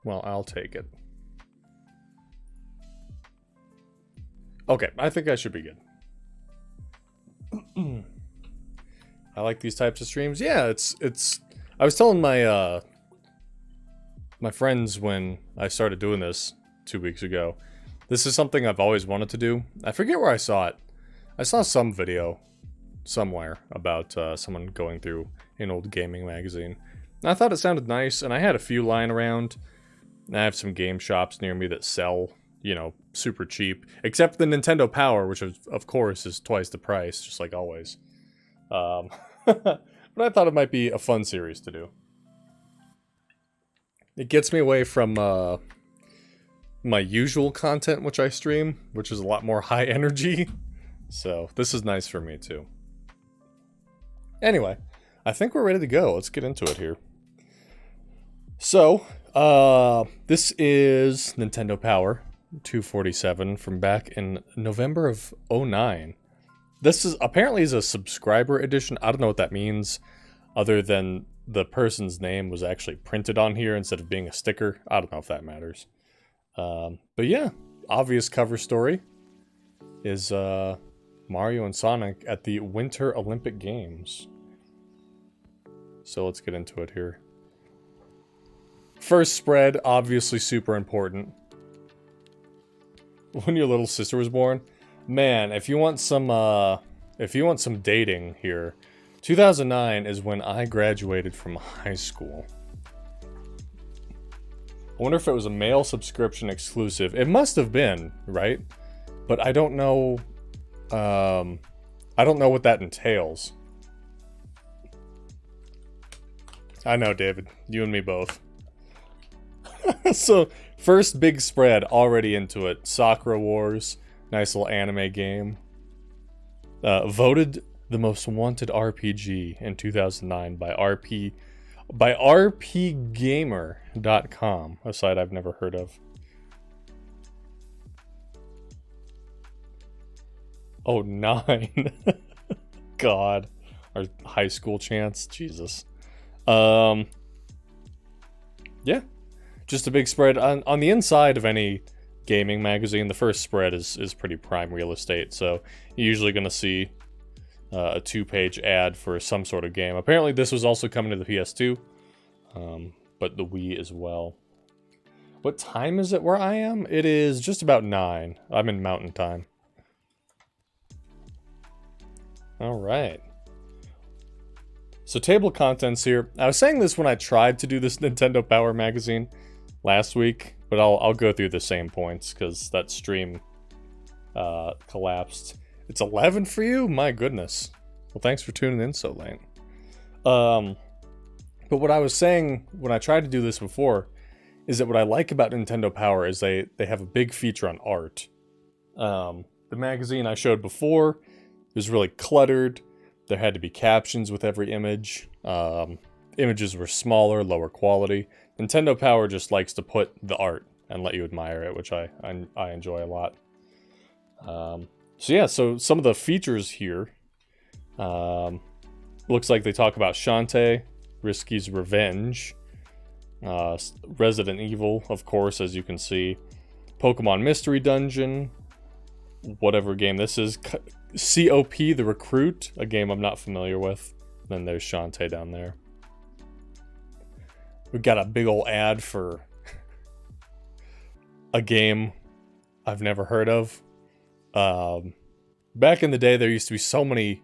Well, I'll take it. Okay, I think I should be good. I like these types of streams. Yeah, it's. I was telling my my friends when I started doing this 2 weeks ago. This is something I've always wanted to do. I forget where I saw it. I saw some video somewhere about someone going through an old gaming magazine. And I thought it sounded nice, and I had a few lying around. And I have some game shops near me that sell, you know, super cheap. Except the Nintendo Power, which of course is twice the price, just like always. But I thought it might be a fun series to do. It gets me away from my usual content which I stream, which is a lot more high energy. So this is nice for me too. Anyway, I think we're ready to go. Let's get into it here. So, this is Nintendo Power 247 from back in November of 2009. This is apparently is a subscriber edition. I don't know what that means, other than the person's name was actually printed on here instead of being a sticker. I don't know if that matters. But yeah, obvious cover story is Mario and Sonic at the Winter Olympic Games. So let's get into it here. First spread, obviously super important. When your little sister was born. Man, if you want some dating here, 2009 is when I graduated from high school. I wonder if it was a male subscription exclusive. It must have been, right? But I don't know. I don't know what that entails. I know, David. You and me both. So, first big spread, already into it. Sakura Wars, nice little anime game. Voted the most wanted RPG in 2009 by rpgamer.com, a site I've never heard of. Oh, 9. God. Our high school chants. Jesus. Yeah. Just a big spread. On the inside of any gaming magazine, the first spread is pretty prime real estate. So you're usually going to see a 2-page ad for some sort of game. Apparently this was also coming to the PS2. But the Wii as well. What time is it where I am? It is just about 9. I'm in Mountain Time. Alright. So table of contents here. I was saying this when I tried to do this Nintendo Power magazine last week, but I'll go through the same points because that stream collapsed. It's 11 for you? My goodness. Well, thanks for tuning in so late. But what I was saying when I tried to do this before is that what I like about Nintendo Power is they have a big feature on art. The magazine I showed before was really cluttered. There had to be captions with every image. Images were smaller, lower quality. Nintendo Power just likes to put the art and let you admire it, which I enjoy a lot. So some of the features here. Looks like they talk about Shantae, Risky's Revenge, Resident Evil, of course, as you can see. Pokemon Mystery Dungeon, whatever game this is. COP the Recruit, a game I'm not familiar with. Then there's Shantae down there. We've got a big old ad for a game I've never heard of. Back in the day, there used to be so many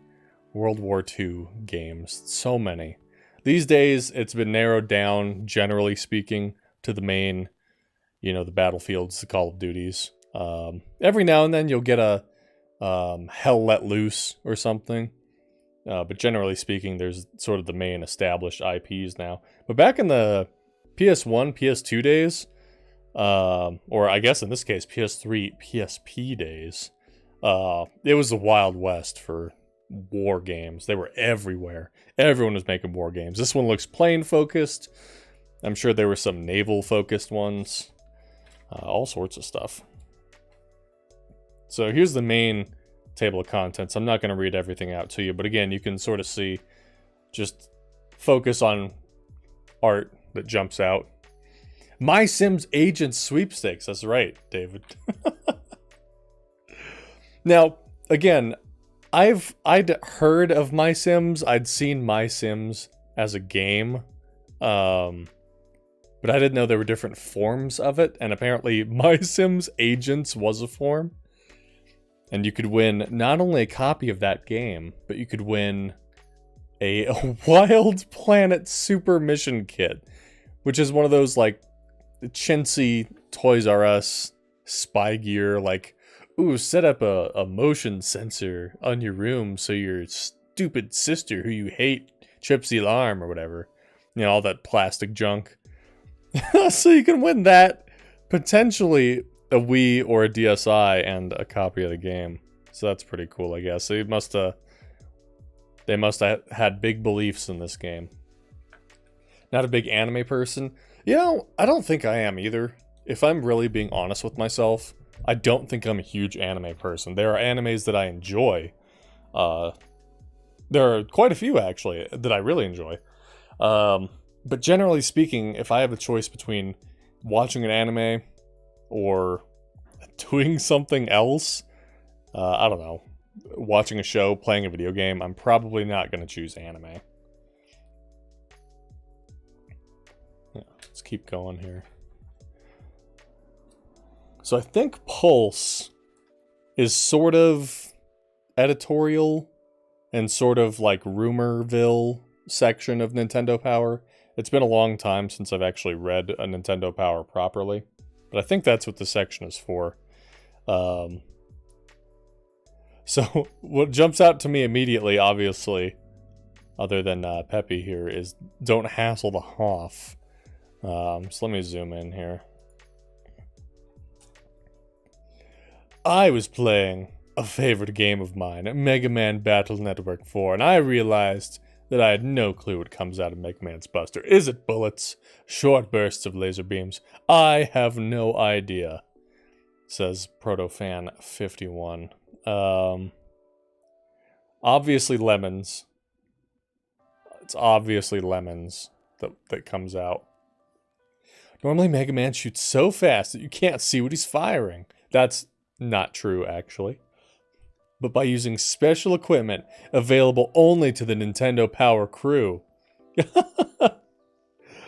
World War II games. So many. These days, it's been narrowed down, generally speaking, to the main, the battlefields, the Call of Duties. Every now and then, you'll get a Hell Let Loose or something. But generally speaking, there's sort of the main established IPs now. But back in the PS1, PS2 days, or I guess in this case, PS3, PSP days, it was the Wild West for war games. They were everywhere. Everyone was making war games. This one looks plane focused. I'm sure there were some naval focused ones. All sorts of stuff. So here's the main table of contents. I'm not going to read everything out to you, but again, you can sort of see, just focus on art that jumps out. My Sims Agent Sweepstakes. That's right, David. Now, again, I'd heard of My Sims. I'd seen My Sims as a game. But I didn't know there were different forms of it. And apparently My Sims Agents was a form. And you could win not only a copy of that game, but you could win a Wild Planet Super Mission Kit, which is one of those like chintzy Toys R Us spy gear, like, ooh, set up a motion sensor on your room so your stupid sister who you hate trips the alarm or whatever. You know, all that plastic junk. So you can win that, potentially a Wii or a DSi, and a copy of the game. So that's pretty cool, I guess. They must have had big beliefs in this game. Not a big anime person. You know, I don't think I am either. If I'm really being honest with myself, I don't think I'm a huge anime person. There are animes that I enjoy. There are quite a few, actually, that I really enjoy. But generally speaking, if I have a choice between watching an anime or doing something else, I don't know, watching a show, playing a video game, I'm probably not going to choose anime. Yeah, let's keep going here. So I think Pulse is sort of editorial and sort of like Rumorville section of Nintendo Power. It's been a long time since I've actually read a Nintendo Power properly, but I think that's what the section is for. So what jumps out to me immediately, obviously, other than Peppy here, is don't hassle the Hoff. So let me zoom in here. I was playing a favorite game of mine, Mega Man Battle Network 4, and I realized that I had no clue what comes out of Mega Man's Buster. Is it bullets? Short bursts of laser beams? I have no idea, says ProtoFan51. Obviously lemons. It's obviously lemons that comes out. Normally Mega Man shoots so fast that you can't see what he's firing. That's not true, actually. But by using special equipment available only to the Nintendo Power crew.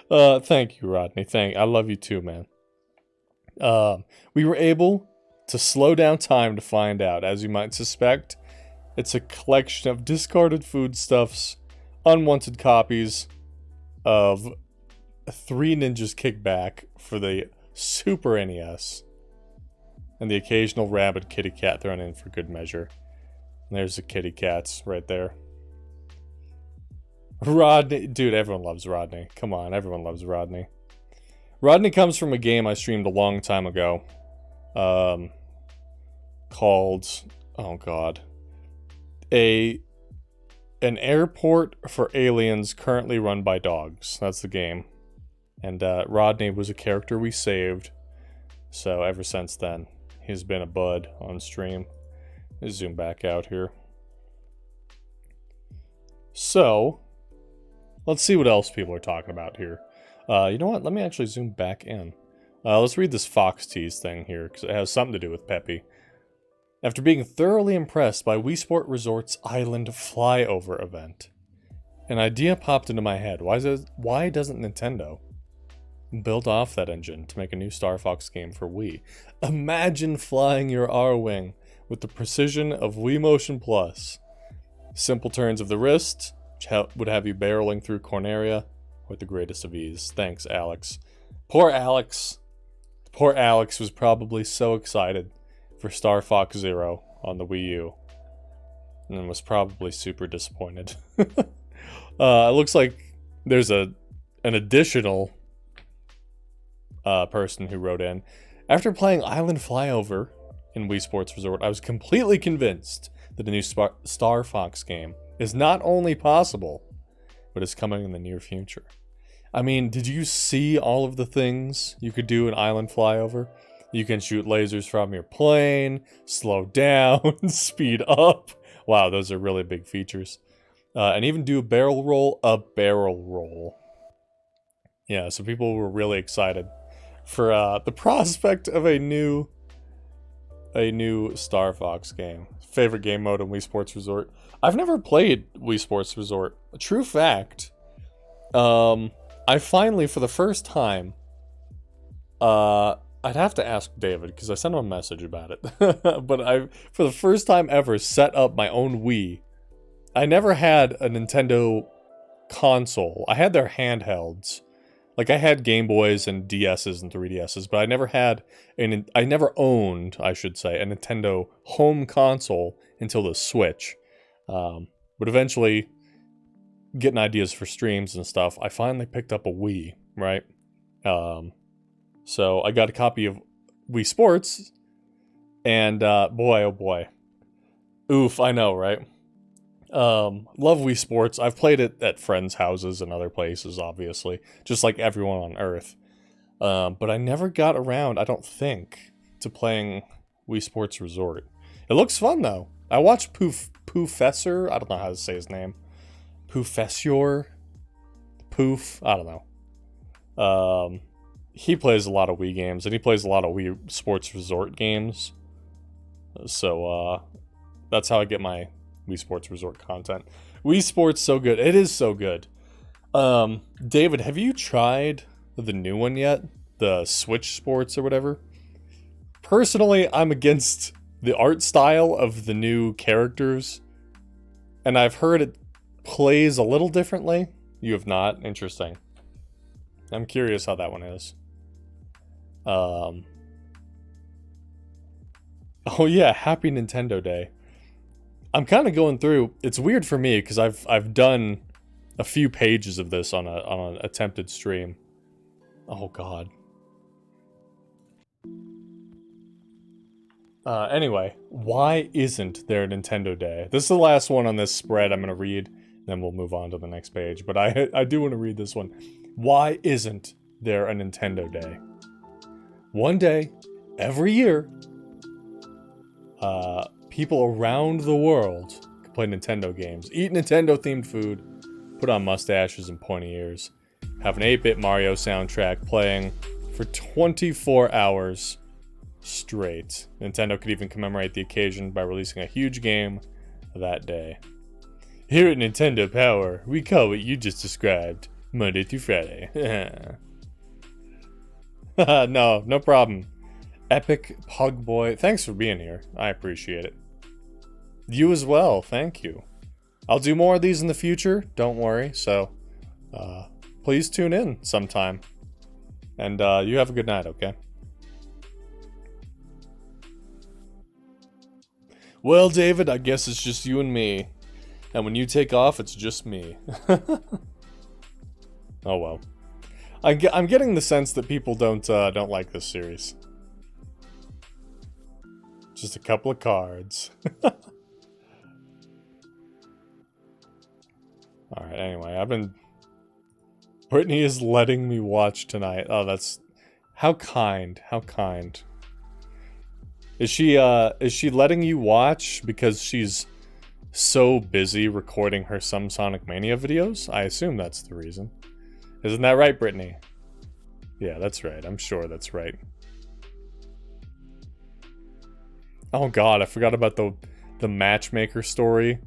Thank you, Rodney. I love you too, man. We were able to slow down time to find out. As you might suspect, it's a collection of discarded foodstuffs, unwanted copies of Three Ninjas Kickback for the Super NES, and the occasional rabid kitty cat thrown in for good measure. And there's the kitty cats right there. Rodney. Dude, everyone loves Rodney. Come on, everyone loves Rodney. Rodney comes from a game I streamed a long time ago. Called... Oh, God. An airport for aliens currently run by dogs. That's the game. And Rodney was a character we saved. So ever since then, he's been a bud on stream. Let's zoom back out here. So, let's see what else people are talking about here. You know what? Let me actually zoom back in. Let's read this Fox Tease thing here, because it has something to do with Peppy. After being thoroughly impressed by Wii Sport Resort's Island Flyover event, an idea popped into my head. Why doesn't Nintendo build off that engine to make a new Star Fox game for Wii? Imagine flying your R-Wing with the precision of Wii Motion Plus. Simple turns of the wrist, which would have you barreling through Corneria with the greatest of ease. Thanks, Alex. Poor Alex. Poor Alex was probably so excited for Star Fox Zero on the Wii U, and was probably super disappointed. It looks like there's an additional person who wrote in. After playing Island Flyover in Wii Sports Resort, I was completely convinced that a new Star Fox game is not only possible, but is coming in the near future. I mean, did you see all of the things you could do in Island Flyover? You can shoot lasers from your plane, slow down, speed up. Wow, those are really big features. And even do a barrel roll. Yeah, so people were really excited for the prospect of a new Star Fox game. Favorite game mode in Wii Sports Resort. I've never played Wii Sports Resort. A true fact. I finally, for the first time, I'd have to ask David because I sent him a message about it. But I, for the first time ever, set up my own Wii. I never had a Nintendo console. I had their handhelds. Like, I had Game Boys and DS's and 3DS's, but I never owned, I should say, a Nintendo home console until the Switch. But eventually, getting ideas for streams and stuff, I finally picked up a Wii, right? So I got a copy of Wii Sports, and boy, oh boy. Oof, I know, right? Love Wii Sports. I've played it at friends' houses and other places, obviously, just like everyone on Earth. But I never got around, I don't think, to playing Wii Sports Resort. It looks fun, though. I watched Poofessor, I don't know how to say his name. Poofessor? Poof? I don't know. He plays a lot of Wii games, and he plays a lot of Wii Sports Resort games. So, that's how I get my Wii Sports Resort content. Wii Sports, so good. It is so good. David, have you tried the new one yet? The Switch Sports or whatever? Personally, I'm against the art style of the new characters. And I've heard it plays a little differently. You have not? Interesting. I'm curious how that one is. Oh yeah, happy Nintendo Day. I'm kind of going through. It's weird for me because I've done a few pages of this on an attempted stream. Oh god. Anyway, why isn't there a Nintendo Day? This is the last one on this spread I'm going to read, then we'll move on to the next page. But I do want to read this one. Why isn't there a Nintendo Day? One day, every year, people around the world can play Nintendo games, eat Nintendo-themed food, put on mustaches and pointy ears, have an 8-bit Mario soundtrack playing for 24 hours straight. Nintendo could even commemorate the occasion by releasing a huge game that day. Here at Nintendo Power, we call what you just described Monday through Friday. No problem. Epic Pug Boy, thanks for being here. I appreciate it. You as well, thank you. I'll do more of these in the future, don't worry, so please tune in sometime. And you have a good night, okay? Well, David, I guess it's just you and me. And when you take off, it's just me. Oh well. I'm getting the sense that people don't like this series. Just a couple of cards. Alright, anyway, Brittany is letting me watch tonight. Oh, that's... How kind. How kind. Is she letting you watch because she's so busy recording her Some Sonic Mania videos? I assume that's the reason. Isn't that right, Brittany? Yeah, that's right. I'm sure that's right. Oh god, I forgot about the matchmaker story.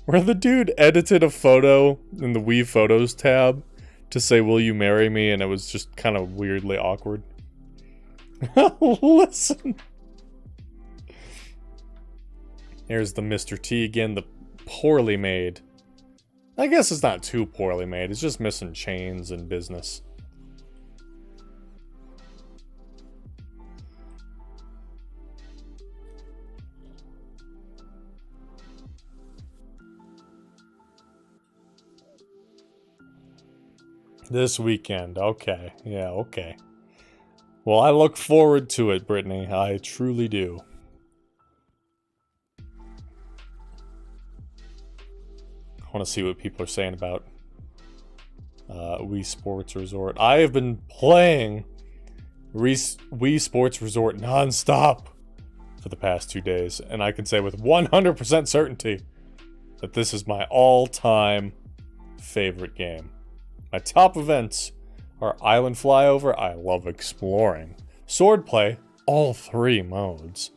Where the dude edited a photo in the Wii Photos tab to say, "Will you marry me?" And it was just kind of weirdly awkward. Listen. Here's the Mr. T again, the poorly made. I guess it's not too poorly made, it's just missing chains and business. This weekend, okay. Yeah, okay. Well, I look forward to it, Brittany. I truly do. I want to see what people are saying about Wii Sports Resort. I have been playing Wii Sports Resort non-stop for the past 2 days, and I can say with 100% certainty that this is my all-time favorite game. My top events Our island flyover, I love exploring. Swordplay, all 3 modes.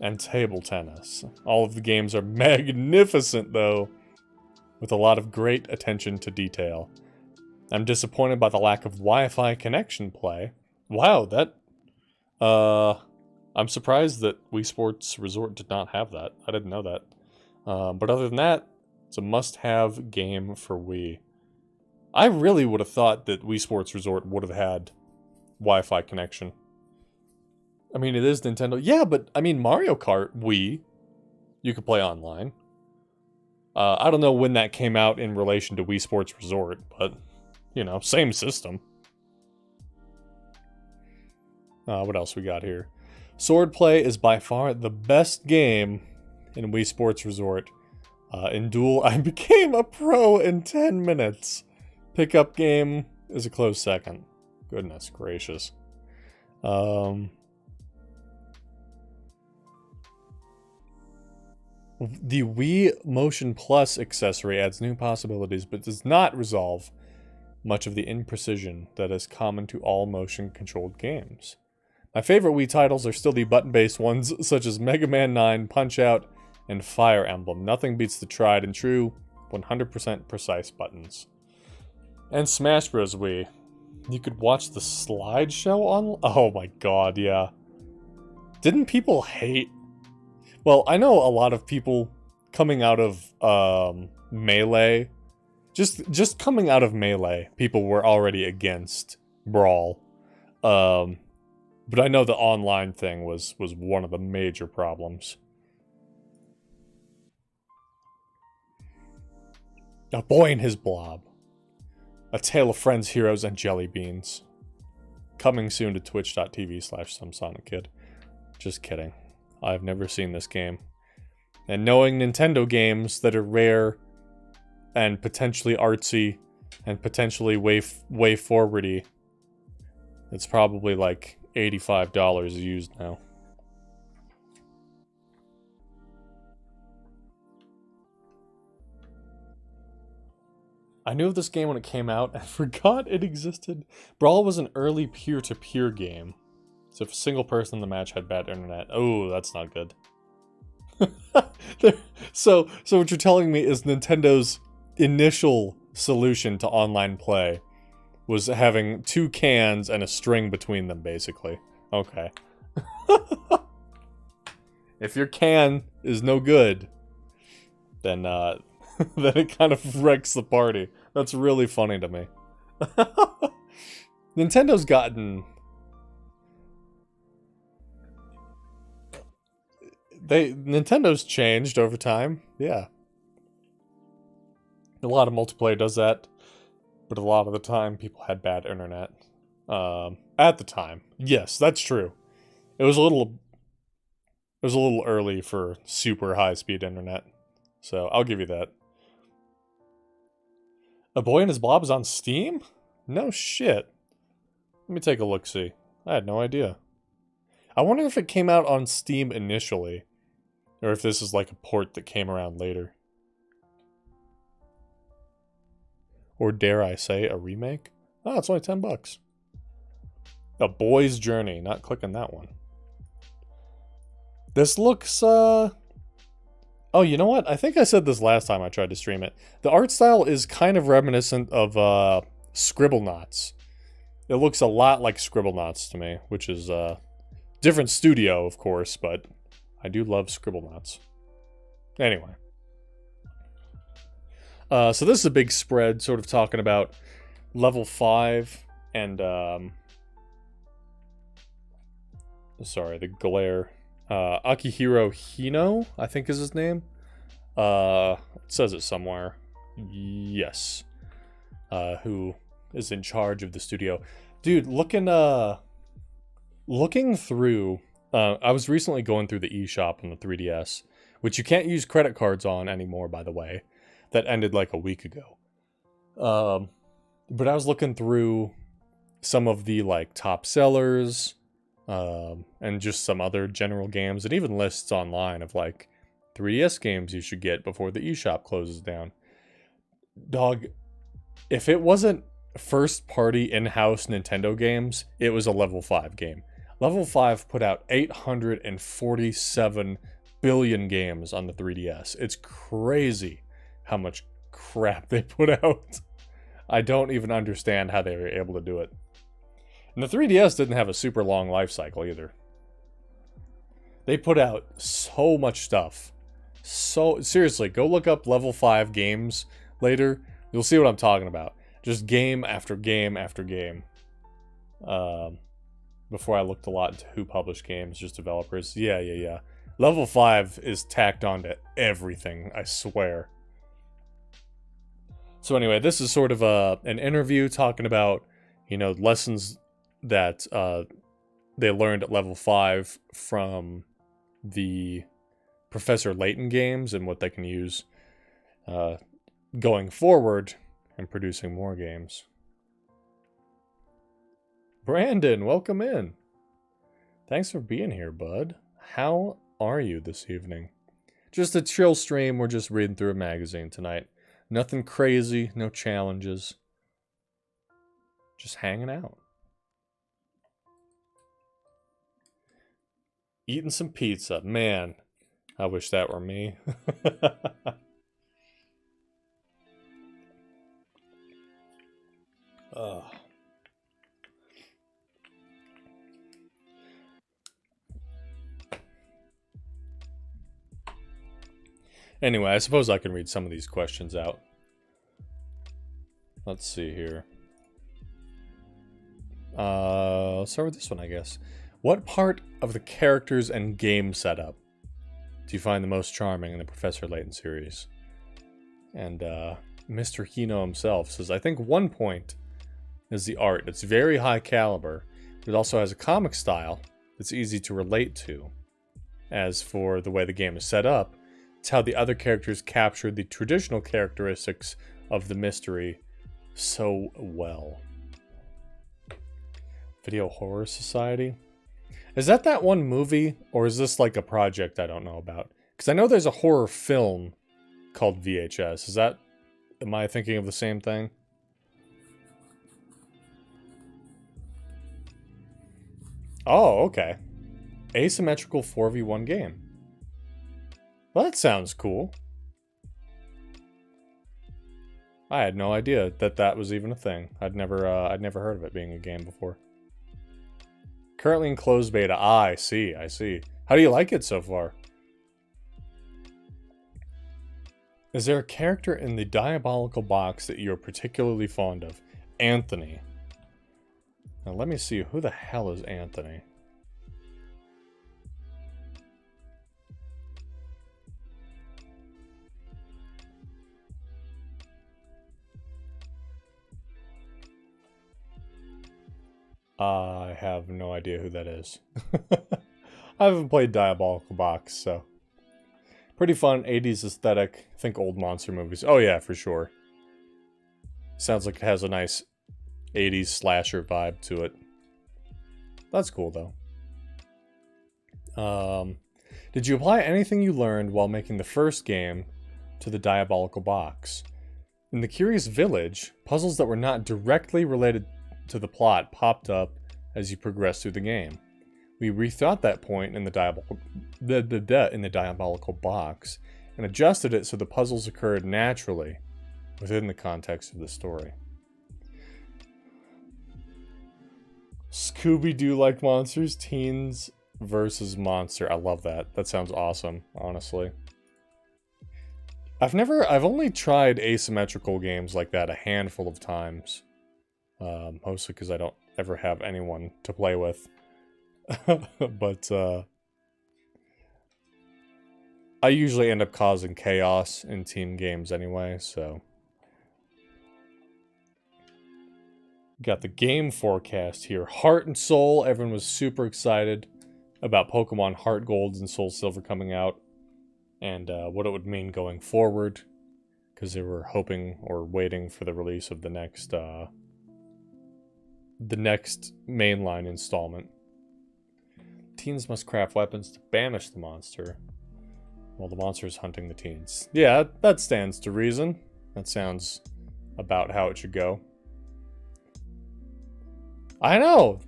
And table tennis. All of the games are magnificent though, with a lot of great attention to detail. I'm disappointed by the lack of Wi-Fi connection play. Wow, I'm surprised that Wii Sports Resort did not have that. I didn't know that. But other than that, it's a must-have game for Wii. I really would have thought that Wii Sports Resort would have had Wi-Fi connection. I mean, it is Nintendo. Yeah, but I mean, Mario Kart Wii, you could play online. I don't know when that came out in relation to Wii Sports Resort, but, you know, same system. What else we got here? Swordplay is by far the best game in Wii Sports Resort. In Duel, I became a pro in 10 minutes. Pickup game is a close second. Goodness gracious. The Wii Motion Plus accessory adds new possibilities, but does not resolve much of the imprecision that is common to all motion-controlled games. My favorite Wii titles are still the button-based ones, such as Mega Man 9, Punch-Out, and Fire Emblem. Nothing beats the tried and true 100% precise buttons. And Smash Bros. Wii. You could watch the slideshow on... Oh my god, yeah. Didn't people hate... Well, I know a lot of people coming out of Melee. Just coming out of Melee, people were already against Brawl. But I know the online thing was one of the major problems. A Boy and His Blob. A Tale of Friends, Heroes, and Jelly Beans. Coming soon to twitch.tv/SomeSonicKid. Just kidding. I've never seen this game. And knowing Nintendo games that are rare and potentially artsy and potentially way forwardy, it's probably like $85 used now. I knew of this game when it came out and forgot it existed. Brawl was an early peer-to-peer game. So if a single person in the match had bad internet, oh, that's not good. So what you're telling me is Nintendo's initial solution to online play was having 2 cans and a string between them, basically. Okay. If your can is no good, then then it kind of wrecks the party. That's really funny to me. Nintendo's gotten... Nintendo's changed over time, yeah. A lot of multiplayer does that, but a lot of the time people had bad internet. At the time, yes, that's true. It was a little early for super high-speed internet, so I'll give you that. A Boy and His Blob is on Steam? No shit. Let me take a look-see. I had no idea. I wonder if it came out on Steam initially, or if this is like a port that came around later. Or dare I say, a remake? Oh, it's only $10. A Boy's Journey. Not clicking that one. This looks, Oh, you know what? I think I said this last time I tried to stream it. The art style is kind of reminiscent of, Scribblenauts. It looks a lot like Scribblenauts to me, which is, different studio, of course, but I do love Scribblenauts. Anyway. So this is a big spread, sort of talking about level 5 and, sorry, the glare. Akihiro Hino, I think is his name. It says it somewhere. Yes. Who is in charge of the studio. Dude, looking through, I was recently going through the eShop on the 3DS, which you can't use credit cards on anymore, by the way. That ended like a week ago. But I was looking through some of the like top sellers, and just some other general games, and even lists online of like 3DS games you should get before the eShop closes down. Dog, if it wasn't first party in-house Nintendo games, it was a level 5 game. Level 5 put out 847 billion games on the 3DS. It's crazy how much crap they put out. I don't even understand how they were able to do it. And the 3DS didn't have a super long life cycle either. They put out so much stuff. So, seriously, go look up level 5 games later. You'll see what I'm talking about. Just game after game after game. Before I looked a lot into who published games, just developers. Yeah. Level 5 is tacked onto everything, I swear. So anyway, this is sort of an interview talking about, lessons that they learned at level 5 from the Professor Layton games and what they can use going forward and producing more games. Brandon, welcome in. Thanks for being here, bud. How are you this evening? Just a chill stream. We're just reading through a magazine tonight. Nothing crazy, no challenges. Just hanging out. Eating some pizza. Man, I wish that were me. Anyway, I suppose I can read some of these questions out. Let's see here. Let's start with this one, I guess. What part of the characters and game setup do you find the most charming in the Professor Layton series? And Mr. Hino himself says, I think one point is the art. It's very high caliber. It also has a comic style that's easy to relate to. As for the way the game is set up, it's how the other characters capture the traditional characteristics of the mystery so well. Video Horror Society? Is that one movie, or is this like a project I don't know about? Because I know there's a horror film called VHS. Am I thinking of the same thing? Oh, okay. Asymmetrical 4v1 game. Well, that sounds cool. I had no idea that was even a thing. I'd never heard of it being a game before. Currently in closed beta. I see. How do you like it so far? Is there a character in the Diabolical Box that you're particularly fond of? Anthony. Now let me see. Who the hell is Anthony? I have no idea who that is. I haven't played Diabolical Box, so. Pretty fun, 80s aesthetic. Think old monster movies. Oh yeah, for sure. Sounds like it has a nice 80s slasher vibe to it. That's cool, though. Did you apply anything you learned while making the first game to the Diabolical Box? In the Curious Village, puzzles that were not directly related to the plot popped up as you progress through the game. We rethought that point in the Diabolical Box and adjusted it so the puzzles occurred naturally within the context of the story. Scooby-Doo like monsters, teens versus monster. I love that. That sounds awesome, honestly. I've only tried asymmetrical games like that a handful of times. Mostly because I don't ever have anyone to play with. But I usually end up causing chaos in team games anyway, so. Got the game forecast here. Heart and Soul, everyone was super excited about Pokemon Heart Gold and Soul Silver coming out, and what it would mean going forward, because they were hoping or waiting for the release of the next mainline installment. Teens must craft weapons to banish the monster, while the monster is hunting the teens. Yeah, that stands to reason. That sounds about how it should go. I know.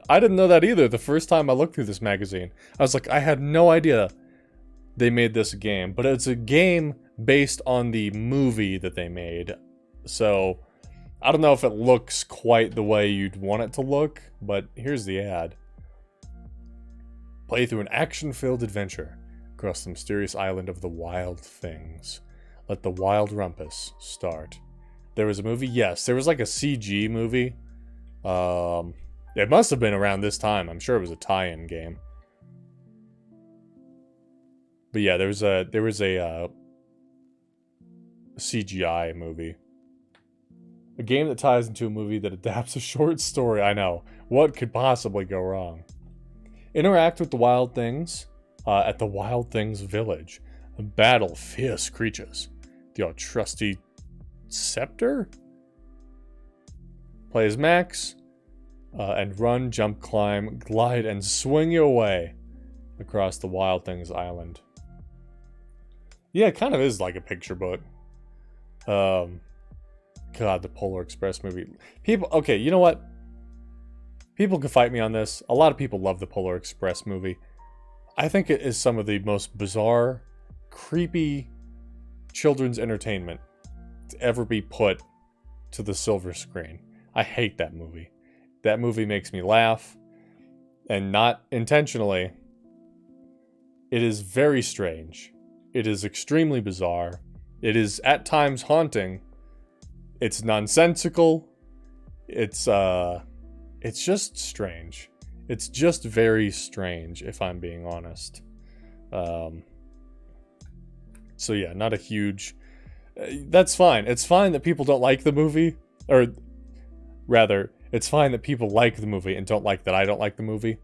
I didn't know that either the first time I looked through this magazine. I was like, I had no idea they made this game. But it's a game based on the movie that they made. So, I don't know if it looks quite the way you'd want it to look, but here's the ad. Play through an action-filled adventure across the mysterious island of the Wild Things. Let the Wild Rumpus start. There was a movie? Yes, there was like a CG movie. It must have been around this time. I'm sure it was a tie-in game. But yeah, there was a CGI movie. A game that ties into a movie that adapts a short story. I know. What could possibly go wrong? Interact with the wild things at the Wild Things Village. Battle fierce creatures. The old trusty scepter? Play as Max. And run, jump, climb, glide, and swing your way across the Wild Things Island. Yeah, it kind of is like a picture book. God, the Polar Express movie. People, okay, you know what? People can fight me on this. A lot of people love the Polar Express movie. I think it is some of the most bizarre, creepy children's entertainment to ever be put to the silver screen. I hate that movie. That movie makes me laugh, and not intentionally. It is very strange. It is extremely bizarre. It is at times haunting. It's nonsensical. It's just strange. It's just very strange, if I'm being honest. So yeah, not a huge... that's fine. It's fine that people don't like the movie. Or, rather, it's fine that people like the movie and don't like that I don't like the movie.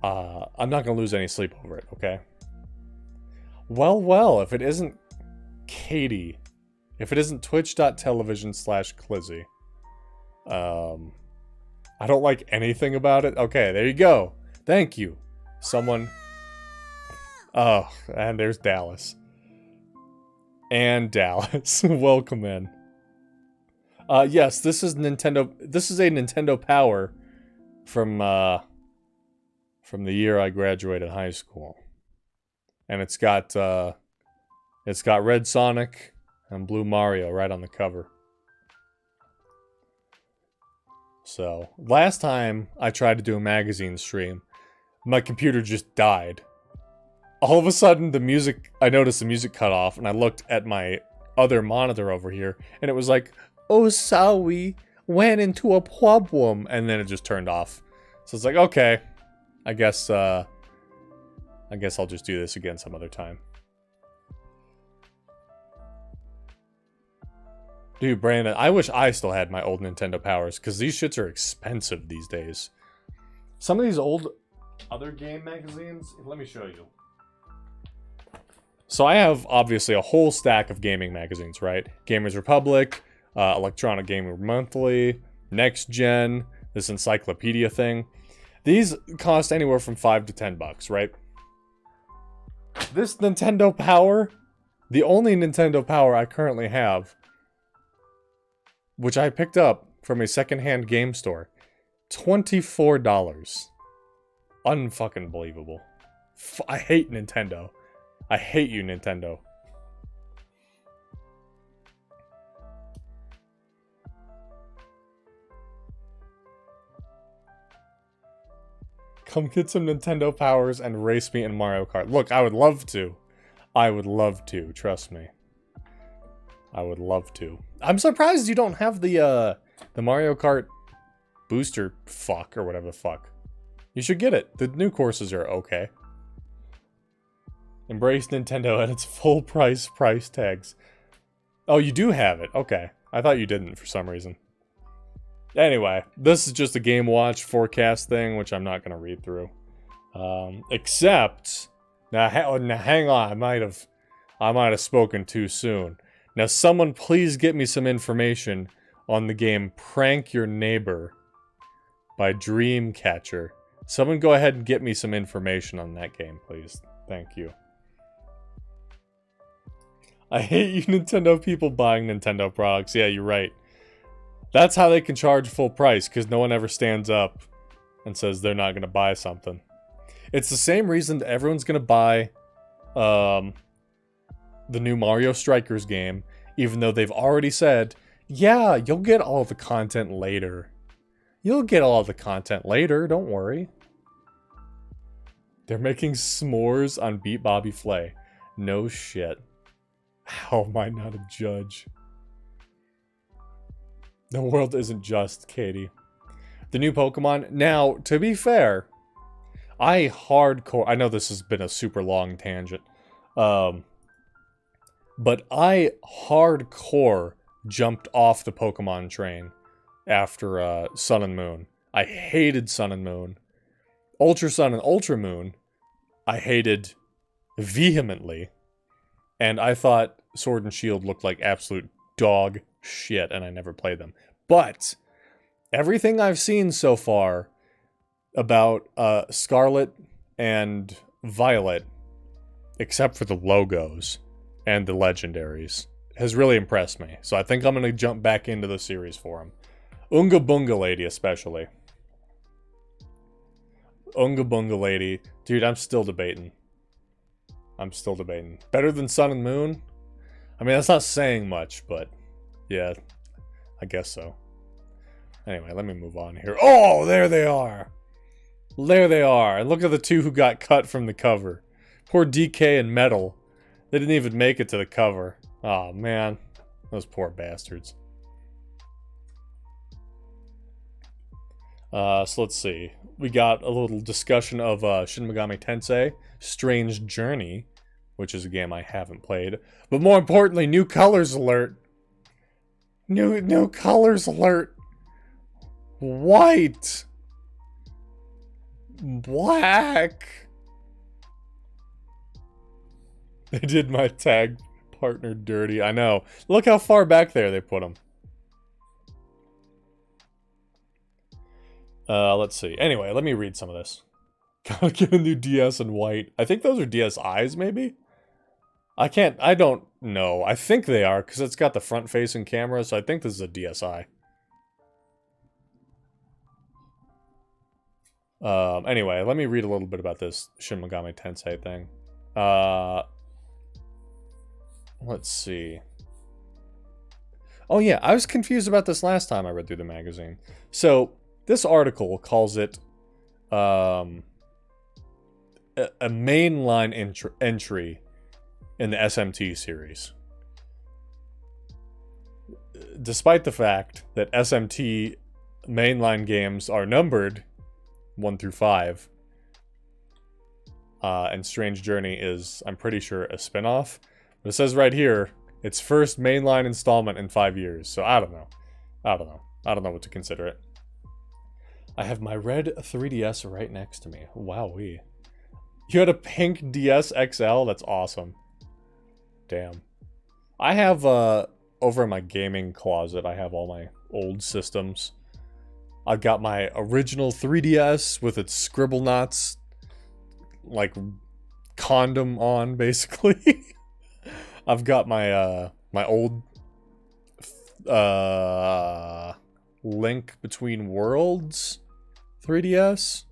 I'm not gonna lose any sleep over it, okay? Well, if it isn't Katie... if it isn't twitch.tv/Clizzy. I don't like anything about it. Okay, there you go. Thank you. Someone... oh, and there's Dallas. And Dallas. Welcome in. Yes, this is Nintendo... this is a Nintendo Power from the year I graduated high school. And it's got Red Sonic and Blue Mario right on the cover. So, last time I tried to do a magazine stream, my computer just died. All of a sudden, I noticed the music cut off, and I looked at my other monitor over here, and it was like, oh, sorry, went into a problem, and then it just turned off. So it's like, okay, I guess I'll just do this again some other time. Dude, Brandon, I wish I still had my old Nintendo Powers, because these shits are expensive these days. Some of these old other game magazines, let me show you. So I have, obviously, a whole stack of gaming magazines, right? Gamers Republic, Electronic Gamer Monthly, Next Gen, this encyclopedia thing. These cost anywhere from $5 to $10, right? This Nintendo Power, the only Nintendo Power I currently have, which I picked up from a secondhand game store, $24. Unfucking believable. I hate Nintendo. I hate you, Nintendo. Come get some Nintendo Powers and race me in Mario Kart. Look, I would love to. I would love to, trust me. I would love to. I'm surprised you don't have the Mario Kart booster fuck or whatever the fuck. You should get it. The new courses are okay. Embrace Nintendo at its full price tags. Oh, you do have it. Okay. I thought you didn't for some reason. Anyway, this is just a Game Watch forecast thing, which I'm not going to read through. Except... Now, hang on. I might have spoken too soon. Now, someone please get me some information on the game Prank Your Neighbor by Dreamcatcher. Someone go ahead and get me some information on that game, please. Thank you. I hate you Nintendo people buying Nintendo products. Yeah, you're right. That's how they can charge full price, because no one ever stands up and says they're not going to buy something. It's the same reason that everyone's going to buy the new Mario Strikers game, even though they've already said, yeah, you'll get all the content later. You'll get all the content later, don't worry. They're making s'mores on Beat Bobby Flay. No shit. How am I not a judge? The world isn't just, Katie. The new Pokemon. Now, to be fair, I know this has been a super long tangent. But I hardcore jumped off the Pokemon train after Sun and Moon. I hated Sun and Moon. Ultra Sun and Ultra Moon, I hated vehemently. And I thought Sword and Shield looked like absolute dog shit, and I never played them. But everything I've seen so far about Scarlet and Violet, except for the logos and the legendaries, has really impressed me. So I think I'm going to jump back into the series for them. Unga Bunga Lady especially. Unga Bunga Lady. Dude, I'm still debating. Better than Sun and Moon? I mean, that's not saying much, but yeah, I guess so. Anyway, let me move on here. Oh, there they are. There they are. And look at the two who got cut from the cover. Poor DK and Metal. They didn't even make it to the cover. Oh, man. Those poor bastards. So let's see. We got a little discussion of Shin Megami Tensei Strange Journey, which is a game I haven't played. But more importantly, new colors alert. New colors alert. White. Black. They did my tag partner dirty. I know. Look how far back there they put him. Let's see. Anyway, let me read some of this. Gotta get a new DS in white. I think those are DSIs, maybe? I don't know. I think they are, because it's got the front-facing camera, so I think this is a DSI. Anyway, let me read a little bit about this Shin Megami Tensei thing. Let's see. Oh yeah, I was confused about this last time I read through the magazine. So, this article calls it, a mainline entry in the SMT series. Despite the fact that SMT mainline games are numbered 1 through 5, and Strange Journey is, I'm pretty sure, a spin-off. But it says right here, its first mainline installment in 5 years. So I don't know. I don't know what to consider it. I have my red 3DS right next to me. Wowee. You had a pink DS XL? That's awesome. Damn. I have, over in my gaming closet, I have all my old systems. I've got my original 3DS with its scribble knots, like, condom on, basically. I've got my, my old, Link Between Worlds 3DS.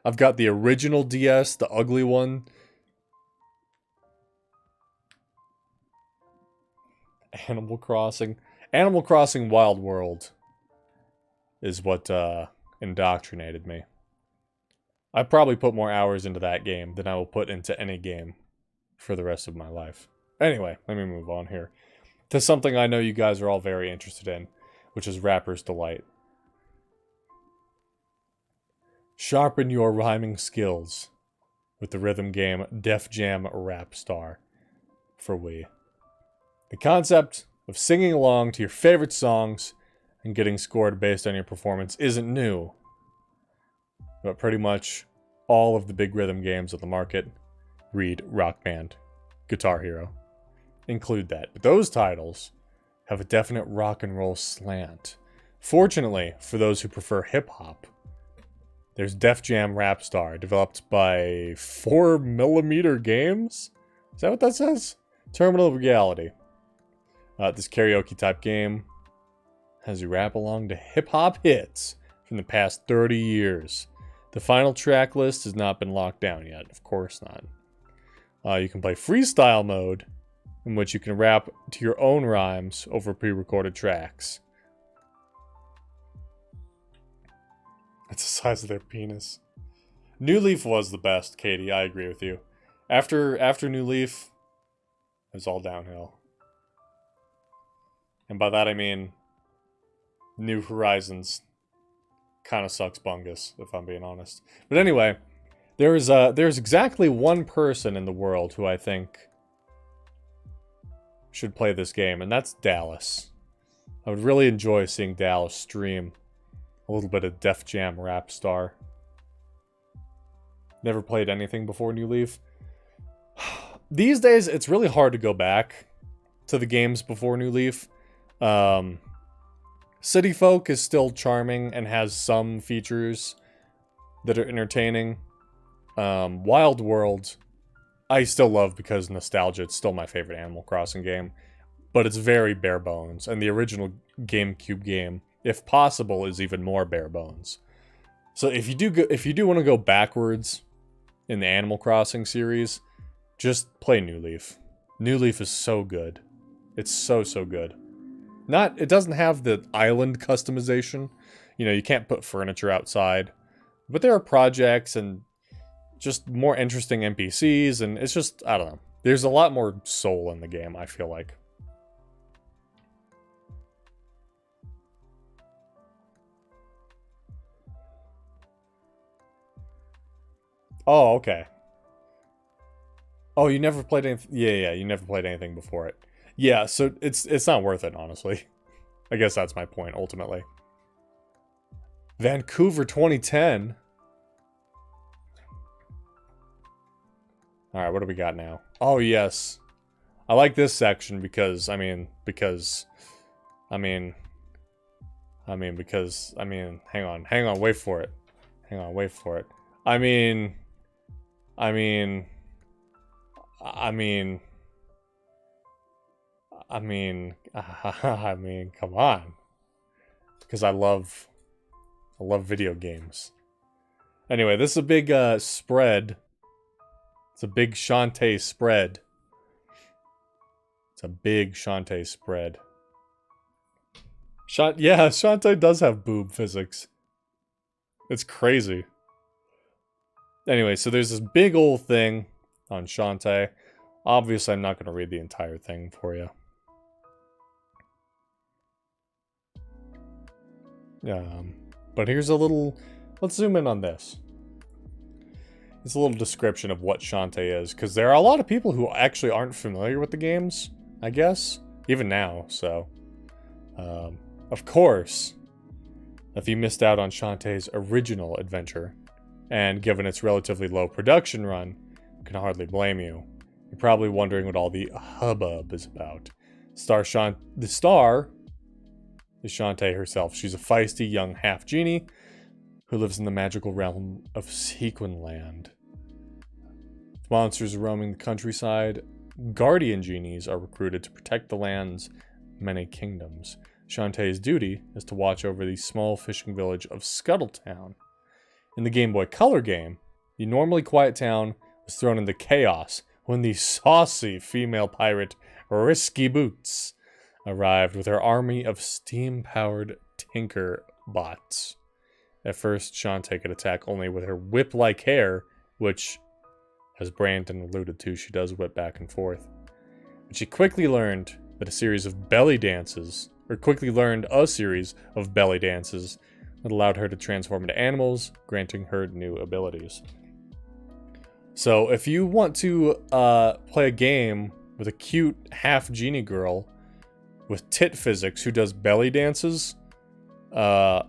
I've got the original DS, the ugly one. Animal Crossing. Animal Crossing Wild World is what indoctrinated me. I probably put more hours into that game than I will put into any game for the rest of my life. Anyway, let me move on here to something I know you guys are all very interested in, which is Rapper's Delight. Sharpen your rhyming skills with the rhythm game Def Jam Rap Star for Wii. The concept of singing along to your favorite songs and getting scored based on your performance isn't new, but pretty much all of the big rhythm games on the market, read Rock Band, Guitar Hero, include that. But those titles have a definite rock and roll slant. Fortunately, for those who prefer hip-hop, there's Def Jam Rap Star, developed by 4mm Games? Is that what that says? Terminal Reality. This karaoke-type game as you rap along to hip-hop hits from the past 30 years. The final track list has not been locked down yet. Of course not. You can play freestyle mode, in which you can rap to your own rhymes over pre-recorded tracks. That's the size of their penis. New Leaf was the best, Katie. I agree with you. After New Leaf, it was all downhill. And by that I mean New Horizons kind of sucks bungus, if I'm being honest. But anyway, there's exactly one person in the world who I think should play this game, and that's Dallas. I would really enjoy seeing Dallas stream a little bit of Def Jam Rap Star. Never played anything before New Leaf. These days, it's really hard to go back to the games before New Leaf. City Folk is still charming and has some features that are entertaining. Wild World, I still love because nostalgia. It's still my favorite Animal Crossing game, but it's very bare bones. And the original GameCube game, if possible, is even more bare bones. So if you do want to go backwards in the Animal Crossing series, just play New Leaf. New Leaf is so good. It's so good. It doesn't have the island customization. You know, you can't put furniture outside. But there are projects and just more interesting NPCs, and it's just, I don't know. There's a lot more soul in the game, I feel like. Oh, okay. Oh, you never played anything? Yeah, you never played anything before it. Yeah, so it's not worth it, honestly. I guess that's my point, ultimately. Vancouver 2010. Alright, what do we got now? Oh, yes. I like this section because, hang on, wait for it. Come on. Because I love video games. Anyway, this is a big spread. It's a big Shantae spread. Yeah, Shantae does have boob physics. It's crazy. Anyway, so there's this big old thing on Shantae. Obviously, I'm not going to read the entire thing for you. But here's a little... Let's zoom in on this. It's a little description of what Shantae is, because there are a lot of people who actually aren't familiar with the games, I guess. Even now, so... of course, if you missed out on Shantae's original adventure, and given its relatively low production run, I can hardly blame you. You're probably wondering what all the hubbub is about. The star is Shantae herself. She's a feisty young half-genie who lives in the magical realm of Sequinland. With monsters roaming the countryside, guardian genies are recruited to protect the land's many kingdoms. Shantae's duty is to watch over the small fishing village of Scuttletown. In the Game Boy Color game, the normally quiet town was thrown into chaos when the saucy female pirate Risky Boots arrived with her army of steam-powered Tinker bots. At first, Shantae could attack only with her whip-like hair, which, as Brandon alluded to, she does whip back and forth. But she quickly learned a series of belly dances that allowed her to transform into animals, granting her new abilities. So, if you want to play a game with a cute half-genie girl with tit physics who does belly dances, there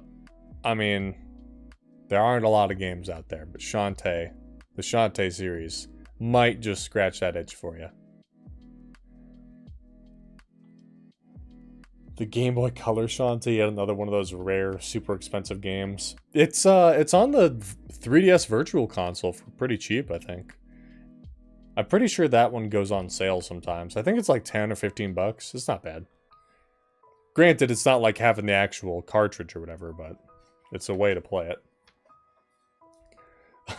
aren't a lot of games out there, but Shantae, the Shantae series, might just scratch that itch for you. The Game Boy Color Shantae, yet another one of those rare, super expensive games. It's on the 3DS Virtual Console for pretty cheap, I think. I'm pretty sure that one goes on sale sometimes. I think it's like 10 or 15 bucks. It's not bad. Granted, it's not like having the actual cartridge or whatever, but it's a way to play it.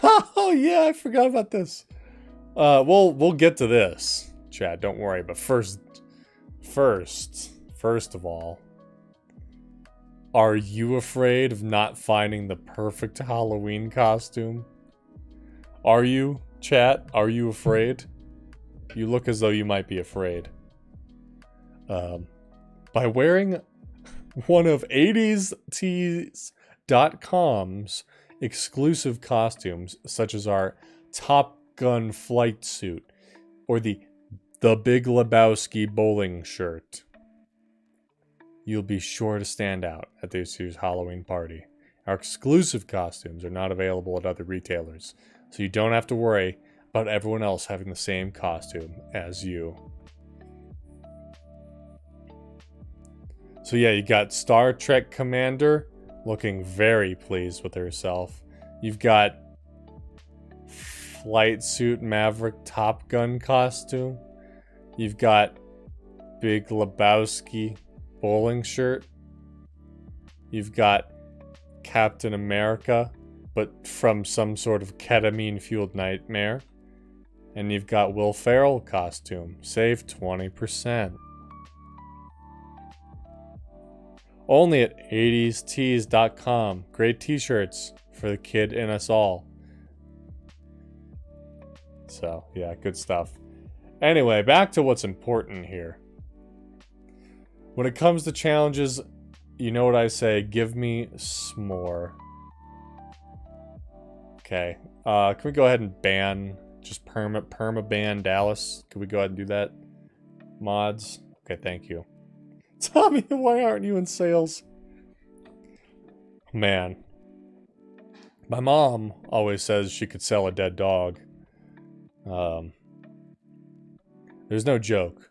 Oh yeah, I forgot about this. We'll get to this, Chad. Don't worry. But first of all, are you afraid of not finding the perfect Halloween costume? Are you, chat? Are you afraid? You look as though you might be afraid. By wearing one of 80stees.com's exclusive costumes, such as our Top Gun flight suit or the Big Lebowski bowling shirt, you'll be sure to stand out at this year's Halloween party. Our exclusive costumes are not available at other retailers, so you don't have to worry about everyone else having the same costume as you. So yeah, you got Star Trek Commander looking very pleased with herself. You've got Flight Suit Maverick Top Gun costume. You've got Big Lebowski bowling shirt. You've got Captain America, but from some sort of ketamine-fueled nightmare. And you've got Will Ferrell costume. Save 20%. Only at 80stees.com. Great t-shirts for the kid in us all. So, yeah, good stuff. Anyway, back to what's important here. When it comes to challenges, you know what I say, give me s'more. Okay, can we go ahead and ban, just perma ban Dallas? Can we go ahead and do that? Mods? Okay, thank you. Tommy, why aren't you in sales? Man. My mom always says she could sell a dead dog. There's no joke.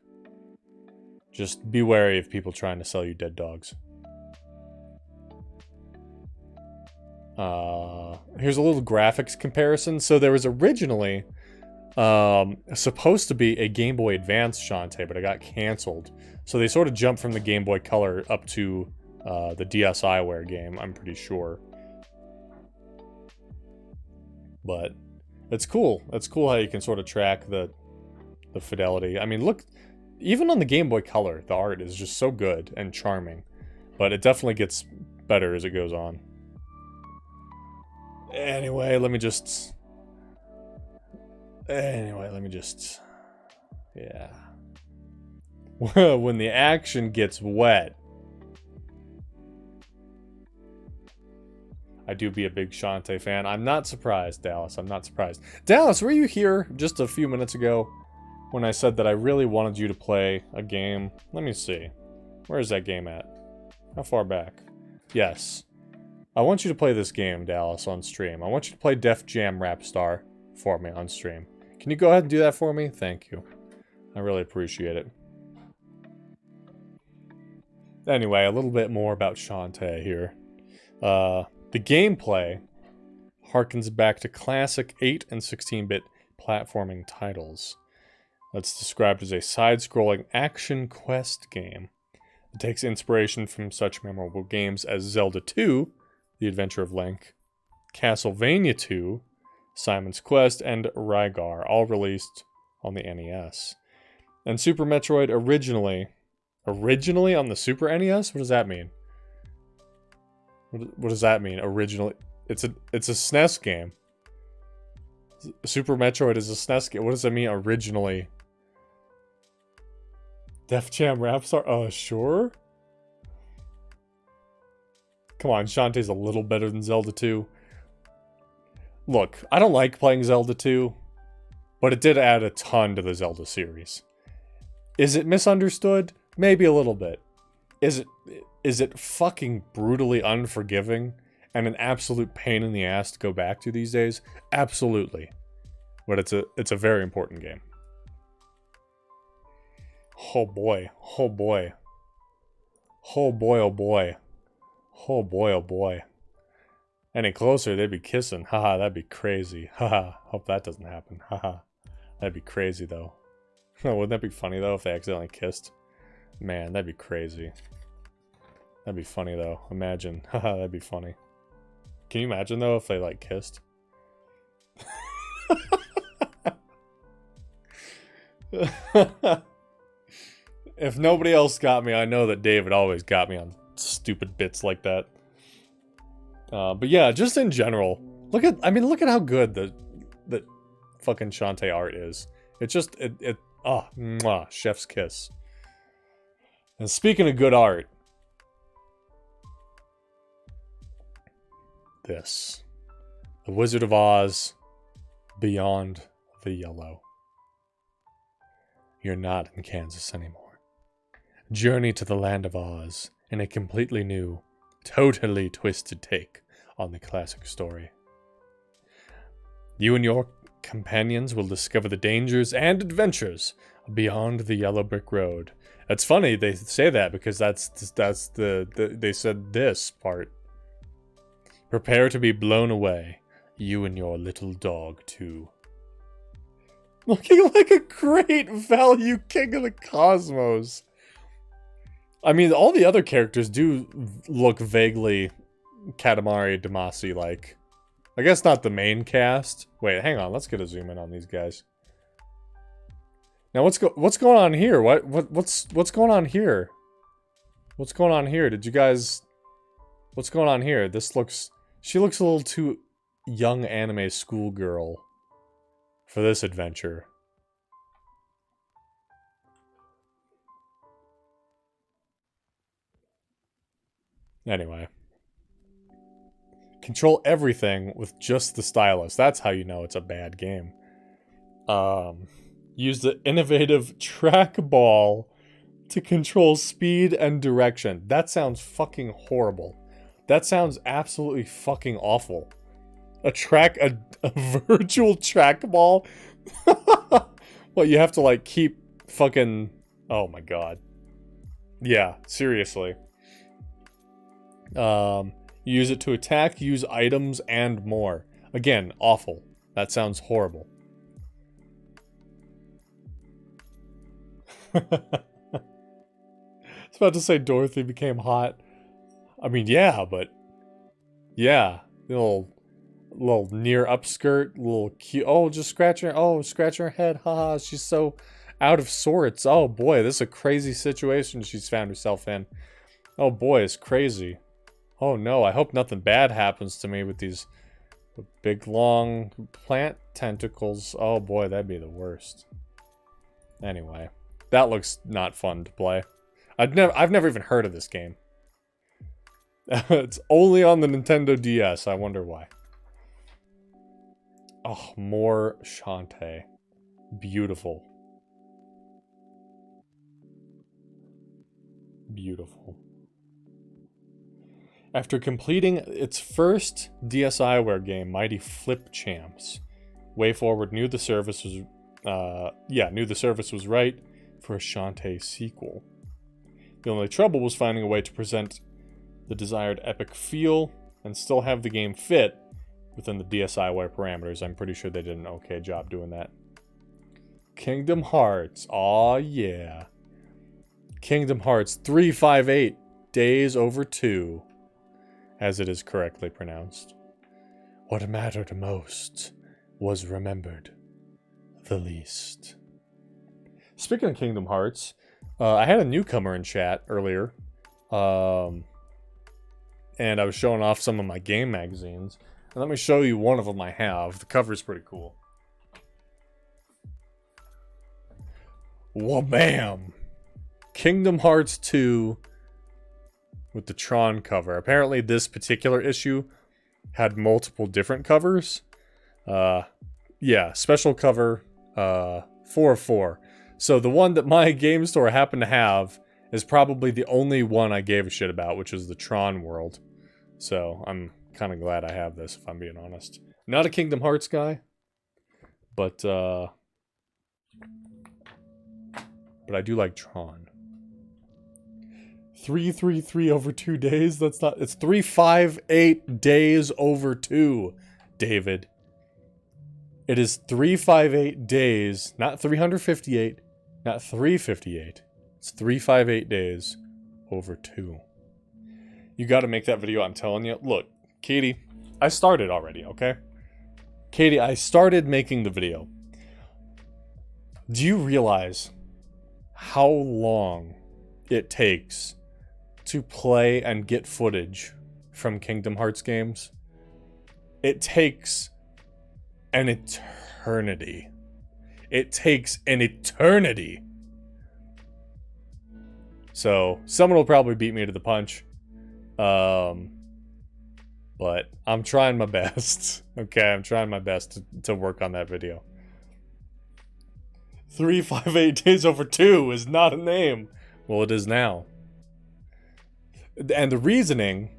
Just be wary of people trying to sell you dead dogs. Here's a little graphics comparison. So there was originally supposed to be a Game Boy Advance Shantae, but it got canceled. So they sort of jumped from the Game Boy Color up to the DSiWare game, I'm pretty sure. But it's cool. It's cool how you can sort of track the fidelity. I mean, look, even on the Game Boy Color, the art is just so good and charming. But it definitely gets better as it goes on. Anyway, let me just... Yeah. When the action gets wet, I do be a big Shantae fan. I'm not surprised, Dallas. I'm not surprised. Dallas, were you here just a few minutes ago when I said that I really wanted you to play a game? Let me see. Where is that game at? How far back? Yes. I want you to play this game, Dallas, on stream. I want you to play Def Jam Rap Star for me on stream. Can you go ahead and do that for me? Thank you. I really appreciate it. Anyway, a little bit more about Shantae here. The gameplay harkens back to classic 8 and 16-bit platforming titles. That's described as a side-scrolling action quest game. It takes inspiration from such memorable games as Zelda 2, The Adventure of Link, Castlevania 2, Simon's Quest, and Rygar, all released on the NES. And Super Metroid originally on the Super NES? What does that mean? What does that mean? Originally, it's a SNES game. Super Metroid is a SNES game. What does that mean? Originally, Def Jam Rap Star. Sure. Come on, Shantae's a little better than Zelda 2. Look, I don't like playing Zelda 2, but it did add a ton to the Zelda series. Is it misunderstood? Maybe a little bit. Is it fucking brutally unforgiving and an absolute pain in the ass to go back to these days? Absolutely. But it's a very important game. Oh boy. Oh boy. Oh boy, oh boy. Oh boy, oh boy. Any closer, they'd be kissing. Haha, that'd be crazy. Haha, hope that doesn't happen. Haha. That'd be crazy, though. Wouldn't that be funny, though, if they accidentally kissed? Man, that'd be crazy. That'd be funny, though. Imagine. Haha, that'd be funny. Can you imagine, though, if they, like, kissed? If nobody else got me, I know that David always got me on stupid bits like that. But yeah, just in general, look at how good the fucking Shantae art is. It's just, mwah, chef's kiss. And speaking of good art, this. The Wizard of Oz, Beyond the Yellow. You're not in Kansas anymore. Journey to the land of Oz in a completely new, totally twisted take on the classic story. You and your companions will discover the dangers and adventures beyond the yellow brick road. It's funny they say that because that's they said this part. Prepare to be blown away, you and your little dog too. Looking like a great value king of the cosmos. I mean, all the other characters do look vaguely Katamari Damacy like. I guess not the main cast. Wait, hang on. Let's get a zoom in on these guys. Now, what's going on here? What's going on here? What's going on here? Did you guys? What's going on here? She looks a little too young anime schoolgirl for this adventure. Anyway. Control everything with just the stylus. That's how you know it's a bad game. Use the innovative trackball to control speed and direction. That sounds fucking horrible. That sounds absolutely fucking awful. A virtual trackball? Well, you have to like keep fucking... Oh my god. Yeah, seriously. Use it to attack, use items, and more. Again, awful. That sounds horrible. I was about to say Dorothy became hot. I mean, yeah, but... Yeah. Little near upskirt, little cute... Oh, just scratching her head. Haha, she's so out of sorts. Oh boy, this is a crazy situation she's found herself in. Oh boy, it's crazy. Oh no, I hope nothing bad happens to me with these big long plant tentacles. Oh boy, that'd be the worst. Anyway, that looks not fun to play. I've never even heard of this game. It's only on the Nintendo DS, I wonder why. Oh, more Shantae. Beautiful. Beautiful. After completing its first DSiWare game, Mighty Flip Champs, WayForward knew the service was right for a Shantae sequel. The only trouble was finding a way to present the desired epic feel and still have the game fit within the DSiWare parameters. I'm pretty sure they did an okay job doing that. Kingdom Hearts, aw yeah. Kingdom Hearts 358 Days Over 2. As it is correctly pronounced. What mattered most was remembered the least. Speaking of Kingdom Hearts, I had a newcomer in chat earlier, and I was showing off some of my game magazines. And let me show you one of them I have. The cover's pretty cool. Wha-bam! Kingdom Hearts 2 with the Tron cover. Apparently this particular issue had multiple different covers. Yeah, special cover 4 of 4. So the one that my game store happened to have is probably the only one I gave a shit about, which is the Tron world. So I'm kind of glad I have this, if I'm being honest. Not a Kingdom Hearts guy, but I do like Tron. 333 over 2 days? That's not... It's 358 days over 2, David. It is 358 days, not 358, not 358. It's 358 days over 2. You got to make that video, I'm telling you. Look, Katie, I started already, okay? Katie, I started making the video. Do you realize how long it takes to play and get footage from Kingdom Hearts games? It takes an eternity. It takes an eternity. So, someone will probably beat me to the punch. But I'm trying my best. Okay, I'm trying my best to work on that video. 358 days over 2 is not a name. Well, it is now. And the reasoning,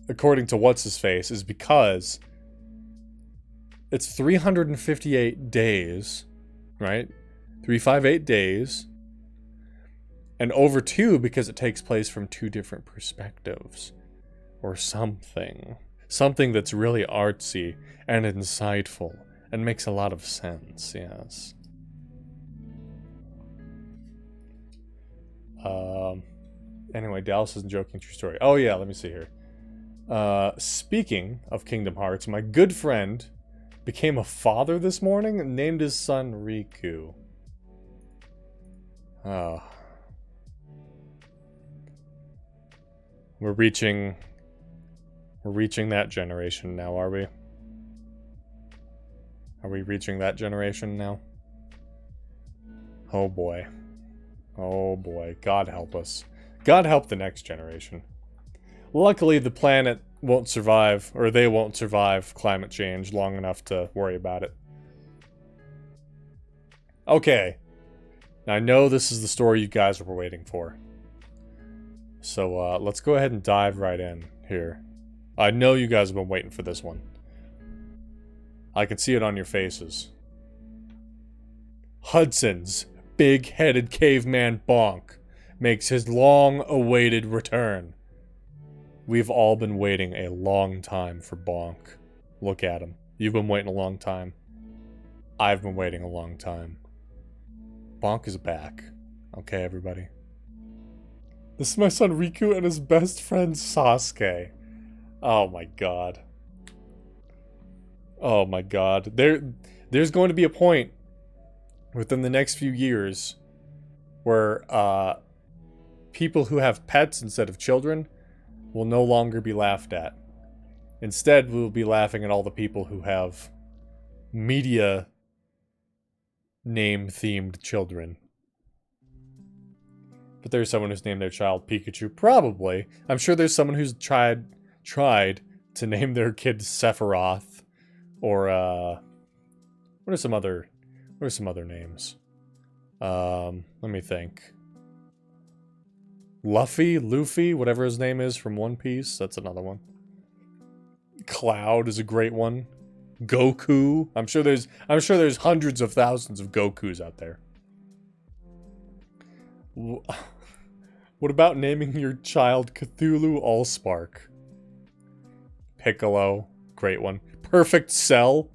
according to What's-His-Face, is because it's 358 days, right? 358 days. And over 2 because it takes place from 2 different perspectives. Or something. Something that's really artsy and insightful and makes a lot of sense, yes. Anyway, Dallas isn't joking, true story. Oh yeah, let me see here. Speaking of Kingdom Hearts, my good friend became a father this morning and named his son Riku. We're reaching that generation now, are we? Are we reaching that generation now? Oh boy. Oh boy. God help us. God help the next generation. Luckily, the planet won't survive, or they won't survive climate change long enough to worry about it. Okay. Now, I know this is the story you guys were waiting for. So, let's go ahead and dive right in here. I know you guys have been waiting for this one. I can see it on your faces. Hudson's big-headed caveman Bonk makes his long-awaited return. We've all been waiting a long time for Bonk. Look at him. You've been waiting a long time. I've been waiting a long time. Bonk is back. Okay, everybody. This is my son Riku and his best friend Sasuke. Oh my god. Oh my god. There's going to be a point within the next few years where people who have pets instead of children will no longer be laughed at. Instead, we'll be laughing at all the people who have media name-themed children. But there's someone who's named their child Pikachu. Probably. I'm sure there's someone who's tried to name their kid Sephiroth. Or, what are some other names? Let me think. Luffy, whatever his name is from One Piece. That's another one. Cloud is a great one. Goku. I'm sure there's hundreds of thousands of Gokus out there. What about naming your child Cthulhu Allspark? Piccolo. Great one. Perfect Cell.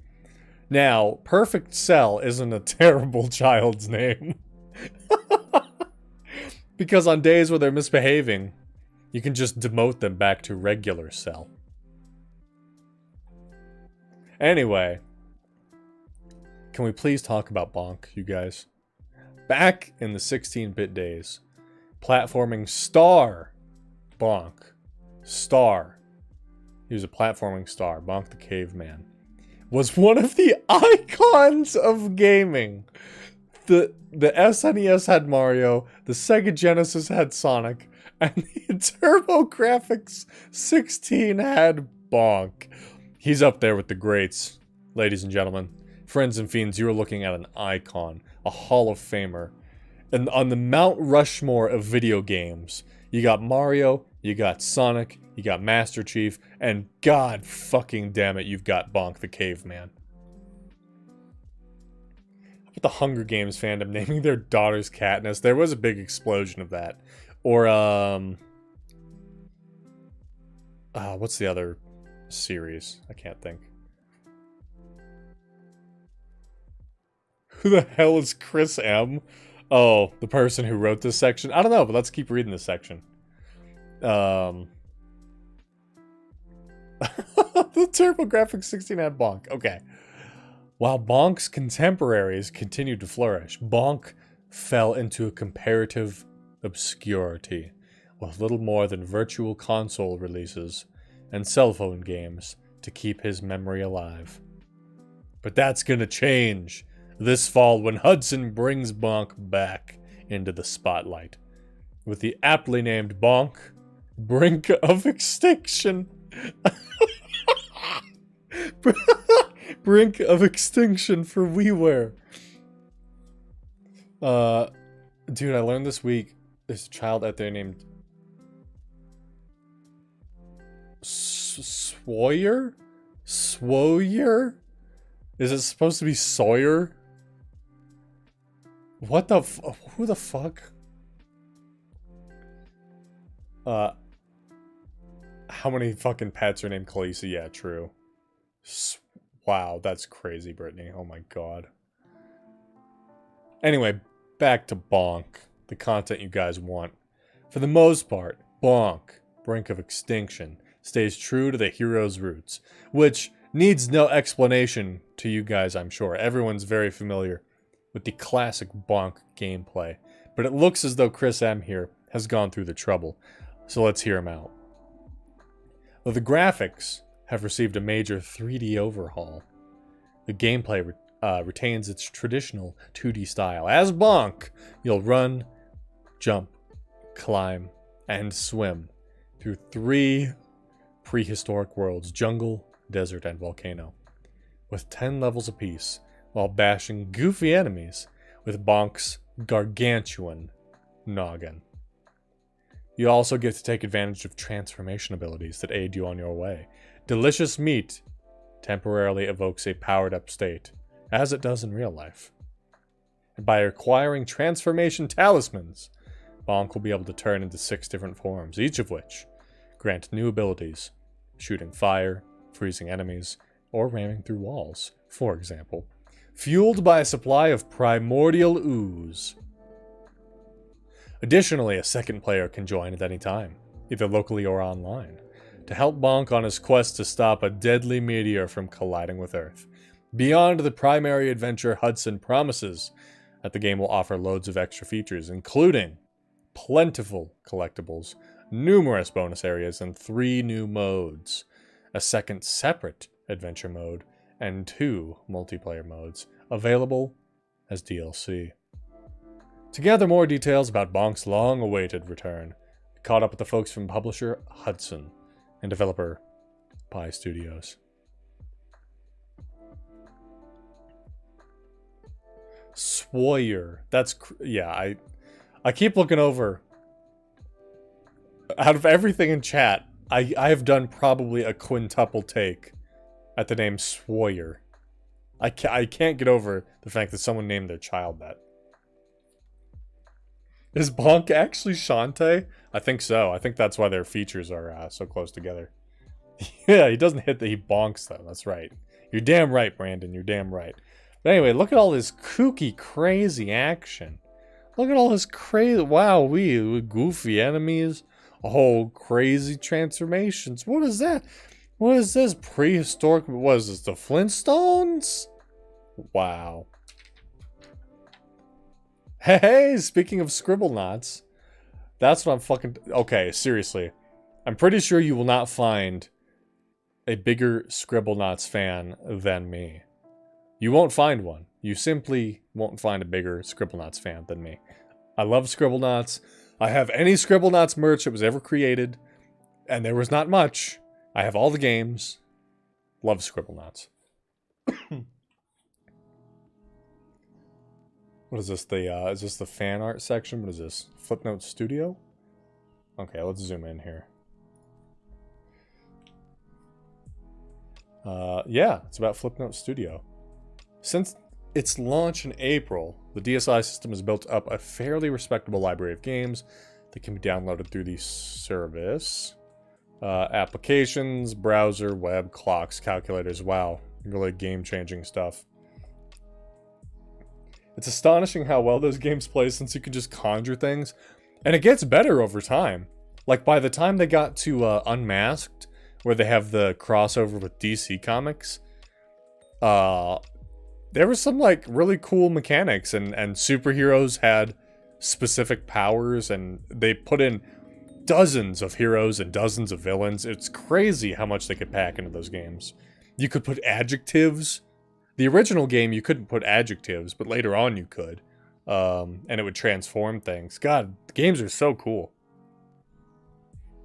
Now, Perfect Cell isn't a terrible child's name. Because on days where they're misbehaving, you can just demote them back to regular Cell. Anyway. Can we please talk about Bonk, you guys? Back in the 16-bit days, platforming star Bonk. Star. He was a platforming star. Bonk the Caveman. Was one of the icons of gaming. The SNES had Mario, the Sega Genesis had Sonic, and the TurboGrafx 16 had Bonk. He's up there with the greats, ladies and gentlemen. Friends and fiends, you're looking at an icon, a Hall of Famer. And on the Mount Rushmore of video games, you got Mario, you got Sonic, you got Master Chief, and god fucking damn it, you've got Bonk the Caveman. How about the Hunger Games fandom naming their daughters Katniss? There was a big explosion of that. Or, what's the other series? I can't think. Who the hell is Chris M? Oh, the person who wrote this section? I don't know, but let's keep reading this section. The TurboGrafx 16 had Bonk. Okay. While Bonk's contemporaries continued to flourish, Bonk fell into a comparative obscurity, with little more than virtual console releases and cell phone games to keep his memory alive. But that's gonna change this fall when Hudson brings Bonk back into the spotlight, with the aptly named Bonk, Brink of Extinction. Brink of Extinction for WiiWare. Dude, I learned this week there's a child out there named Swoyer? Swoyer? Is it supposed to be Sawyer? What the who the fuck? How many fucking pets are named Khaleesi? Yeah, true. Wow, that's crazy, Brittany. Oh my god. Anyway, back to Bonk. The content you guys want. For the most part, Bonk, Brink of Extinction, stays true to the hero's roots, which needs no explanation to you guys, I'm sure. Everyone's very familiar with the classic Bonk gameplay, but it looks as though Chris M here has gone through the trouble, so let's hear him out. Though the graphics have received a major 3D overhaul, the gameplay retains its traditional 2D style. As Bonk, you'll run, jump, climb, and swim through 3 prehistoric worlds: jungle, desert, and volcano, with 10 levels apiece, while bashing goofy enemies with Bonk's gargantuan noggin. You also get to take advantage of transformation abilities that aid you on your way. Delicious meat temporarily evokes a powered-up state, as it does in real life. And by acquiring transformation talismans, Bonk will be able to turn into 6 different forms, each of which grant new abilities: shooting fire, freezing enemies, or ramming through walls, for example, fueled by a supply of primordial ooze. Additionally, a second player can join at any time, either locally or online, to help Bonk on his quest to stop a deadly meteor from colliding with Earth. Beyond the primary adventure, Hudson promises that the game will offer loads of extra features, including plentiful collectibles, numerous bonus areas, and 3 new modes: a second separate adventure mode, and 2 multiplayer modes, available as DLC. To gather more details about Bonk's long-awaited return, we caught up with the folks from publisher Hudson and developer Pi Studios. Swoyer. That's... yeah, I keep looking over. Out of everything in chat, I have done probably a quintuple take at the name Swoyer. I can't get over the fact that someone named their child that. Is Bonk actually Shantae? I think so. I think that's why their features are so close together. Yeah, he doesn't hit that he bonks though. That's right. You're damn right, Brandon. You're damn right. But anyway, look at all this kooky, crazy action. Look at all this crazy... wow, we goofy enemies. Oh, crazy transformations. What is that? What is this? Prehistoric... what is this? The Flintstones? Wow. Hey, speaking of Scribblenauts, that's what I'm fucking... okay, seriously. I'm pretty sure you will not find a bigger Scribblenauts fan than me. You won't find one. You simply won't find a bigger Scribblenauts fan than me. I love Scribblenauts. I have any Scribblenauts merch that was ever created, and there was not much. I have all the games. Love Scribblenauts. What is this? Is this the fan art section? What is this? Flipnote Studio? Okay, let's zoom in here. Yeah, it's about Flipnote Studio. Since its launch in April, the DSi system has built up a fairly respectable library of games that can be downloaded through the service. Applications, browser, web, clocks, calculators. Wow, really game-changing stuff. It's astonishing how well those games play since you can just conjure things. And it gets better over time. Like, by the time they got to Unmasked, where they have the crossover with DC Comics. There was some like really cool mechanics, and superheroes had specific powers, and they put in dozens of heroes and dozens of villains. It's crazy how much they could pack into those games. You could put adjectives. The original game, you couldn't put adjectives, but later on you could. And it would transform things. God, the games are so cool.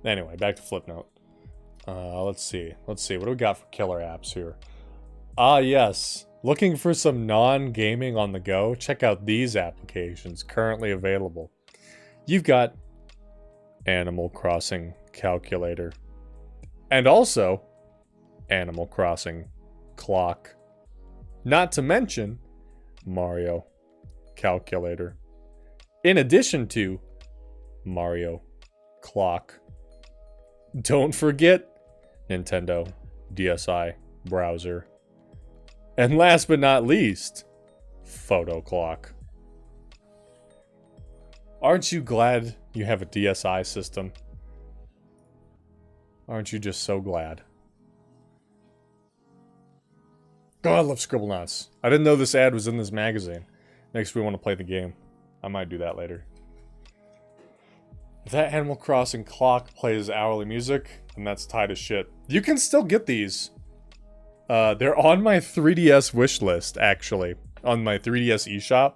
Anyway, back to Flipnote. Let's see. What do we got for killer apps here? Yes. Looking for some non-gaming on the go? Check out these applications currently available. You've got Animal Crossing Calculator. And also Animal Crossing Clock. Not to mention Mario Calculator. In addition to Mario Clock. Don't forget Nintendo DSi browser. And last but not least, Photo Clock. Aren't you glad you have a DSi system? Aren't you just so glad? God, I love Scribblenauts. I didn't know this ad was in this magazine. Makes me want to play the game. I might do that later. If that Animal Crossing clock plays hourly music, then that's tight as shit. You can still get these. They're on my 3DS wish list, actually. On my 3DS eShop.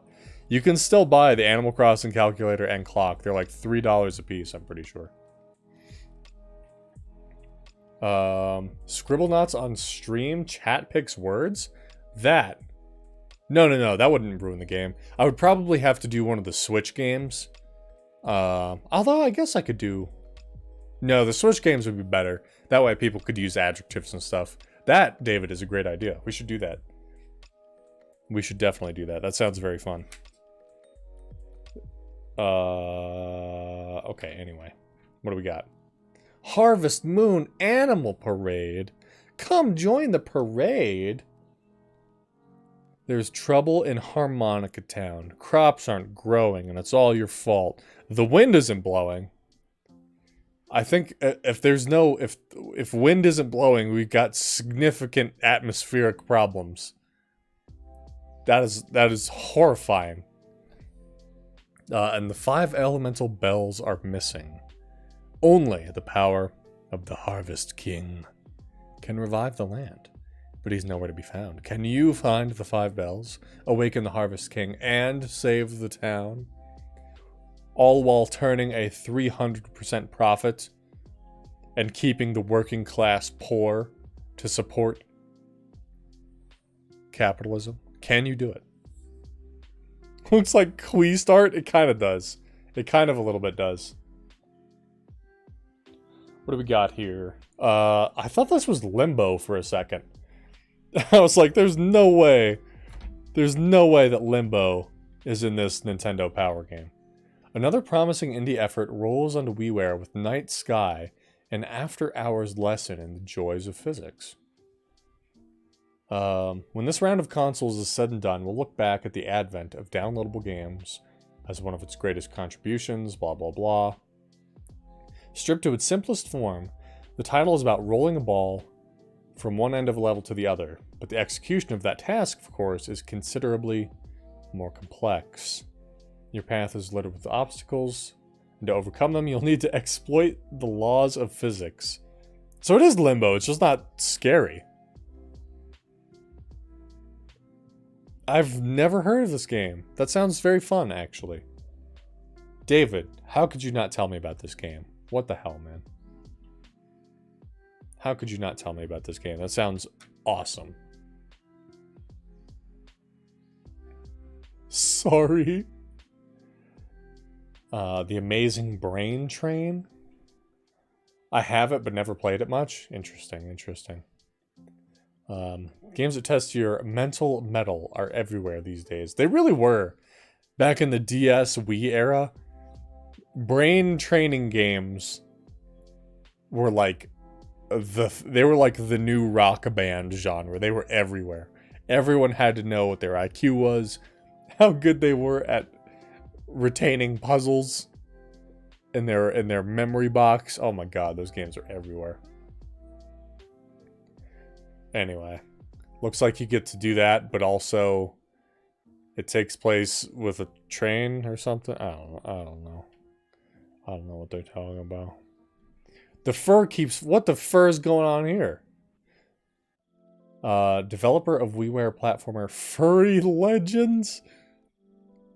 You can still buy the Animal Crossing calculator and clock. They're like $3 a piece, I'm pretty sure. Scribblenauts on stream, chat picks words? That. No, that wouldn't ruin the game. I would probably have to do one of the Switch games. Although I guess I could do... No, the Switch games would be better. That way people could use adjectives and stuff. That, David, is a great idea. We should do that. We should definitely do that. That sounds very fun. Okay, anyway. What do we got? Harvest Moon Animal Parade. Come join the parade. There's trouble in Harmonica Town. Crops aren't growing, and it's all your fault. The wind isn't blowing. I think if wind isn't blowing, we've got significant atmospheric problems. That is horrifying. And the 5 elemental bells are missing. Only the power of the Harvest King can revive the land, but he's nowhere to be found. Can you find the 5 bells, awaken the Harvest King, and save the town? All while turning a 300% profit and keeping the working class poor to support capitalism? Can you do it? Looks like Queestart. It kind of does. It kind of a little bit does. What do we got here? I thought this was Limbo for a second. I was like, there's no way. There's no way that Limbo is in this Nintendo Power game. Another promising indie effort rolls onto WiiWare with Night Sky, an after-hours lesson in the joys of physics. When this round of consoles is said and done, we'll look back at the advent of downloadable games as one of its greatest contributions, blah blah blah. Stripped to its simplest form, the title is about rolling a ball from one end of a level to the other, but the execution of that task, of course, is considerably more complex. Your path is littered with obstacles, and to overcome them, you'll need to exploit the laws of physics. So it is Limbo, it's just not scary. I've never heard of this game. That sounds very fun, actually. David, how could you not tell me about this game? What the hell, man? How could you not tell me about this game? That sounds awesome. Sorry. The Amazing Brain Train. I have it, but never played it much. Interesting. Games that test your mental metal are everywhere these days. They really were. Back in the DS Wii era, brain training games were like the new rock band genre. They were everywhere. Everyone had to know what their IQ was, how good they were at retaining puzzles in their memory box. Oh my god, those games are everywhere. Anyway, looks like you get to do that, but also it takes place with a train or something. I don't know. I don't know what they're talking about. The fur keeps... What the fur is going on here? Developer of WiiWare platformer Furry Legends?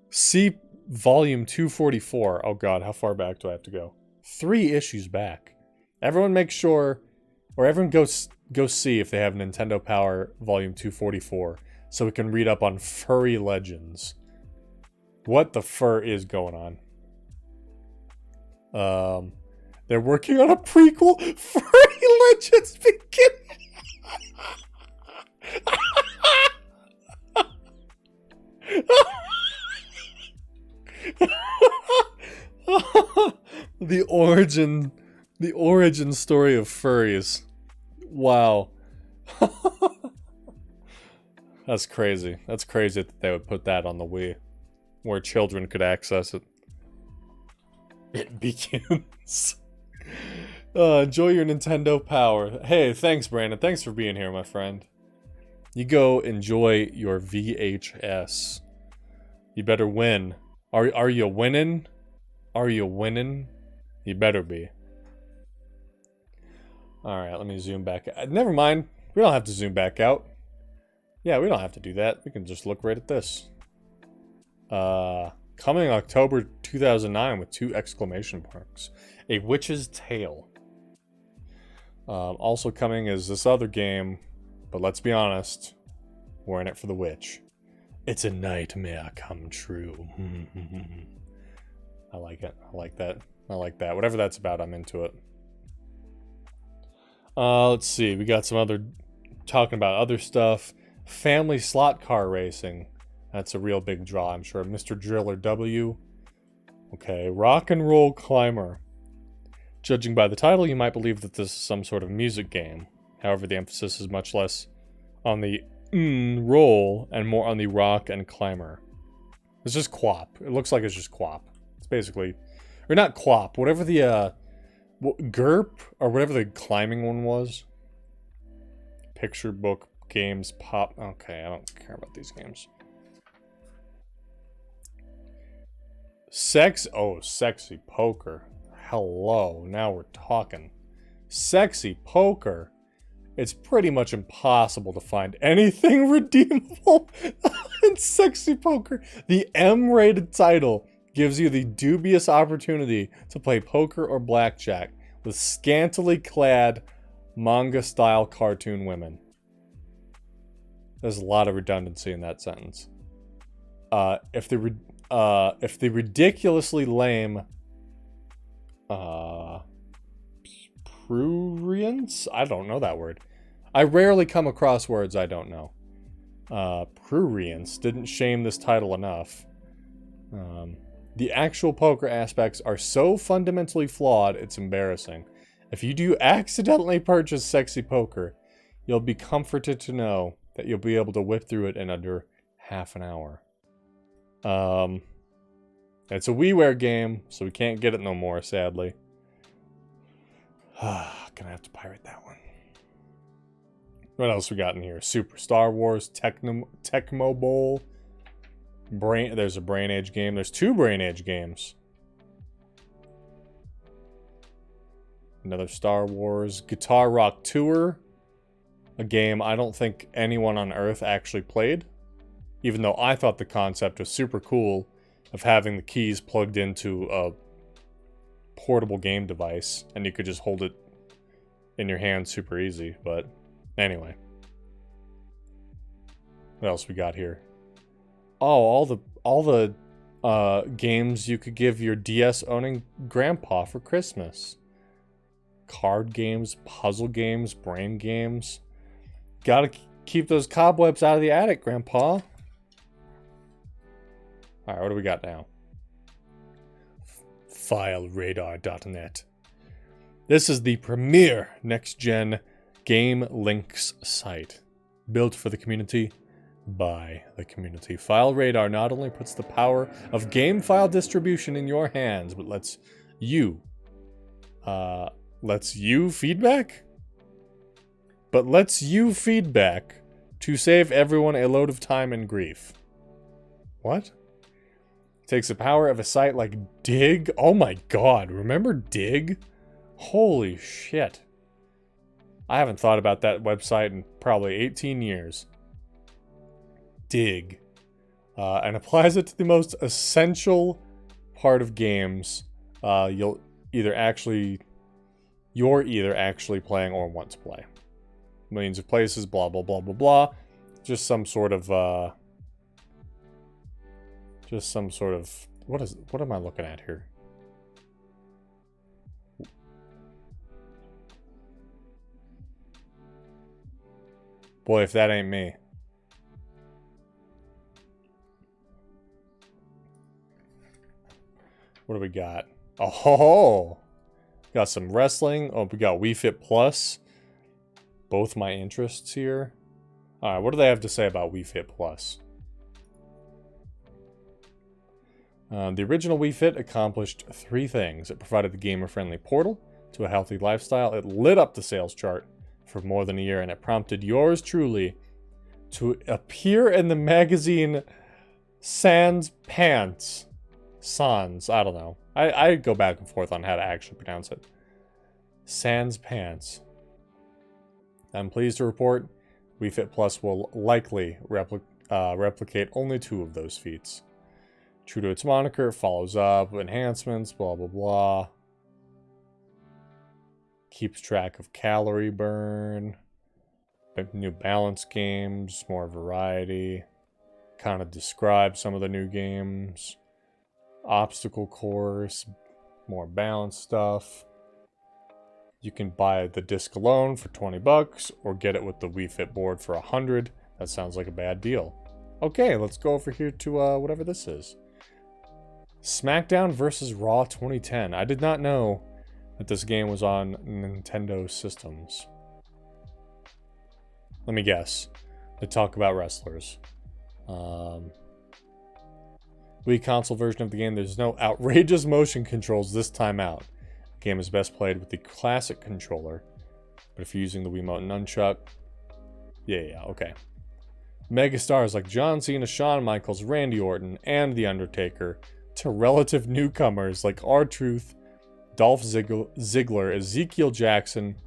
See volume 244. Oh god, how far back do I have to go? 3 issues back. Everyone make sure... Or everyone go see if they have Nintendo Power volume 244. So we can read up on Furry Legends. What the fur is going on? They're working on a prequel. Furry Legends beginning. The origin story of furries. Wow. That's crazy. That's crazy that they would put that on the Wii, where children could access it. It begins. Enjoy your Nintendo Power. Hey, thanks, Brandon. Thanks for being here, my friend. You go enjoy your VHS. You better win. Are you winning? Are you winning? You better be. Alright, let me zoom back. Never mind. We don't have to zoom back out. Yeah, we don't have to do that. We can just look right at this. Coming October 2009 with 2 exclamation marks. A Witch's Tale. Also coming is this other game, but let's be honest, we're in it for the witch. It's a nightmare come true. I like it. I like that. I like that. Whatever that's about, I'm into it. Let's see. We got some other... Talking about other stuff. Family slot car racing. That's a real big draw, I'm sure. Mr. Driller W. Okay. Rock and Roll Climber. Judging by the title, you might believe that this is some sort of music game. However, the emphasis is much less on the roll and more on the rock and climber. It's just QWOP. It looks like it's just QWOP. It's basically... Or not QWOP. Whatever the... GURP? Or whatever the climbing one was. Picture book games pop... Okay, I don't care about these games. Oh, sexy poker. Hello, now we're talking. Sexy poker. It's pretty much impossible to find anything redeemable in sexy poker. The M-rated title gives you the dubious opportunity to play poker or blackjack with scantily clad manga-style cartoon women. There's a lot of redundancy in that sentence. If the ridiculously lame prurience? I don't know that word. I rarely come across words I don't know. Prurience didn't shame this title enough. The actual poker aspects are so fundamentally flawed, it's embarrassing. If you do accidentally purchase sexy poker, you'll be comforted to know that you'll be able to whip through it in under half an hour. It's a WiiWare game, so we can't get it no more, sadly. Gonna have to pirate that one. What else we got in here? Super Star Wars, Tecmo Bowl. There's a Brain Age game. There's 2 Brain Age games. Another Star Wars. Guitar Rock Tour. A game I don't think anyone on Earth actually played. Even though I thought the concept was super cool of having the keys plugged into a portable game device and you could just hold it in your hand super easy. But anyway. What else we got here? Oh, all the games you could give your DS owning grandpa for Christmas. Card games, puzzle games, brain games. Gotta keep those cobwebs out of the attic, grandpa. Alright, what do we got now? FileRadar.net. This is the premier next-gen game links site. Built for the community, by the community. FileRadar not only puts the power of game file distribution in your hands, but lets you feedback? but lets you feedback to save everyone a load of time and grief. What? Takes the power of a site like Dig. Oh my god, remember Dig? Holy shit. I haven't thought about that website in probably 18 years. Dig. And applies it to the most essential part of games you're either actually playing or want to play. Millions of places, blah, blah, blah, blah, blah. Just some sort of, what am I looking at here? Boy, if that ain't me. What do we got? Oh, got some wrestling. Oh, we got Wii Fit Plus. Both my interests here. All right, what do they have to say about Wii Fit Plus? The original Wii Fit accomplished 3 things. It provided the gamer-friendly portal to a healthy lifestyle. It lit up the sales chart for more than a year, and it prompted yours truly to appear in the magazine Sans Pants. Sans, I don't know. I go back and forth on how to actually pronounce it. Sans Pants. I'm pleased to report Wii Fit Plus will likely replicate only 2 of those feats. True to its moniker, it follows up, enhancements, blah blah blah. Keeps track of calorie burn, new balance games, more variety. Kind of describes some of the new games. Obstacle course, more balance stuff. You can buy the disc alone for $20 or get it with the Wii Fit board for $100. That sounds like a bad deal. Okay, let's go over here to whatever this is. SmackDown vs. Raw 2010. I did not know that this game was on Nintendo systems. Let me guess. They talk about wrestlers. Wii console version of the game, there's no outrageous motion controls this time out. The game is best played with the classic controller. But if you're using the Wiimote nunchuck, yeah, okay. Megastars like John Cena, Shawn Michaels, Randy Orton, and The Undertaker, to relative newcomers like R-Truth, Dolph Ziggler, Ezekiel Jackson,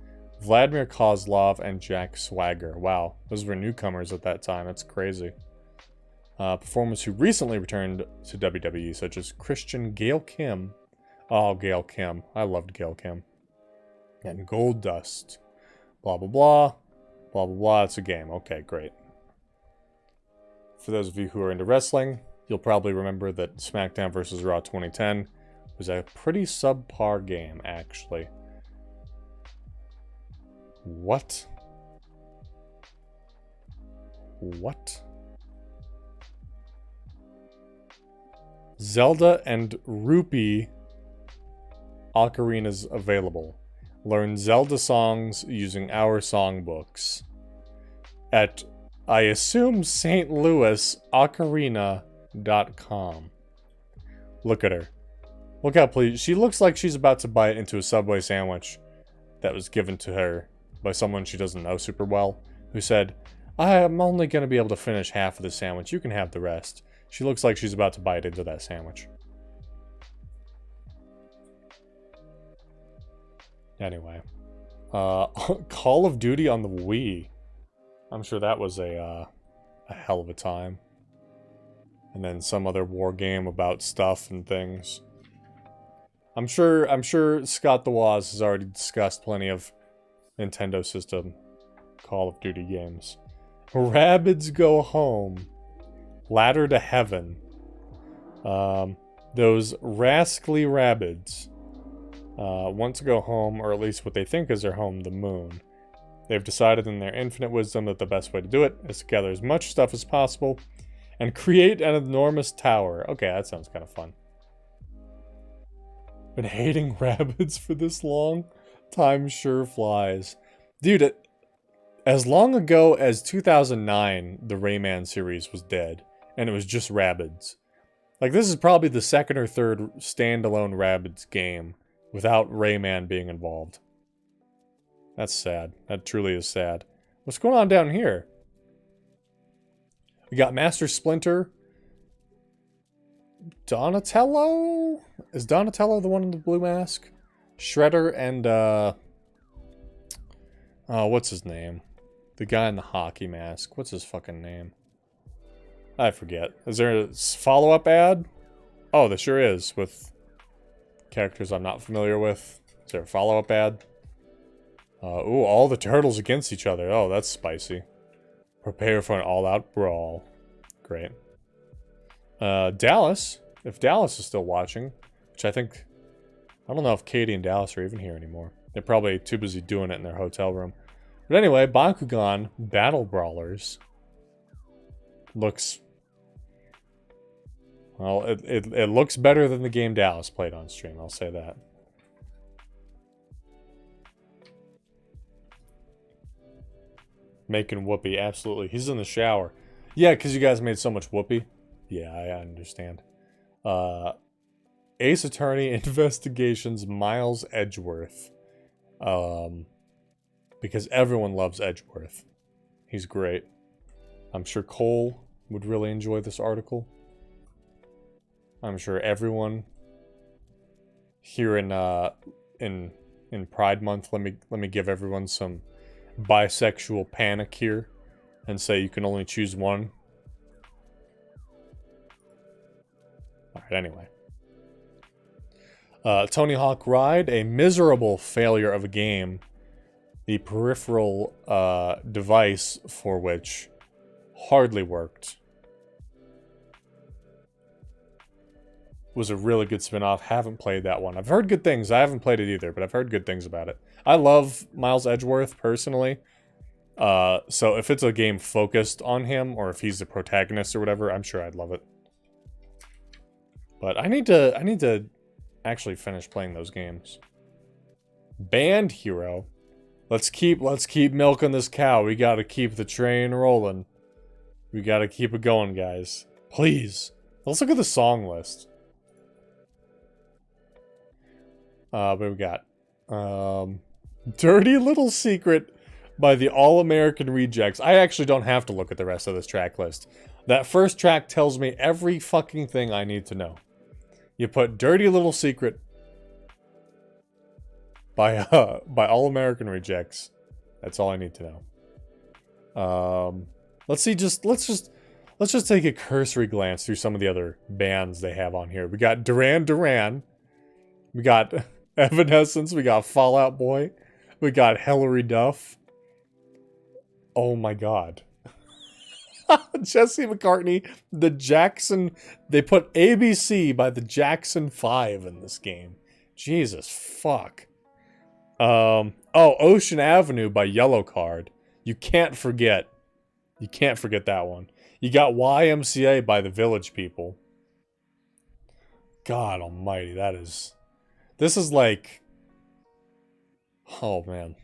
Vladimir Kozlov, and Jack Swagger. Wow, those were newcomers at that time. That's crazy. Performers who recently returned to WWE, such as Christian Gail Kim. Oh, Gail Kim. I loved Gail Kim. And Goldust. Blah, blah, blah. Blah, blah, blah. It's a game. Okay, great. For those of you who are into wrestling, you'll probably remember that SmackDown vs. Raw 2010 was a pretty subpar game, actually. What? What? Zelda and Rupee Ocarinas available. Learn Zelda songs using our songbooks. At, I assume, St. Louis Ocarina.com. Look at her. Look how pleased. She looks like she's about to bite into a Subway sandwich that was given to her by someone she doesn't know super well, who said, I am only going to be able to finish half of the sandwich. You can have the rest. She looks like she's about to bite into that sandwich. Anyway. Call of Duty on the Wii. I'm sure that was a hell of a time. And then some other war game about stuff and things. I'm sure Scott the Woz has already discussed plenty of Nintendo system Call of Duty games. Rabbids Go Home. Ladder to Heaven. Those rascally Rabbids want to go home, or at least what they think is their home, the moon. They've decided in their infinite wisdom that the best way to do it is to gather as much stuff as possible and create an enormous tower. Okay, that sounds kind of fun. Been hating Rabbids for this long? Time sure flies. Dude, as long ago as 2009, the Rayman series was dead, and it was just Rabbids. Like, this is probably the second or third standalone Rabbids game without Rayman being involved. That's sad. That truly is sad. What's going on down here? We got Master Splinter. Donatello? Is Donatello the one in the blue mask? Shredder and, oh, what's his name? The guy in the hockey mask. What's his fucking name? I forget. Is there a follow-up ad? Oh, there sure is, with characters I'm not familiar with. Is there a follow-up ad? Ooh, all the turtles against each other. Oh, that's spicy. Prepare for an all-out brawl. Great. Dallas. If Dallas is still watching, which I think... I don't know if Katie and Dallas are even here anymore. They're probably too busy doing it in their hotel room. But anyway, Bakugan Battle Brawlers looks... Well, it looks better than the game Dallas played on stream, I'll say that. Making whoopee, absolutely. He's in the shower. Yeah, because you guys made so much whoopee. Yeah, I understand. Ace Attorney Investigations Miles Edgeworth. Because everyone loves Edgeworth. He's great. I'm sure Cole would really enjoy this article. I'm sure everyone here in Pride Month, let me give everyone some bisexual panic here and say you can only choose one. Alright, anyway. Tony Hawk Ride, a miserable failure of a game. The peripheral device for which hardly worked. Was a really good spin-off. Haven't played that one. I've heard good things. I haven't played it either, but I've heard good things about it. I love Miles Edgeworth, personally. So if it's a game focused on him, or if he's the protagonist or whatever, I'm sure I'd love it. But I need to actually finish playing those games. Band Hero. Let's keep milking this cow. We gotta keep the train rolling. We gotta keep it going, guys. Please. Let's look at the song list. What we got? Dirty Little Secret by the All-American Rejects. I actually don't have to look at the rest of this track list. That first track tells me every fucking thing I need to know. You put Dirty Little Secret by All-American Rejects. That's all I need to know. Let's just take a cursory glance through some of the other bands they have on here. We got Duran Duran. We got Evanescence. We got Fall Out Boy. We got Hilary Duff. Oh my god. Jesse McCartney, the Jackson... They put ABC by the Jackson 5 in this game. Jesus fuck. Oh, Ocean Avenue by Yellow Card. You can't forget. You can't forget that one. You got YMCA by the Village People. God almighty, that is... This is like... Oh, man.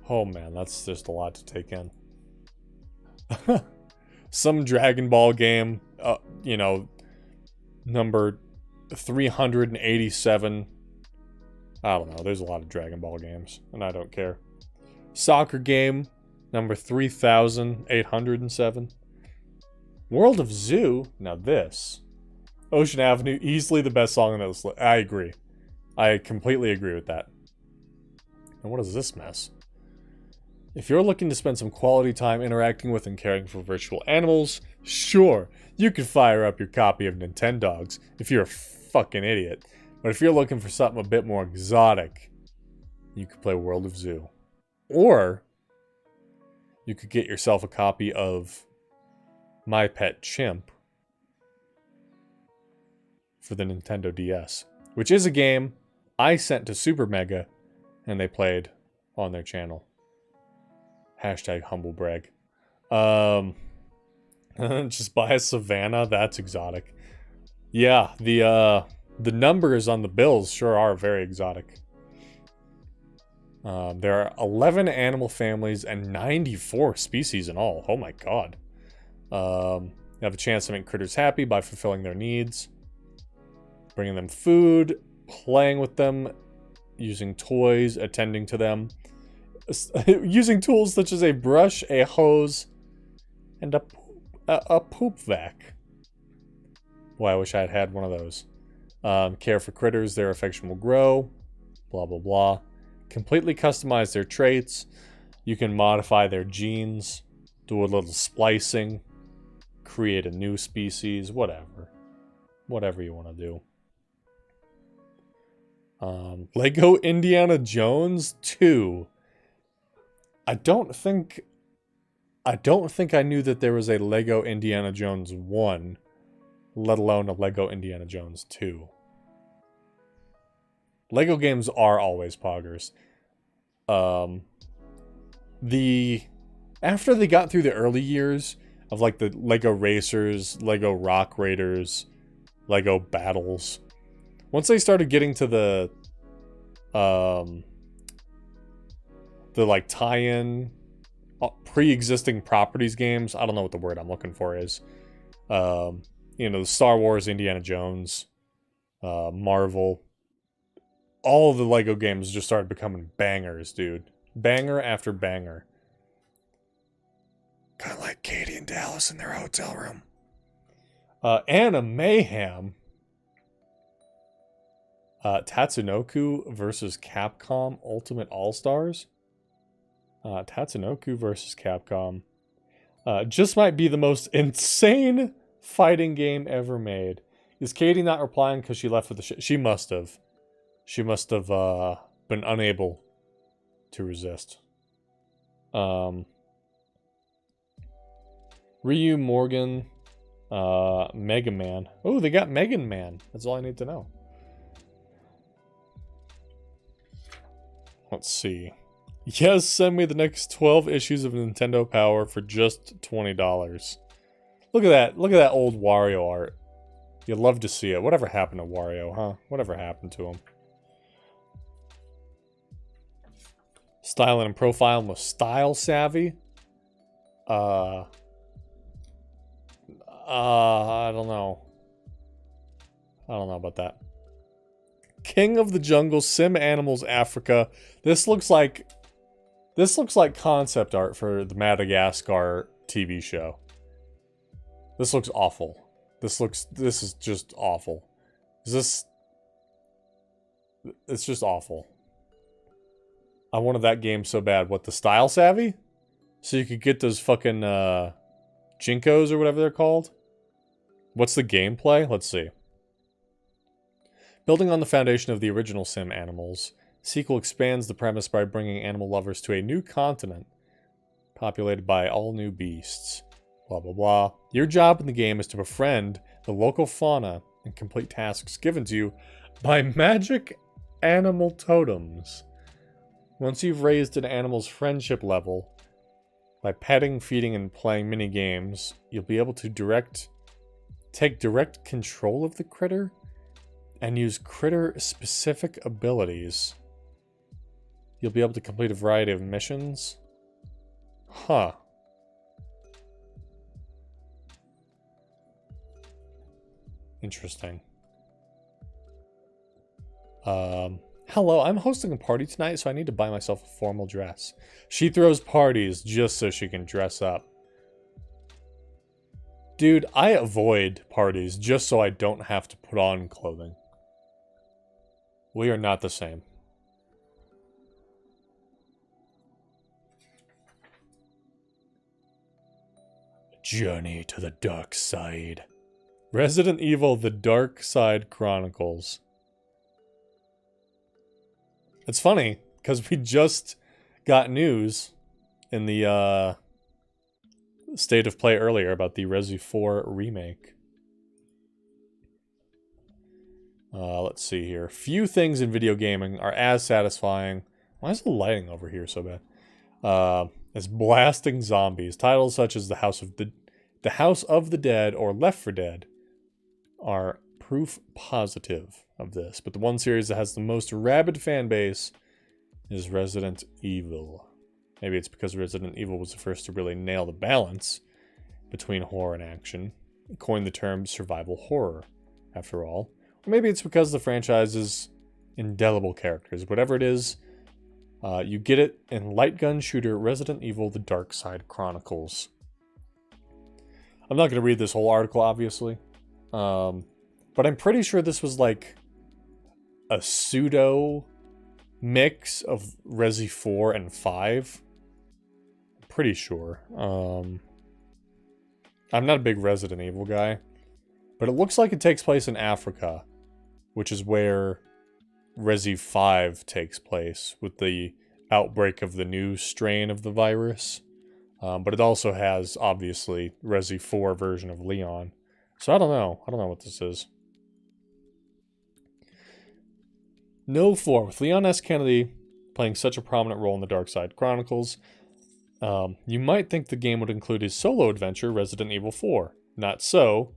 Oh, man, that's just a lot to take in. Some Dragon Ball game, you know, number 387. I don't know, there's a lot of Dragon Ball games, and I don't care. Soccer game, number 3807. World of Zoo, now this. Ocean Avenue, easily the best song on this list. I agree. I completely agree with that. And what is this mess? If you're looking to spend some quality time interacting with and caring for virtual animals, sure, you can fire up your copy of Nintendogs if you're a fucking idiot. But if you're looking for something a bit more exotic, you could play World of Zoo. Or, you could get yourself a copy of My Pet Chimp for the Nintendo DS, which is a game I sent to Super Mega, and they played on their channel. Hashtag humble brag. Just buy a Savannah. That's exotic. Yeah, the numbers on the bills sure are very exotic. There are 11 animal families and 94 species in all. Oh my god. You have a chance to make critters happy by fulfilling their needs, bringing them food, playing with them, using toys, attending to them. using tools such as a brush, a hose, and a poop vac. Boy, I wish I had had one of those. Care for critters, their affection will grow. Blah, blah, blah. Completely customize their traits. You can modify their genes. Do a little splicing. Create a new species. Whatever. Whatever you want to do. Lego Indiana Jones 2. I don't think I knew that there was a Lego Indiana Jones 1, let alone a Lego Indiana Jones 2. Lego games are always poggers. After they got through the early years of like the Lego Racers, Lego Rock Raiders, Lego Battles, once they started getting to the like tie-in pre-existing properties games, I don't know what the word I'm looking for is. The Star Wars, Indiana Jones, Marvel, all of the Lego games just started becoming bangers, dude. Banger after banger. Kind of like Katie and Dallas in their hotel room. Anna Mayhem. Tatsunoko versus Capcom Ultimate All-Stars. Tatsunoko versus Capcom. Just might be the most insane fighting game ever made. Is Katie not replying because she left with the shit? She must have. She must have been unable to resist. Ryu, Morgan, Mega Man. Oh, they got Megan Man. That's all I need to know. Let's see. Yes, send me the next 12 issues of Nintendo Power for just $20. Look at that. Look at that old Wario art. You'd love to see it. Whatever happened to Wario, huh? Whatever happened to him? Styling and profiling with Style Savvy. I don't know. I don't know about that. King of the Jungle, Sim Animals Africa. This looks like concept art for the Madagascar TV show. This looks awful. This is just awful. It's just awful. I wanted that game so bad. What, the Style Savvy? So you could get those fucking Jinkos or whatever they're called. What's the gameplay? Let's see. Building on the foundation of the original Sim Animals, sequel expands the premise by bringing animal lovers to a new continent, populated by all new beasts. Blah, blah, blah. Your job in the game is to befriend the local fauna and complete tasks given to you by magic animal totems. Once you've raised an animal's friendship level, by petting, feeding, and playing mini games, you'll be able to take direct control of the critter and use critter-specific abilities. You'll be able to complete a variety of missions. Huh. Interesting. Hello, I'm hosting a party tonight, so I need to buy myself a formal dress. She throws parties just so she can dress up. Dude, I avoid parties just so I don't have to put on clothing. We are not the same. Journey to the Darkside. Resident Evil: The Darkside Chronicles. It's funny, because we just got news in the State of Play earlier about the Resi 4 remake. Let's see here. Few things in video gaming are as satisfying. Why is the lighting over here so bad? As blasting zombies. Titles such as The House of the Dead or Left 4 Dead are proof positive of this. But the one series that has the most rabid fan base is Resident Evil. Maybe it's because Resident Evil was the first to really nail the balance between horror and action. It coined the term survival horror, after all. Or maybe it's because the franchise's indelible characters. Whatever it is, You get it in light gun shooter Resident Evil: The Darkside Chronicles. I'm not going to read this whole article, obviously. But I'm pretty sure this was like a pseudo mix of Resi 4 and 5. Pretty sure. I'm not a big Resident Evil guy, but it looks like it takes place in Africa, which is where Resi 5 takes place with the outbreak of the new strain of the virus. But it also has, obviously, Resi 4 version of Leon. So I don't know. I don't know what this is. No 4. With Leon S. Kennedy playing such a prominent role in the Darkside Chronicles, you might think the game would include his solo adventure, Resident Evil 4. Not so,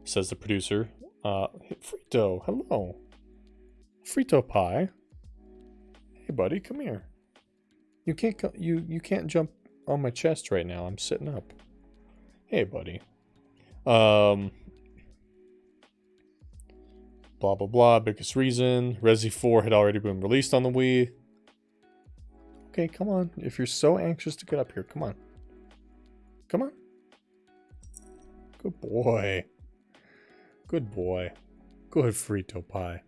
says the producer. Frito, hello. Frito Pie. Hey, buddy, come here. You can't jump on my chest right now. I'm sitting up. Hey, buddy. Blah, blah, blah. Biggest reason. Resi 4 had already been released on the Wii. Okay, come on. If you're so anxious to get up here, come on. Come on. Good boy. Good boy. Good Frito Pie.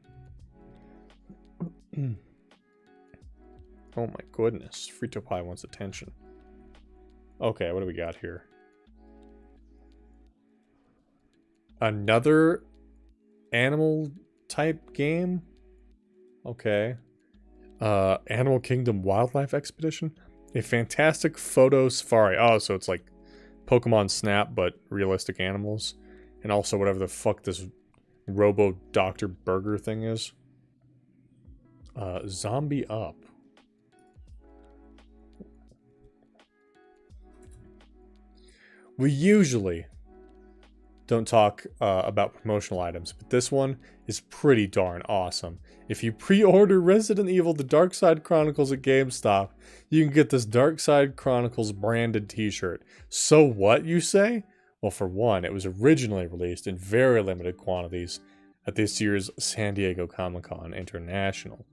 Oh my goodness. Frito Pie wants attention. Okay, what do we got here? Another animal type game? Okay. Animal Kingdom Wildlife Expedition? A fantastic photo safari. Oh, so it's like Pokemon Snap, but realistic animals. And also whatever the fuck this Robo Dr. Burger thing is. Zombie Up. We usually don't talk about promotional items, but this one is pretty darn awesome. If you pre-order Resident Evil: The Darkside Chronicles at GameStop, you can get this Darkside Chronicles branded t-shirt. So what, you say? Well, for one, it was originally released in very limited quantities at this year's San Diego Comic-Con International.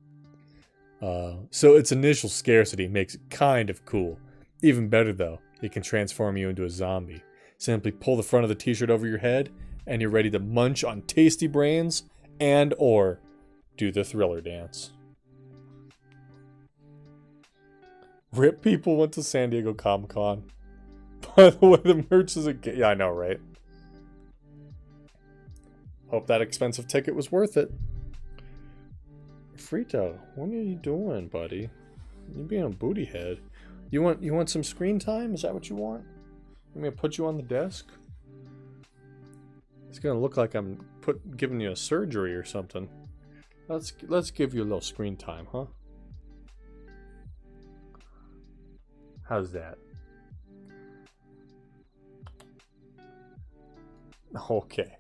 So its initial scarcity makes it kind of cool. Even better though, it can transform you into a zombie. Simply pull the front of the t-shirt over your head, and you're ready to munch on tasty brains and or do the Thriller dance. Rip people went to San Diego Comic-Con. By the way, the merch is yeah, I know, right? Hope that expensive ticket was worth it. Frito, what are you doing, buddy? You being a booty head. You want some screen time? Is that what you want? I'm gonna put you on the desk. It's gonna look like I'm giving you a surgery or something. Let's give you a little screen time, huh? How's that? Okay.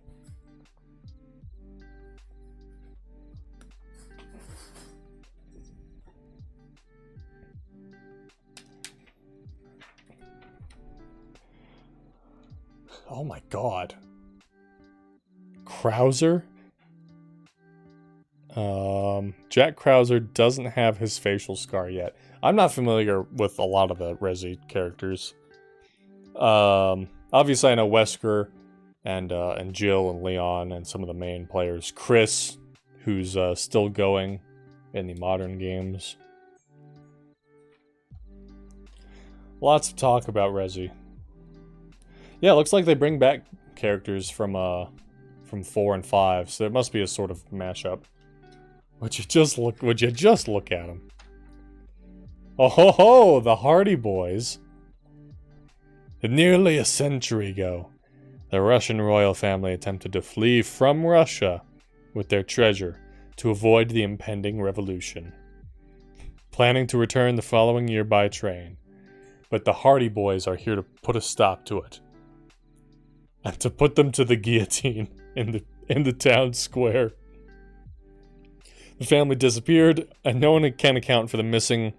Oh my god. Krauser? Jack Krauser doesn't have his facial scar yet. I'm not familiar with a lot of the Resi characters. Obviously I know Wesker and Jill and Leon and some of the main players. Chris, who's still going in the modern games. Lots of talk about Resi. Yeah, it looks like they bring back characters from 4 and 5, so it must be a sort of mashup. Would you just look at them? Oh ho ho, the Hardy Boys. Nearly a century ago, the Russian royal family attempted to flee from Russia with their treasure to avoid the impending revolution, planning to return the following year by train. But the Hardy Boys are here to put a stop to it. And to put them to the guillotine in the town square. The family disappeared, and no one can account for the missing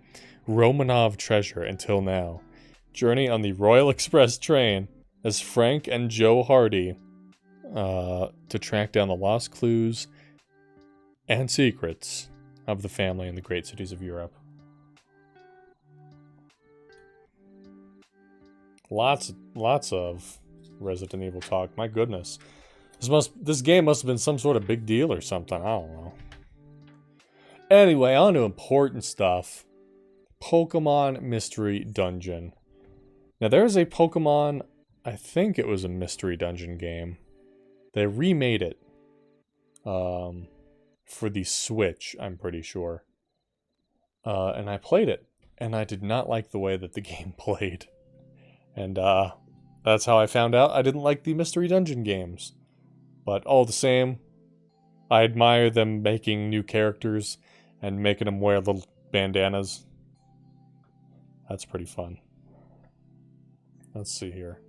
Romanov treasure until now. Journey on the Royal Express train as Frank and Joe Hardy to track down the lost clues and secrets of the family in the great cities of Europe. Lots of Resident Evil talk. My goodness. This game must have been some sort of big deal or something. I don't know. Anyway, on to important stuff. Pokemon Mystery Dungeon. Now, there's a Pokemon, I think it was a Mystery Dungeon game. They remade it for the Switch, I'm pretty sure. And I played it, and I did not like the way that the game played. And that's how I found out I didn't like the Mystery Dungeon games. But all the same, I admire them making new characters and making them wear little bandanas. That's pretty fun. Let's see here.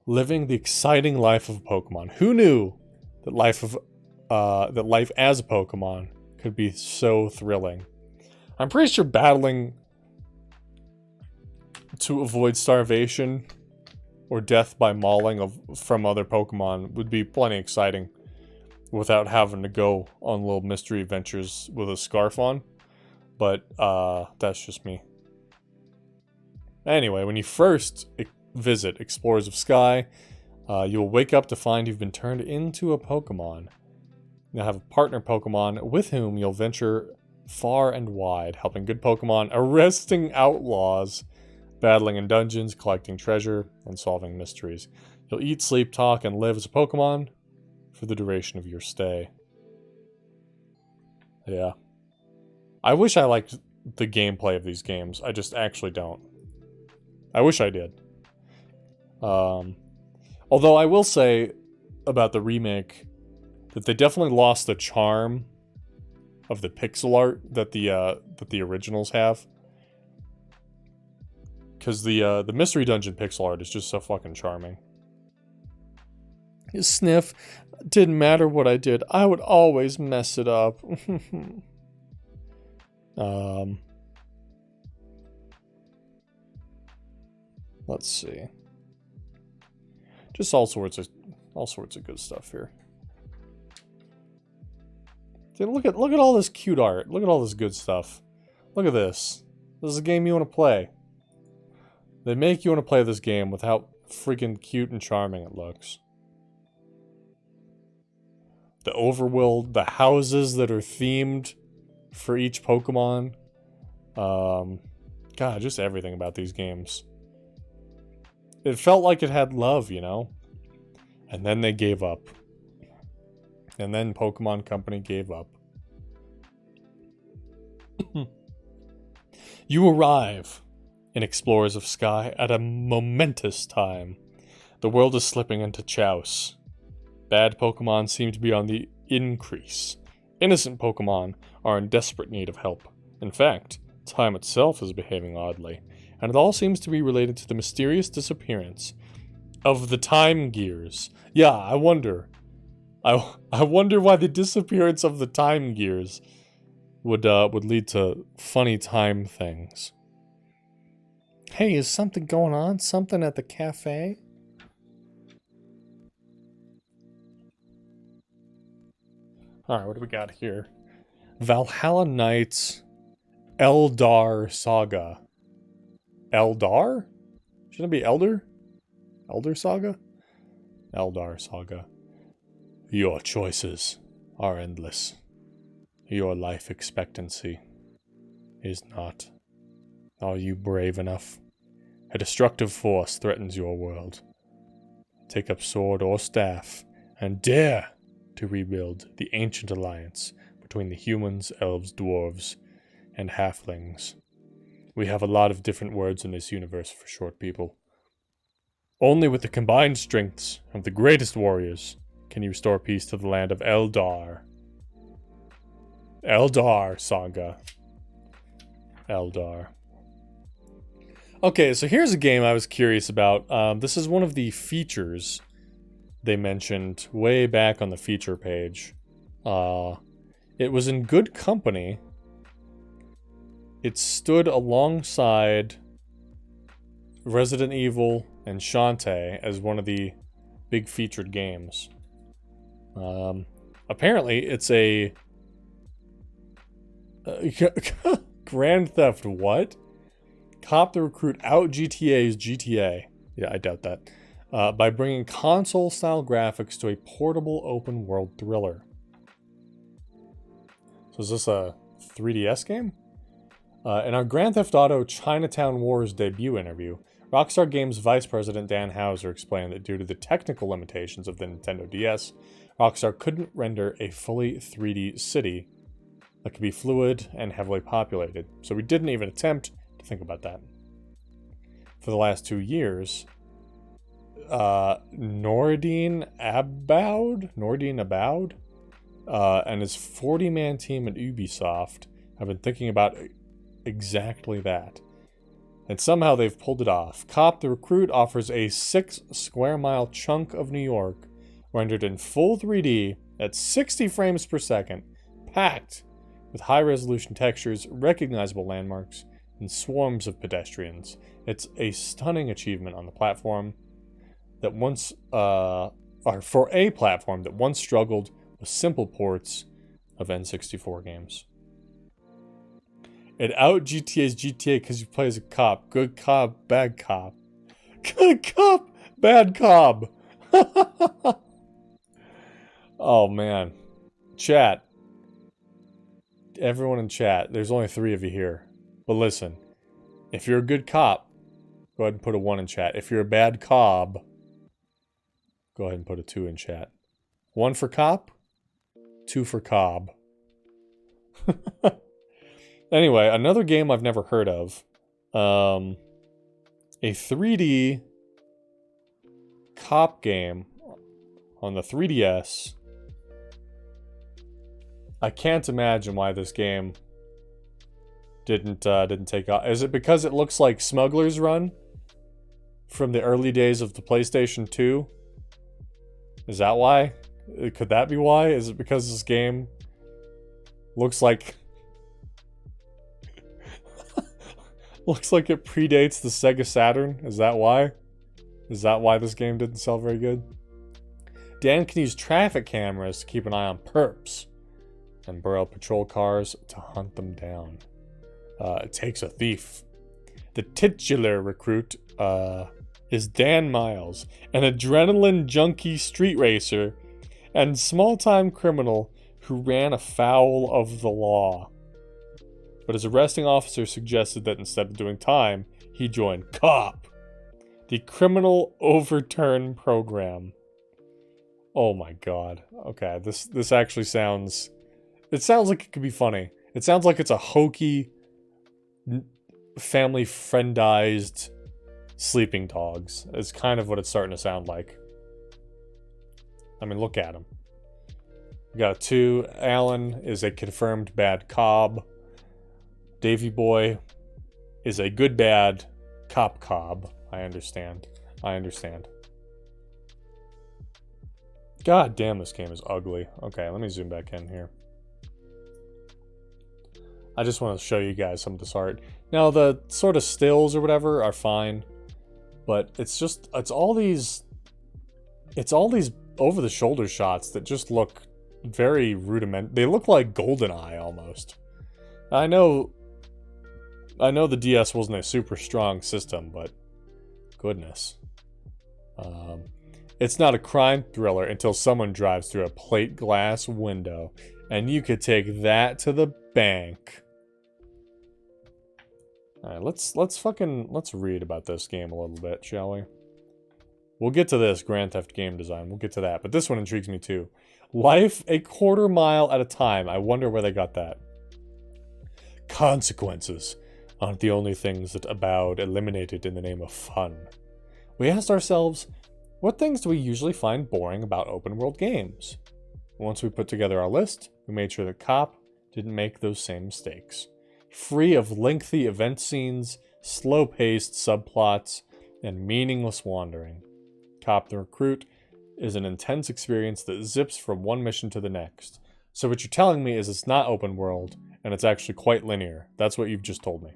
Living the exciting life of a Pokemon. Who knew that life as a Pokemon could be so thrilling? I'm pretty sure battling to avoid starvation or death by mauling from other Pokemon would be plenty exciting without having to go on little mystery adventures with a scarf on. But that's just me. Anyway, when you first visit Explorers of Sky, you'll wake up to find you've been turned into a Pokemon. You'll have a partner Pokemon with whom you'll venture far and wide, helping good Pokemon, arresting outlaws, battling in dungeons, collecting treasure, and solving mysteries. You'll eat, sleep, talk, and live as a Pokemon for the duration of your stay. Yeah. I wish I liked the gameplay of these games. I just actually don't. I wish I did. Although I will say about the remake that they definitely lost the charm of the pixel art that the originals have. Because the Mystery Dungeon pixel art is just so fucking charming. Sniff, didn't matter what I did, I would always mess it up. Let's see. Just all sorts of good stuff here. Dude, look at all this cute art. Look at all this good stuff. Look at this. This is a game you want to play. They make you want to play this game with how freaking cute and charming it looks. The overworld, the houses that are themed for each Pokemon. God, just everything about these games. It felt like it had love, you know? And then they gave up. And then Pokemon Company gave up. You arrive in Explorers of Sky at a momentous time. The world is slipping into chaos. Bad Pokemon seem to be on the increase. Innocent Pokemon are in desperate need of help. In fact, time itself is behaving oddly, and it all seems to be related to the mysterious disappearance of the Time Gears. Yeah, I wonder. I wonder why the disappearance of the Time Gears would lead to funny time things. Hey, is something going on? Something at the cafe? Alright, what do we got here? Valhalla Knights Eldar Saga. Eldar? Shouldn't it be Elder? Elder Saga? Eldar Saga. Your choices are endless. Your life expectancy is not. Are you brave enough? A destructive force threatens your world. Take up sword or staff and dare to rebuild the ancient alliance between the humans, elves, dwarves, and halflings. We have a lot of different words in this universe for short people. Only with the combined strengths of the greatest warriors can you restore peace to the land of Eldar. Eldar Saga. Eldar. Okay, so here's a game I was curious about. This is one of the features they mentioned way back on the feature page. It was in good company. It stood alongside Resident Evil and Shantae as one of the big featured games. Apparently, it's a Grand Theft what? Cop the Recruit out GTA's GTA. Yeah, I doubt that. By bringing console-style graphics to a portable open-world thriller. So is this a 3DS game? In our Grand Theft Auto Chinatown Wars debut interview, Rockstar Games Vice President Dan Houser explained that due to the technical limitations of the Nintendo DS, Rockstar couldn't render a fully 3D city that could be fluid and heavily populated. So we didn't even attempt to think about that. For the last 2 years, Nordine Aboud, and his 40-man team at Ubisoft have been thinking about exactly that. And somehow they've pulled it off. Cop the Recruit offers a 6-square-mile chunk of New York, rendered in full 3D at 60 frames per second, packed with high-resolution textures, recognizable landmarks, and swarms of pedestrians. It's a stunning achievement on the platform that once, or for a platform that once struggled with simple ports of N64 games. It out GTA's GTA because you play as a cop. Good cop, bad cop. Good cop, bad cop. Oh, man. Chat. Everyone in chat. There's only 3 of you here. But listen. If you're a good cop, go ahead and put a 1 in chat. If you're a bad cob, go ahead and put a 2 in chat. 1 for cop, 2 for cob. Anyway, another game I've never heard of. A 3D cop game on the 3DS. I can't imagine why this game didn't take off. Is it because it looks like Smuggler's Run from the early days of the PlayStation 2? Is that why? Could that be why? Is it because this game looks like looks like it predates the Sega Saturn? Is that why? Is that why this game didn't sell very good? Dan can use traffic cameras to keep an eye on perps and borrow patrol cars to hunt them down. It takes a thief. The titular recruit is Dan Miles, an adrenaline junkie street racer and small-time criminal who ran afoul of the law. But his arresting officer suggested that instead of doing time, he joined COP, the Criminal Overturn Program. Oh my god. Okay, this actually sounds... It sounds like it could be funny. It sounds like it's a hokey, family-friendized Sleeping Dogs. It's kind of what it's starting to sound like. I mean, look at him. We got a 2. Alan is a confirmed bad cob. Davy Boy is a good bad cop cob. I understand. God damn, this game is ugly. Okay, let me zoom back in here. I just want to show you guys some of this art. Now, the sort of stills or whatever are fine, but it's all these over-the-shoulder shots that just look very rudiment. They look like GoldenEye almost. I know the DS wasn't a super strong system, but goodness. It's not a crime thriller until someone drives through a plate glass window, and you could take that to the bank. Alright, let's read about this game a little bit, shall we? We'll get to this Grand Theft game design. We'll get to that, but this one intrigues me too. Life a quarter mile at a time. I wonder where they got that. Consequences aren't the only things that Aboud eliminated in the name of fun. We asked ourselves, what things do we usually find boring about open world games? Once we put together our list, we made sure that COP didn't make those same mistakes. Free of lengthy event scenes, slow-paced subplots, and meaningless wandering. COP the Recruit is an intense experience that zips from one mission to the next. So what you're telling me is it's not open world, and it's actually quite linear. That's what you've just told me.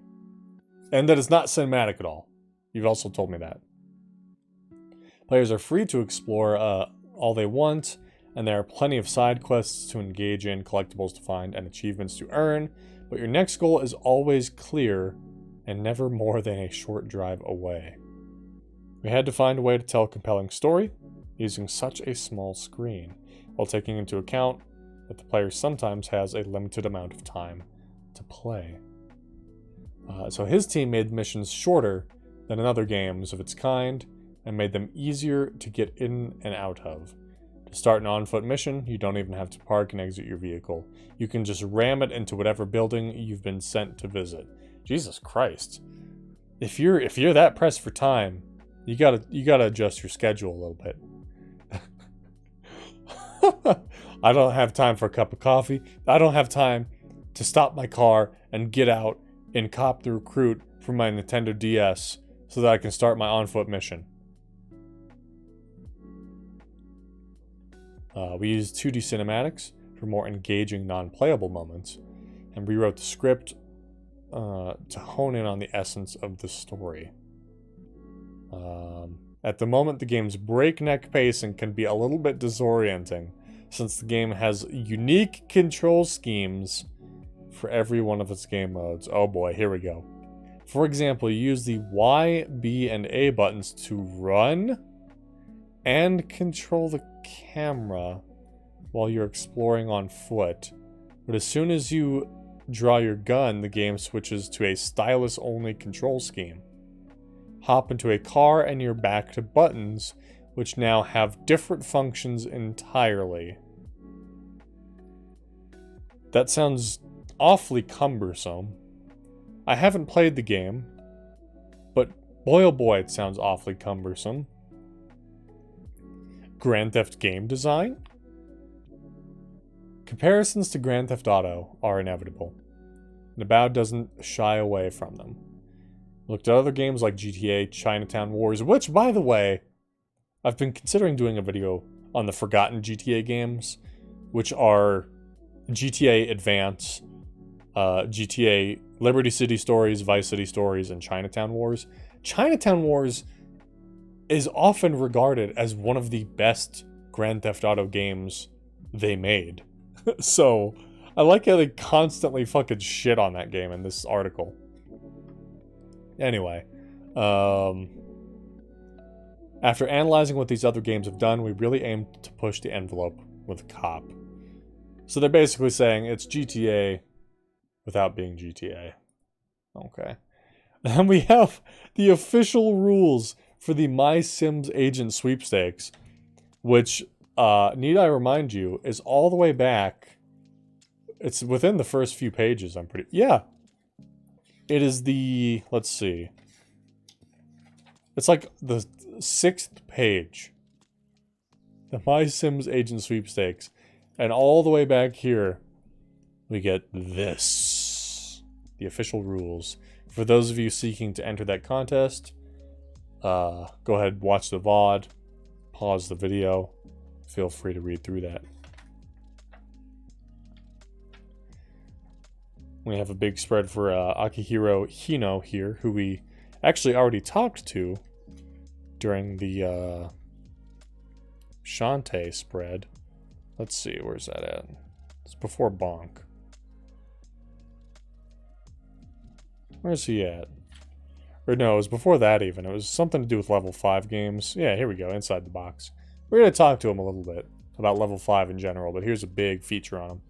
And that it's not cinematic at all. You've also told me that. Players are free to explore all they want, and there are plenty of side quests to engage in, collectibles to find, and achievements to earn, but your next goal is always clear and never more than a short drive away. We had to find a way to tell a compelling story using such a small screen, while taking into account that the player sometimes has a limited amount of time to play. So his team made missions shorter than in other games of its kind, and made them easier to get in and out of. To start an on-foot mission, you don't even have to park and exit your vehicle. You can just ram it into whatever building you've been sent to visit. Jesus Christ. If you're that pressed for time, you gotta adjust your schedule a little bit. I don't have time for a cup of coffee. I don't have time to stop my car and get out and cop the recruit from my Nintendo DS so that I can start my on-foot mission. We used 2D cinematics for more engaging non-playable moments, and rewrote the script to hone in on the essence of the story. At the moment, the game's breakneck pacing can be a little bit disorienting, since the game has unique control schemes for every one of its game modes. Oh boy, here we go. For example, you use the Y, B, and A buttons to run and control the camera while you're exploring on foot. But as soon as you draw your gun, the game switches to a stylus-only control scheme. Hop into a car and you're back to buttons, which now have different functions entirely. That sounds awfully cumbersome. I haven't played the game, but boy oh boy, it sounds awfully cumbersome. Grand Theft game design? Comparisons to Grand Theft Auto are inevitable, and About doesn't shy away from them. Looked at other games like GTA, Chinatown Wars, which, by the way, I've been considering doing a video on the forgotten GTA games, which are GTA Advance, GTA Liberty City Stories, Vice City Stories, and Chinatown Wars. Chinatown Wars is often regarded as one of the best Grand Theft Auto games they made. So, I like how they constantly fucking shit on that game in this article. Anyway, after analyzing what these other games have done, we really aimed to push the envelope with Cop. So they're basically saying it's GTA without being GTA. Okay. And we have the official rules for the My Sims Agent Sweepstakes, which, need I remind you, is all the way back. It's within the first few pages, I'm pretty... Yeah. It is the... Let's see. It's like the 6th page. The My Sims Agent Sweepstakes. And all the way back here, we get this. The official rules. For those of you seeking to enter that contest, go ahead, watch the VOD, pause the video, feel free to read through that. We have a big spread for Akihiro Hino here, who we actually already talked to during the Shantae spread. Let's see, where's that at? It's before Bonk. Where's he at? Or no, it was before that even. It was something to do with level 5 games. Yeah, here we go, inside the box. We're going to talk to him a little bit about level 5 in general, but here's a big feature on him.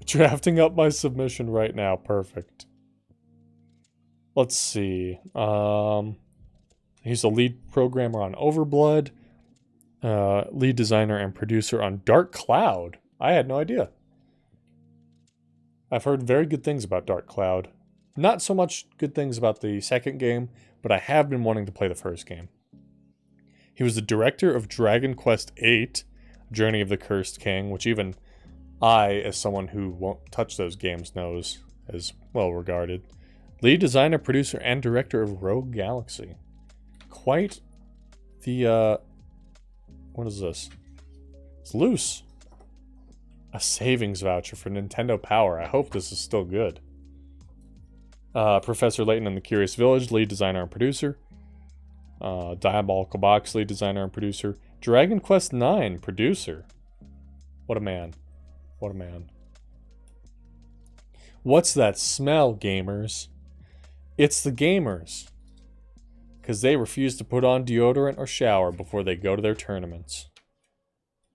Drafting up my submission right now. Perfect. Let's see. He's a lead programmer on Overblood. Lead designer and producer on Dark Cloud. I had no idea. I've heard very good things about Dark Cloud. Not so much good things about the second game, but I have been wanting to play the first game. He was the director of Dragon Quest VIII, Journey of the Cursed King, which even I, as someone who won't touch those games, knows as well regarded. Lead designer, producer, and director of Rogue Galaxy. Quite the, what is this? It's loose. A savings voucher for Nintendo Power. I hope this is still good. Professor Layton and the Curious Village, lead designer and producer. Diabolical Box, lead designer and producer. Dragon Quest IX, producer. What a man. What a man. What's that smell, gamers? It's the gamers. Because they refuse to put on deodorant or shower before they go to their tournaments.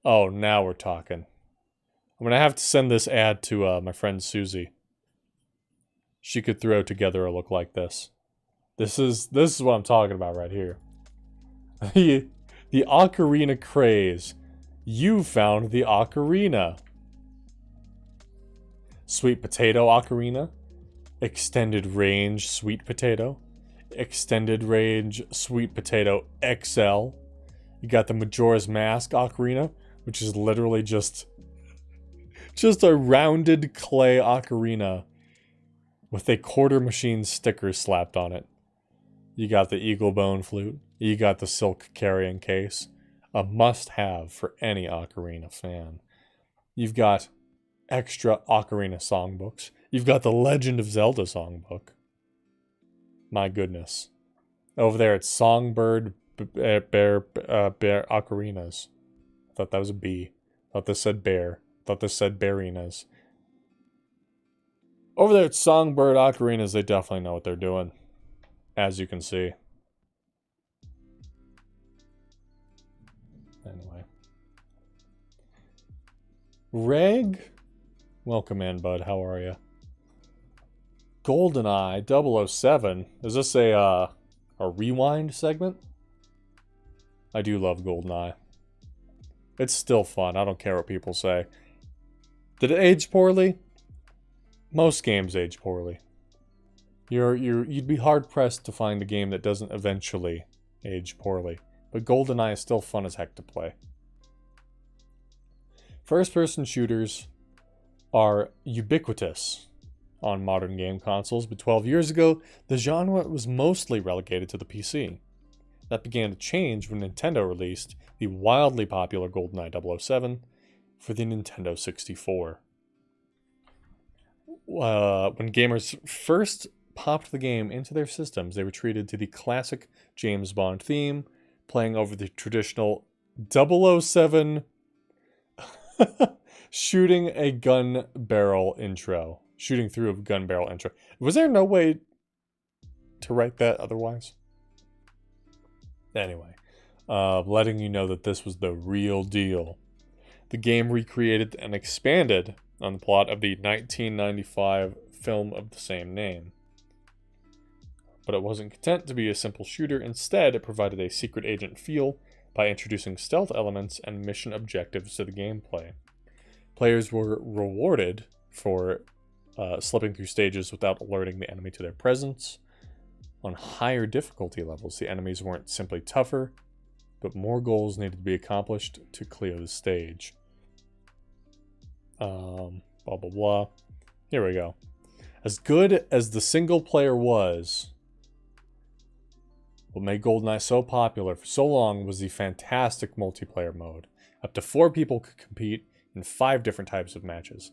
Oh, now we're talking. I'm going to have to send this ad to my friend Susie. She could throw together a look like this. This is what I'm talking about right here. The ocarina craze. You found the ocarina. Sweet potato ocarina. Extended range sweet potato. Extended range sweet potato XL. You got the Majora's Mask ocarina, which is literally just a rounded clay ocarina with a quarter machine sticker slapped on it. You got the eagle bone flute. You got the silk carrying case. A must-have for any ocarina fan. You've got extra ocarina songbooks. You've got the Legend of Zelda songbook. My goodness. Over there it's Songbird Bear Ocarinas. I thought that was a bee. I thought this said bear. I thought this said Barinas. Over there at Songbird Ocarinas, they definitely know what they're doing. As you can see. Anyway. Reg? Welcome in, bud. How are you? GoldenEye 007. Is this a rewind segment? I do love GoldenEye. It's still fun. I don't care what people say. Did it age poorly? Most games age poorly. You'd be hard pressed to find a game that doesn't eventually age poorly. But GoldenEye is still fun as heck to play. First-person shooters are ubiquitous on modern game consoles, but 12 years ago, the genre was mostly relegated to the PC. That began to change when Nintendo released the wildly popular GoldenEye 007 for the Nintendo 64. When gamers first popped the game into their systems, they were treated to the classic James Bond theme, playing over the traditional 007 shooting a gun barrel intro. Shooting through a gun barrel intro. Was there no way to write that otherwise? Anyway, letting you know that this was the real deal. The game recreated and expanded on the plot of the 1995 film of the same name. But it wasn't content to be a simple shooter. Instead, it provided a secret agent feel by introducing stealth elements and mission objectives to the gameplay. Players were rewarded for slipping through stages without alerting the enemy to their presence. On higher difficulty levels, the enemies weren't simply tougher, but more goals needed to be accomplished to clear the stage. Blah, blah, blah. Here we go. As good as the single player was, what made GoldenEye so popular for so long was the fantastic multiplayer mode. Up to 4 people could compete in 5 different types of matches.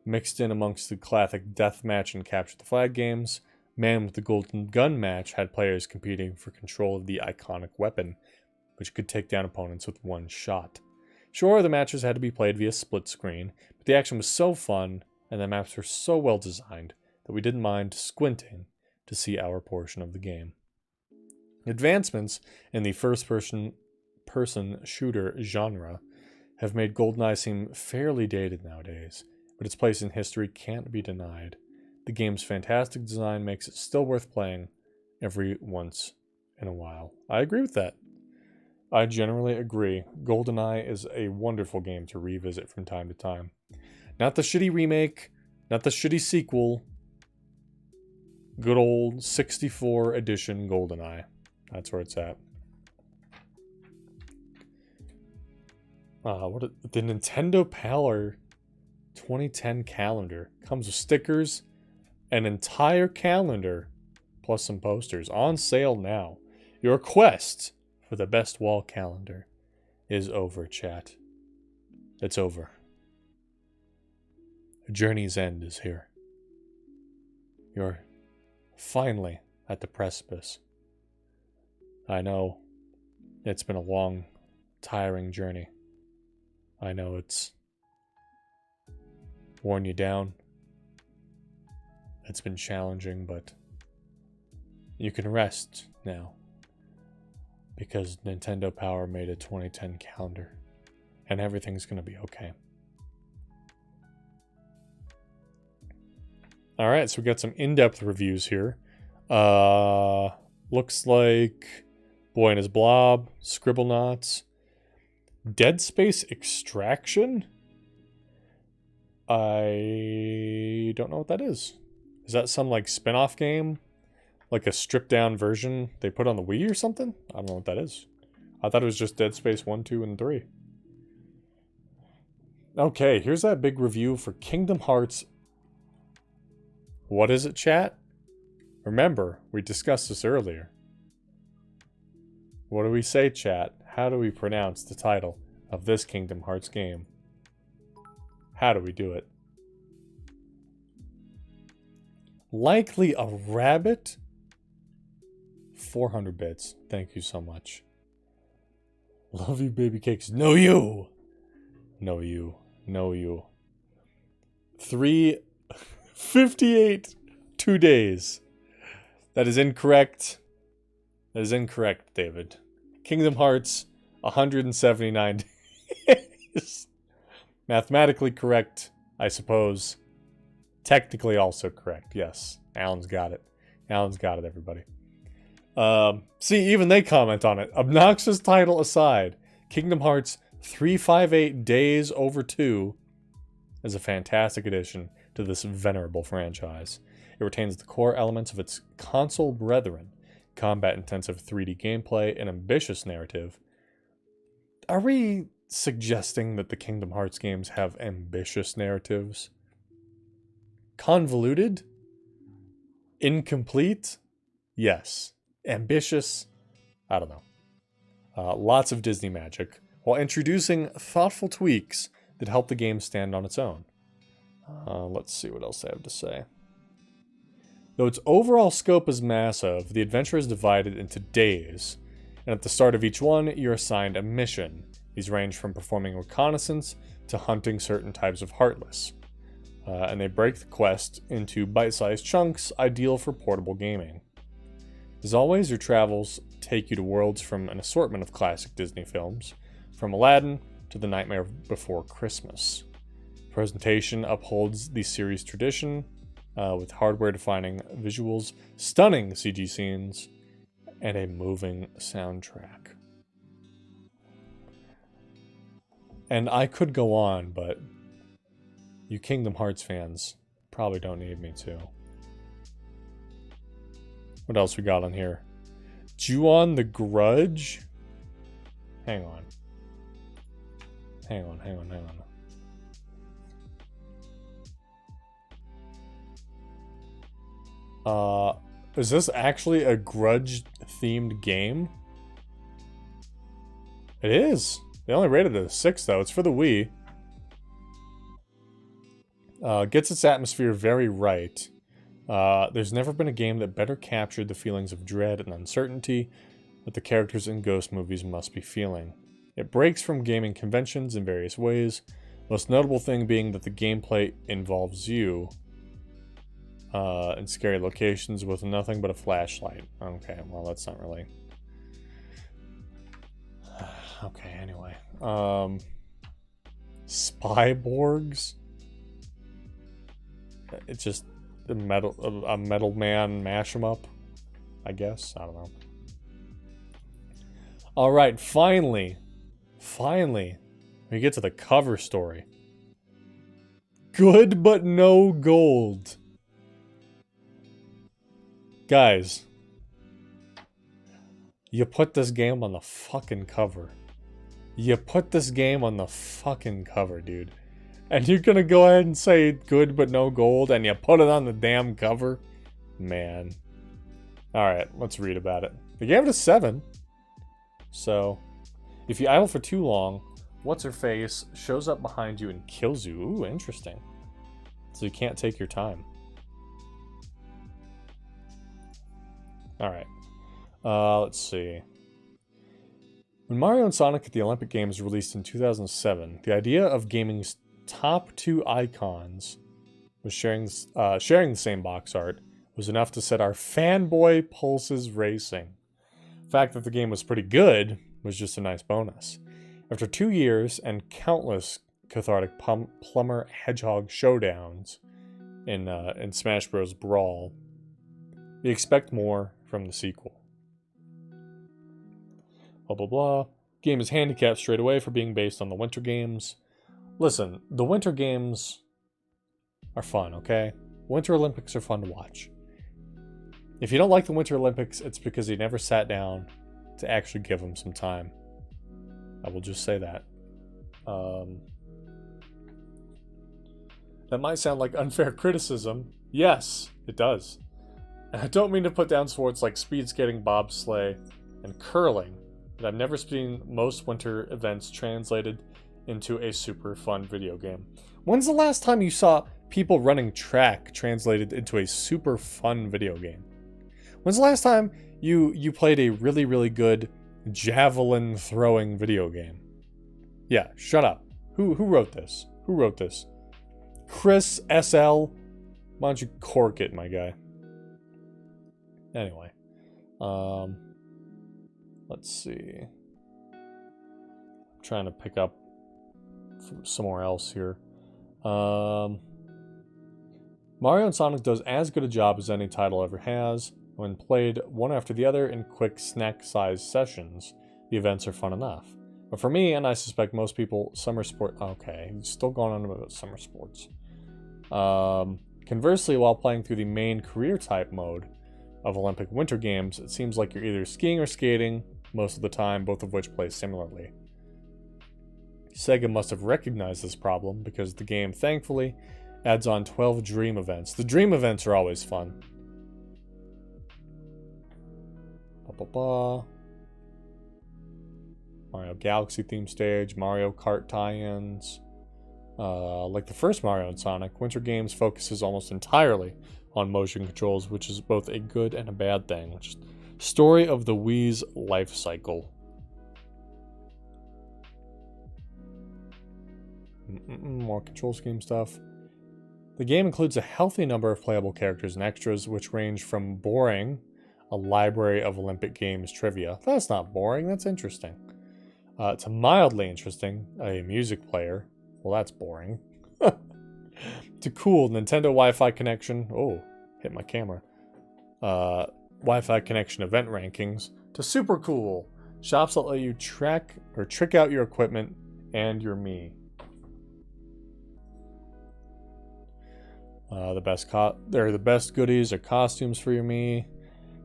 Mixed in amongst the classic deathmatch and capture the flag games, Man with the Golden Gun match had players competing for control of the iconic weapon, which could take down opponents with one shot. Sure, the matches had to be played via split screen, but the action was so fun and the maps were so well designed that we didn't mind squinting to see our portion of the game. Advancements in the first-person shooter genre have made GoldenEye seem fairly dated nowadays, but its place in history can't be denied. The game's fantastic design makes it still worth playing every once in a while. I agree with that. I generally agree. GoldenEye is a wonderful game to revisit from time to time. Not the shitty remake, not the shitty sequel. Good old 64 edition GoldenEye. That's where it's at. The Nintendo Power 2010 calendar comes with stickers, an entire calendar, plus some posters on sale now. Your quest for the best wall calendar is over, chat. It's over. The journey's end is here. You're finally at the precipice. I know it's been a long, tiring journey. I know it's worn you down. It's been challenging, but you can rest now. Because Nintendo Power made a 2010 calendar. And everything's going to be okay. Alright, so we got some in-depth reviews here. Looks like Boy and His Blob, Scribblenauts, Dead Space Extraction? I don't know what that is. Is that some like spin-off game? Like a stripped-down version they put on the Wii or something? I don't know what that is. I thought it was just Dead Space 1, 2, and 3. Okay, here's that big review for Kingdom Hearts. What is it, chat? Remember, we discussed this earlier. What do we say, chat? How do we pronounce the title of this Kingdom Hearts game? How do we do it? Likely a rabbit? 400 bits. Thank you so much. Love you, baby cakes. No, you! No, you. No, you. 358 2 days. That is incorrect. That is incorrect, David. Kingdom Hearts, 179 days. Mathematically correct, I suppose. Technically also correct, yes. Alan's got it. Alan's got it, everybody. See, even they comment on it. Obnoxious title aside, Kingdom Hearts 358 Days Over 2 is a fantastic addition to this venerable franchise. It retains the core elements of its console brethren, combat-intensive 3D gameplay, and ambitious narrative. Are we suggesting that the Kingdom Hearts games have ambitious narratives? Convoluted? Incomplete? Yes. Ambitious? I don't know. Lots of Disney magic, while introducing thoughtful tweaks that help the game stand on its own. Let's see what else I have to say. Though its overall scope is massive, the adventure is divided into days, and at the start of each one, you're assigned a mission. These range from performing reconnaissance to hunting certain types of Heartless. And they break the quest into bite-sized chunks, ideal for portable gaming. As always, your travels take you to worlds from an assortment of classic Disney films, from Aladdin to The Nightmare Before Christmas. Presentation upholds the series' tradition, with hardware-defining visuals, stunning CG scenes, and a moving soundtrack. And I could go on, but you Kingdom Hearts fans probably don't need me to. What else we got on here? Ju-on the Grudge? Hang on. Hang on. Is this actually a Grudge-themed game? It is. They only rated it a 6, though. It's for the Wii. Gets its atmosphere very right. There's never been a game that better captured the feelings of dread and uncertainty that the characters in Ghost movies must be feeling. It breaks from gaming conventions in various ways, most notable thing being that the gameplay involves you in scary locations with nothing but a flashlight. Okay, well, that's not really... Okay, anyway. Spyborgs? It's just a metal man mash 'em up, I guess. I don't know. Alright, finally, we get to the cover story. Good but no gold. Guys, you put this game on the fucking cover. You put this game on the fucking cover, dude. And you're gonna go ahead and say good but no gold and you put it on the damn cover? Man. Alright, let's read about it. They gave it a 7. So, if you idle for too long, What's-Her-Face shows up behind you and kills you. Ooh, interesting. So you can't take your time. Alright. Let's see. When Mario and Sonic at the Olympic Games released in 2007, the idea of gaming's top 2 icons was sharing the same box art was enough to set our fanboy pulses racing. The fact that the game was pretty good was just a nice bonus. After 2 years and countless cathartic plumber hedgehog showdowns in Smash Bros. Brawl, we expect more from the sequel. Blah blah blah. Game is handicapped straight away for being based on the Winter Games. Listen, the Winter Games are fun, okay? Winter Olympics are fun to watch. If you don't like the Winter Olympics, it's because you never sat down to actually give them some time. I will just say that. That might sound like unfair criticism. Yes, it does. And I don't mean to put down sports like speed skating, bobsleigh, and curling, but I've never seen most winter events translated into a super fun video game. When's the last time you saw people running track translated into a super fun video game? When's the last time you played a really, really good javelin throwing video game? Yeah, shut up. Who wrote this? Who wrote this? Chris SL? Why don't you cork it, my guy? Anyway. Let's see. I'm trying to pick up from somewhere else here. Mario and Sonic does as good a job as any title ever has. When played one after the other in quick snack-sized sessions, the events are fun enough. But for me, and I suspect most people, summer sport... Okay, still going on about summer sports. Conversely, while playing through the main career-type mode of Olympic Winter Games, it seems like you're either skiing or skating most of the time, both of which play similarly. Sega must have recognized this problem because the game, thankfully, adds on 12 dream events. The dream events are always fun. Mario Galaxy theme stage, Mario Kart tie-ins. Like the first Mario and Sonic, Winter Games focuses almost entirely on motion controls, which is both a good and a bad thing. Story of the Wii's life cycle. More control scheme stuff. The game includes a healthy number of playable characters and extras, which range from boring, a library of Olympic Games trivia. That's not boring, that's interesting. To mildly interesting, a music player. Well, that's boring. To cool, Nintendo Wi-Fi connection. Oh, hit my camera. Wi-Fi connection event rankings. To super cool, shops that let you track or trick out your equipment and your Mii. The best goodies are costumes for your Mii.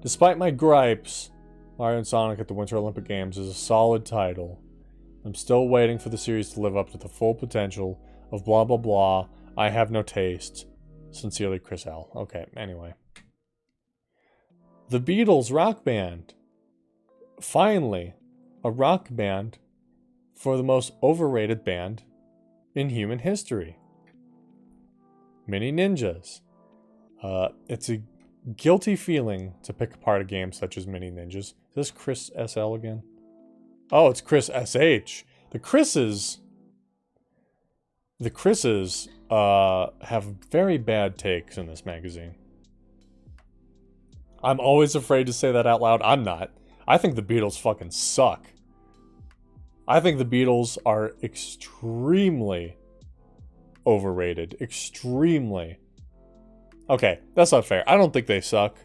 Despite my gripes, Mario and Sonic at the Winter Olympic Games is a solid title. I'm still waiting for the series to live up to the full potential of blah blah blah. I have no taste. Sincerely, Chris L. Okay, anyway. The Beatles rock band. Finally, a rock band for the most overrated band in human history. Mini Ninjas. It's a guilty feeling to pick apart a game such as Mini Ninjas. Is this Chris SL again? Oh, it's Chris SH. The Chris's have very bad takes in this magazine. I'm always afraid to say that out loud. I'm not. I think the Beatles fucking suck. I think the Beatles are extremely overrated. Extremely. Okay, that's not fair. I don't think they suck.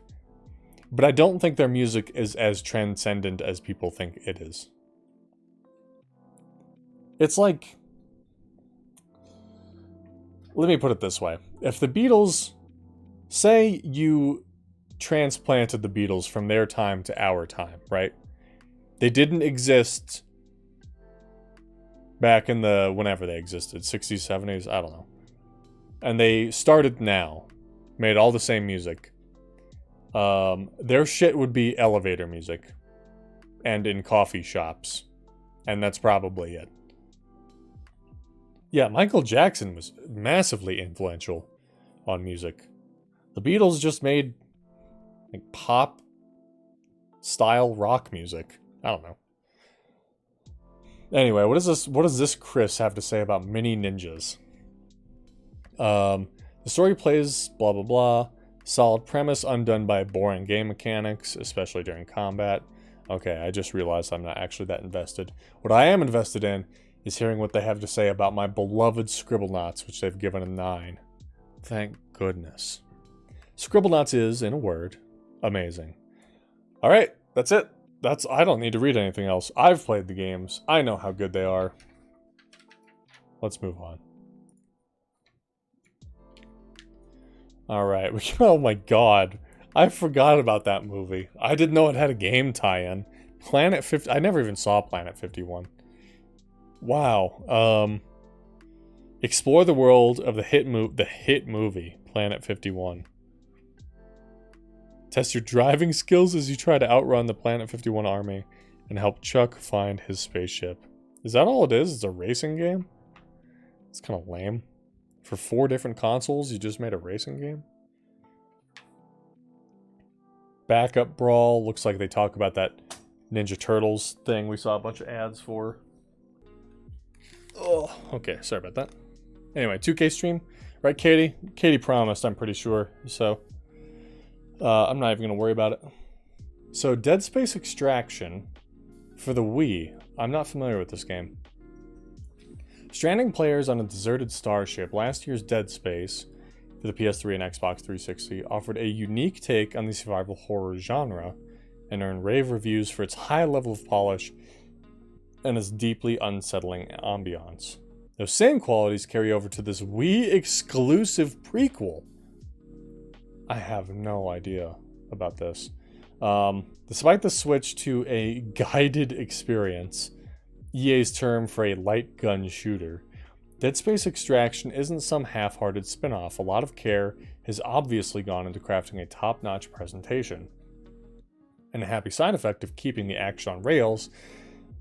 But I don't think their music is as transcendent as people think it is. It's like... Let me put it this way. If the Beatles... Say you transplanted the Beatles from their time to our time, right? They didn't exist back in the... Whenever they existed. 60s, 70s? I don't know. And they started now. Made all the same music. Their shit would be elevator music. And in coffee shops. And that's probably it. Yeah, Michael Jackson was massively influential on music. The Beatles just made like pop style rock music. I don't know. Anyway, what does this Chris have to say about Mini Ninjas? The story plays blah blah blah. Solid premise undone by boring game mechanics, especially during combat. Okay, I just realized I'm not actually that invested. What I am invested in is hearing what they have to say about my beloved Scribblenauts, which they've given a 9. Thank goodness. Scribblenauts is, in a word, amazing. Alright, that's it. I don't need to read anything else. I've played the games. I know how good they are. Let's move on. Alright, oh my god. I forgot about that movie. I didn't know it had a game tie-in. Planet 50... I never even saw Planet 51. Wow. Explore the world of the hit movie, Planet 51. Test your driving skills as you try to outrun the Planet 51 army and help Chuck find his spaceship. Is that all it is? It's a racing game? It's kind of lame. For 4 different consoles, you just made a racing game? Backup Brawl. Looks like they talk about that Ninja Turtles thing we saw a bunch of ads for. Oh, okay. Sorry about that. Anyway, 2K stream. Right, Katie? Katie promised, I'm pretty sure. So, I'm not even going to worry about it. So, Dead Space Extraction for the Wii. I'm not familiar with this game. Stranding players on a deserted starship, last year's Dead Space for the PS3 and Xbox 360 offered a unique take on the survival horror genre and earned rave reviews for its high level of polish and its deeply unsettling ambiance. Those same qualities carry over to this Wii exclusive prequel. I have no idea about this. Despite the switch to a guided experience, EA's term for a light gun shooter, Dead Space Extraction isn't some half-hearted spin-off. A lot of care has obviously gone into crafting a top-notch presentation. And a happy side effect of keeping the action on rails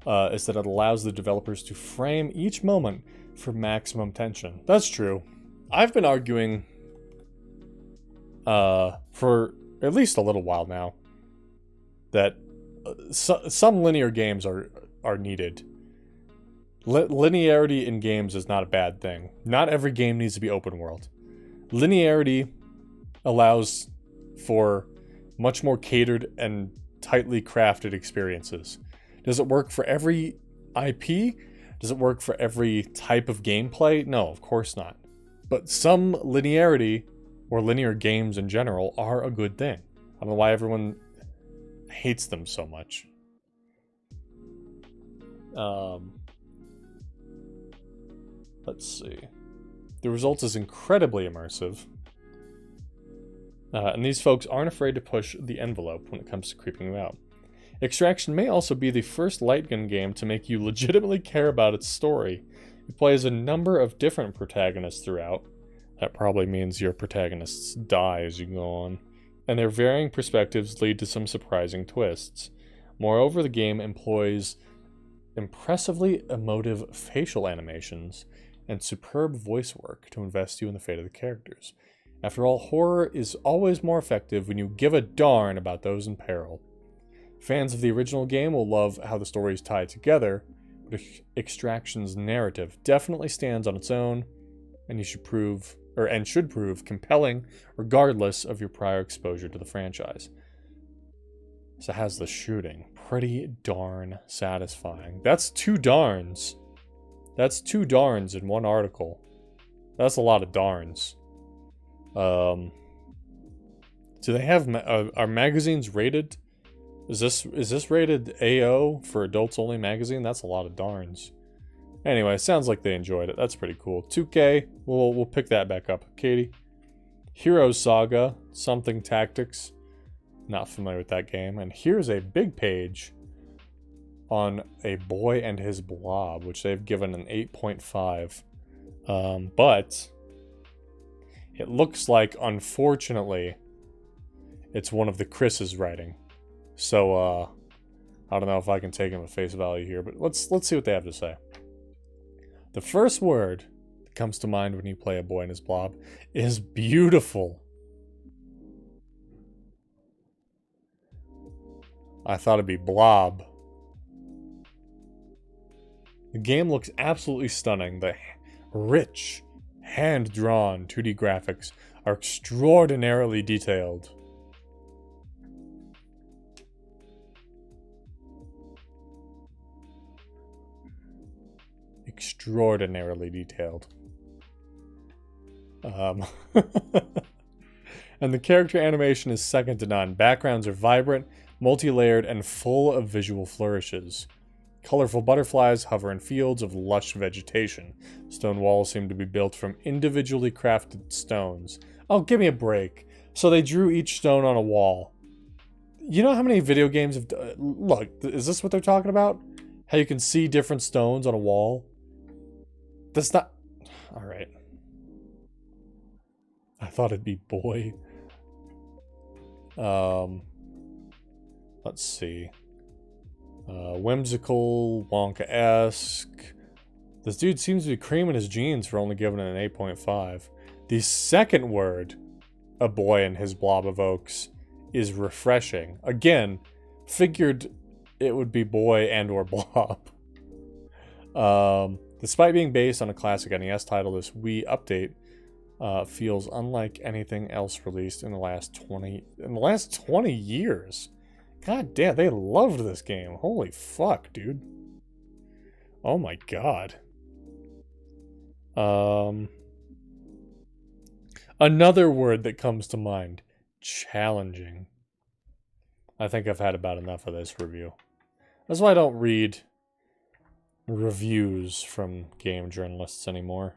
is that it allows the developers to frame each moment for maximum tension. That's true. I've been arguing for at least a little while now that some linear games are needed. Linearity in games is not a bad thing. Not every game needs to be open world. Linearity allows for much more catered and tightly crafted experiences. Does it work for every IP? Does it work for every type of gameplay? No, of course not. But some linearity, or linear games in general, are a good thing. I don't know why everyone hates them so much. Let's see. The result is incredibly immersive. And these folks aren't afraid to push the envelope when it comes to creeping you out. Extraction may also be the first light gun game to make you legitimately care about its story. You play as a number of different protagonists throughout. That probably means your protagonists die as you go on. And their varying perspectives lead to some surprising twists. Moreover, the game employs impressively emotive facial animations and superb voice work to invest you in the fate of the characters. After all, horror is always more effective when you give a darn about those in peril. Fans of the original game will love how the stories tie together, but Extraction's narrative definitely stands on its own, and should prove compelling regardless of your prior exposure to the franchise. So it has the shooting. Pretty darn satisfying. That's 2 darns. That's 2 darns in one article. That's a lot of darns. Do they have... are magazines rated? Is this rated AO for adults only magazine? That's a lot of darns. Anyway, sounds like they enjoyed it. That's pretty cool. 2K, we'll pick that back up. Katie. Heroes Saga, Something Tactics. Not familiar with that game. And here's a big page on A Boy and His Blob, which they've given an 8.5. But it looks like, unfortunately, it's one of the Chris's writing. So, I don't know if I can take him at face value here, but let's see what they have to say. The first word that comes to mind when you play A Boy and His Blob is beautiful. I thought it'd be blob. The game looks absolutely stunning. The rich, hand-drawn 2D graphics are extraordinarily detailed. Extraordinarily detailed. And the character animation is second to none. Backgrounds are vibrant, multi-layered, and full of visual flourishes. Colorful butterflies hover in fields of lush vegetation. Stone walls seem to be built from individually crafted stones. Oh, give me a break. So they drew each stone on a wall. You know how many video games have... Look, is this what they're talking about? How you can see different stones on a wall? That's not... Alright. I thought it'd be boy. Let's see. Whimsical, Wonka-esque. This dude seems to be creaming his jeans for only giving it an 8.5. The second word a boy and his blob evokes is refreshing. Again, figured it would be boy and or blob. Despite being based on a classic NES title, this Wii update feels unlike anything else released in the last 20 years. God damn, they loved this game. Holy fuck, dude. Oh my god. Another word that comes to mind. Challenging. I think I've had about enough of this review. That's why I don't read reviews from game journalists anymore.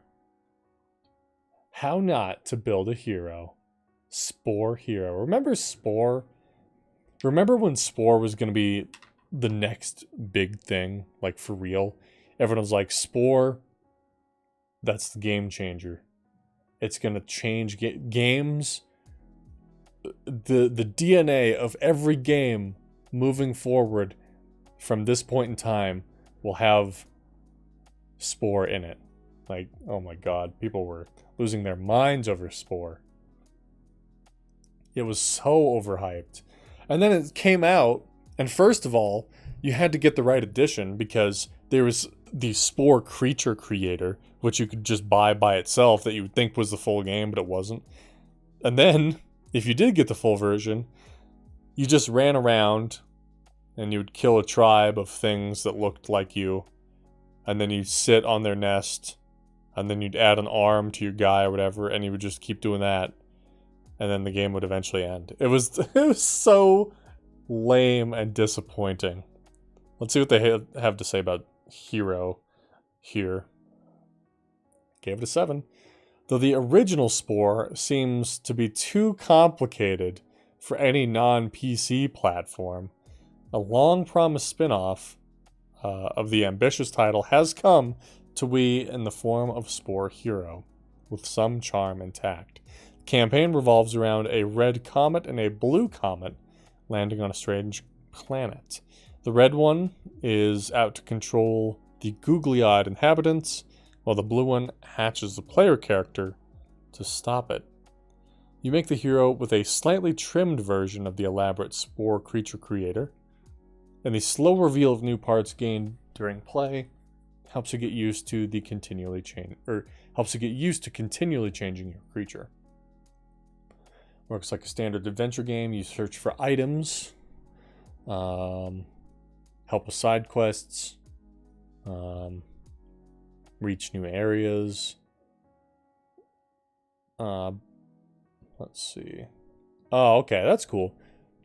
How not to build a hero. Spore hero. Remember Spore? Remember when Spore was going to be the next big thing? Like, for real? Everyone was like, Spore, that's the game changer. It's going to change games. The DNA of every game moving forward from this point in time will have Spore in it. Like, oh my god, people were losing their minds over Spore. It was so overhyped. And then it came out, and first of all, you had to get the right edition because there was the Spore Creature Creator, which you could just buy by itself that you would think was the full game, but it wasn't. And then, if you did get the full version, you just ran around and you would kill a tribe of things that looked like you, and then you'd sit on their nest, and then you'd add an arm to your guy or whatever, and you would just keep doing that, and then the game would eventually end. It was so lame and disappointing. Let's see what they have to say about Hero here. Gave it a 7. Though the original Spore seems to be too complicated for any non-PC platform, a long-promised spin-off of the ambitious title has come to Wii in the form of Spore Hero, with some charm intact. The campaign revolves around a red comet and a blue comet landing on a strange planet. The red one is out to control the googly-eyed inhabitants, while the blue one hatches the player character to stop it. You make the hero with a slightly trimmed version of the elaborate Spore Creature Creator, and the slow reveal of new parts gained during play helps you get used to continually changing your creature. Works like a standard adventure game. You search for items, help with side quests, reach new areas. Let's see. Oh, okay, that's cool.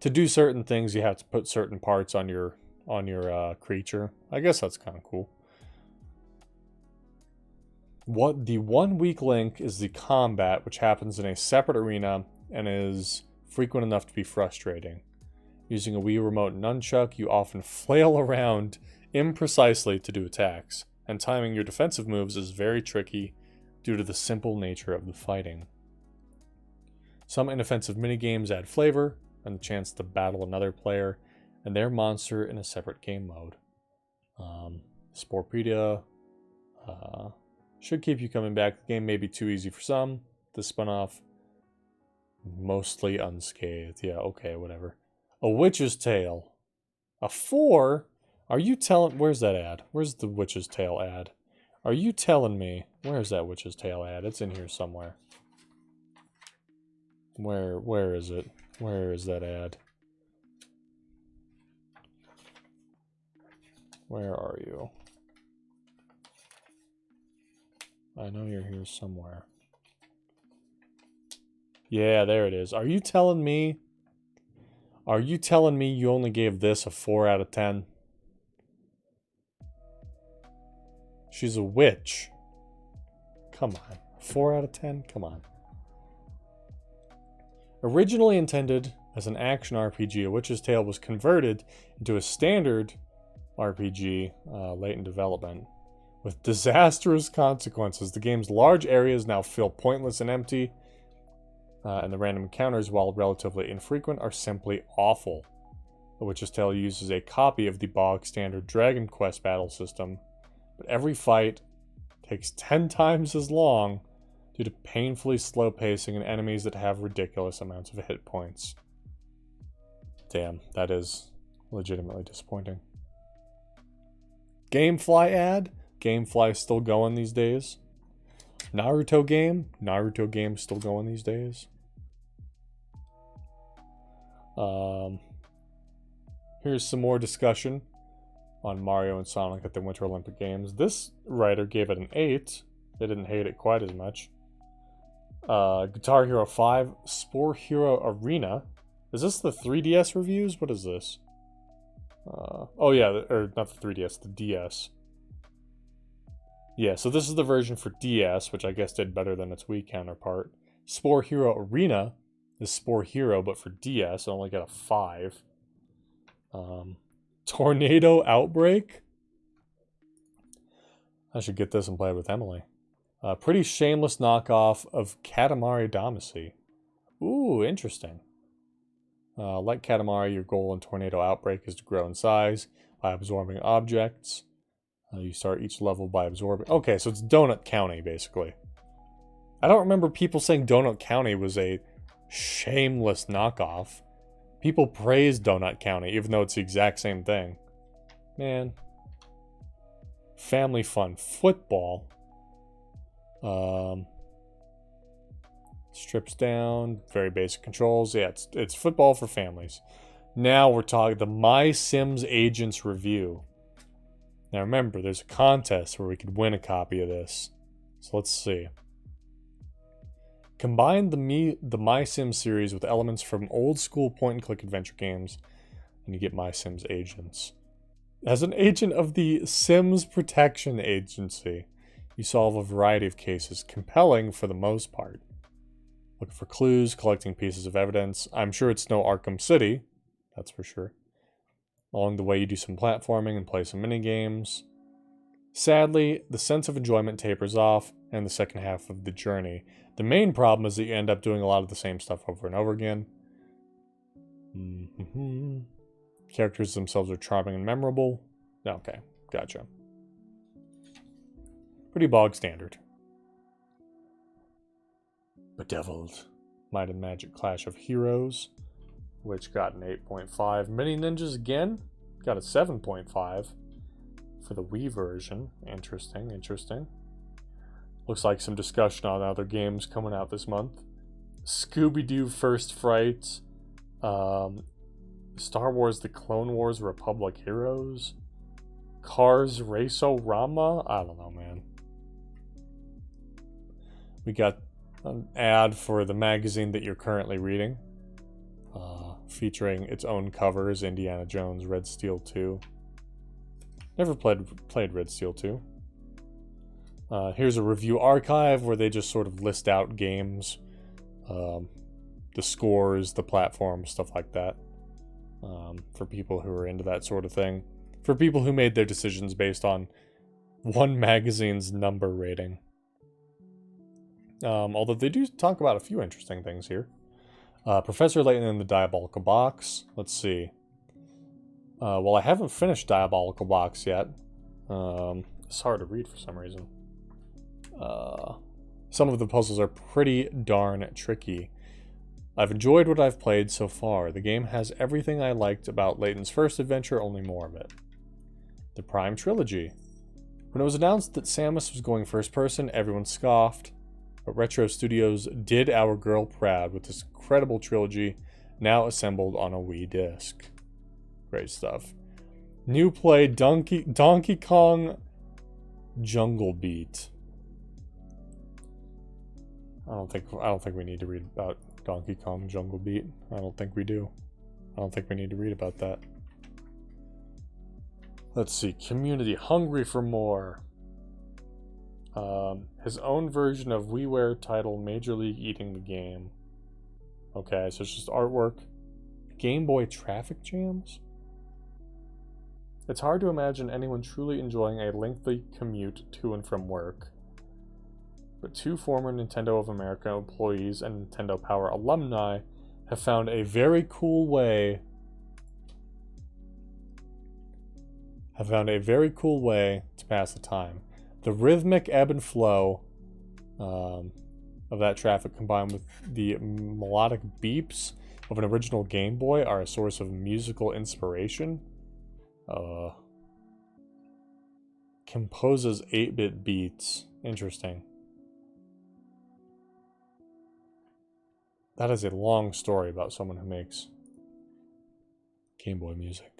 To do certain things, you have to put certain parts on your creature. I guess that's kind of cool. What the one weak link is the combat, which happens in a separate arena and is frequent enough to be frustrating. Using a Wii remote nunchuck, you often flail around imprecisely to do attacks, and timing your defensive moves is very tricky due to the simple nature of the fighting. Some inoffensive minigames add flavor and the chance to battle another player and their monster in a separate game mode. Sporepedia should keep you coming back. The game may be too easy for some. The spin-off, mostly unscathed. Yeah, okay, whatever. A Witch's Tale. A 4? Are you telling... Where's that ad? Where's the Witch's Tale ad? Are you telling me... Where's that Witch's Tale ad? It's in here somewhere. Where is it? Where is that ad? Where are you? I know you're here somewhere. Yeah, there it is. Are you telling me... Are you telling me you only gave this a 4 out of 10? She's a witch. Come on. 4 out of 10? Come on. Originally intended as an action RPG, A Witch's Tale was converted into a standard RPG late in development. With disastrous consequences, the game's large areas now feel pointless and empty, and the random encounters, while relatively infrequent, are simply awful. The Witch's Tale uses a copy of the bog standard Dragon Quest battle system, but every fight takes 10 times as long due to painfully slow pacing and enemies that have ridiculous amounts of hit points. Damn, that is legitimately disappointing. Gamefly ad? Gamefly still going these days. Naruto game? Naruto game still going these days. Here's some more discussion on Mario and Sonic at the Winter Olympic Games. This writer gave it an 8. They didn't hate it quite as much. Guitar Hero 5, Spore Hero Arena. Is this the 3DS reviews? What is this? Oh yeah, or not the 3DS, the DS. Yeah, so this is the version for DS, which I guess did better than its Wii counterpart. Spore Hero Arena is Spore Hero, but for DS, it only got a 5. Tornado Outbreak? I should get this and play it with Emily. Pretty shameless knockoff of Katamari Damacy. Ooh, interesting. Like Katamari, your goal in Tornado Outbreak is to grow in size by absorbing objects. You start each level by absorbing... Okay, so it's Donut County, basically. I don't remember people saying Donut County was a shameless knockoff. People praise Donut County, even though it's the exact same thing. Man. Family fun. Football. Strips down. Very basic controls. Yeah, it's football for families. Now we're talking the My Sims Agents review. Now remember, there's a contest where we could win a copy of this. So let's see. Combine the My Sims series with elements from old school point-and-click adventure games, and you get My Sims Agents. As an agent of the Sims Protection Agency, you solve a variety of cases, compelling for the most part. Looking for clues, collecting pieces of evidence. I'm sure it's no Arkham City, that's for sure. Along the way, you do some platforming and play some mini-games. Sadly, the sense of enjoyment tapers off in the second half of the journey. The main problem is that you end up doing a lot of the same stuff over and over again. Characters themselves are charming and memorable. Okay, gotcha. Pretty bog standard. Bedeviled. Might and Magic Clash of Heroes, which got an 8.5. Mini Ninjas again got a 7.5 for the Wii version. Interesting, interesting. Looks like some discussion on other games coming out this month. Scooby-Doo First Fright. Star Wars The Clone Wars Republic Heroes. Cars Race-O-Rama? I don't know, man. We got an ad for the magazine that you're currently reading. Featuring its own covers, Indiana Jones, Red Steel 2. Never played Red Steel 2. Here's a review archive where they just sort of list out games, the scores, the platforms, stuff like that. For people who are into that sort of thing. For people who made their decisions based on one magazine's number rating. Although they do talk about a few interesting things here. Professor Layton in the Diabolical Box. Let's see. Well, I haven't finished Diabolical Box yet. It's hard to read for some reason. Some of the puzzles are pretty darn tricky. I've enjoyed what I've played so far. The game has everything I liked about Layton's first adventure, only more of it. The Prime Trilogy. When it was announced that Samus was going first person, everyone scoffed. But Retro Studios did our girl proud with this incredible trilogy now assembled on a Wii disc. Great stuff. New play Donkey Kong Jungle Beat. I don't think we need to read about Donkey Kong Jungle Beat. I don't think we do. I don't think we need to read about that. Let's see. Community hungry for more. His own version of WiiWare title Major League Eating the Game. Okay, so it's just artwork. Game Boy traffic jams? It's hard to imagine anyone truly enjoying a lengthy commute to and from work. But two former Nintendo of America employees and Nintendo Power alumni have found a very cool way to pass the time. The rhythmic ebb and flow of that traffic combined with the melodic beeps of an original Game Boy are a source of musical inspiration. Composes 8-bit beats. Interesting. That is a long story about someone who makes Game Boy music.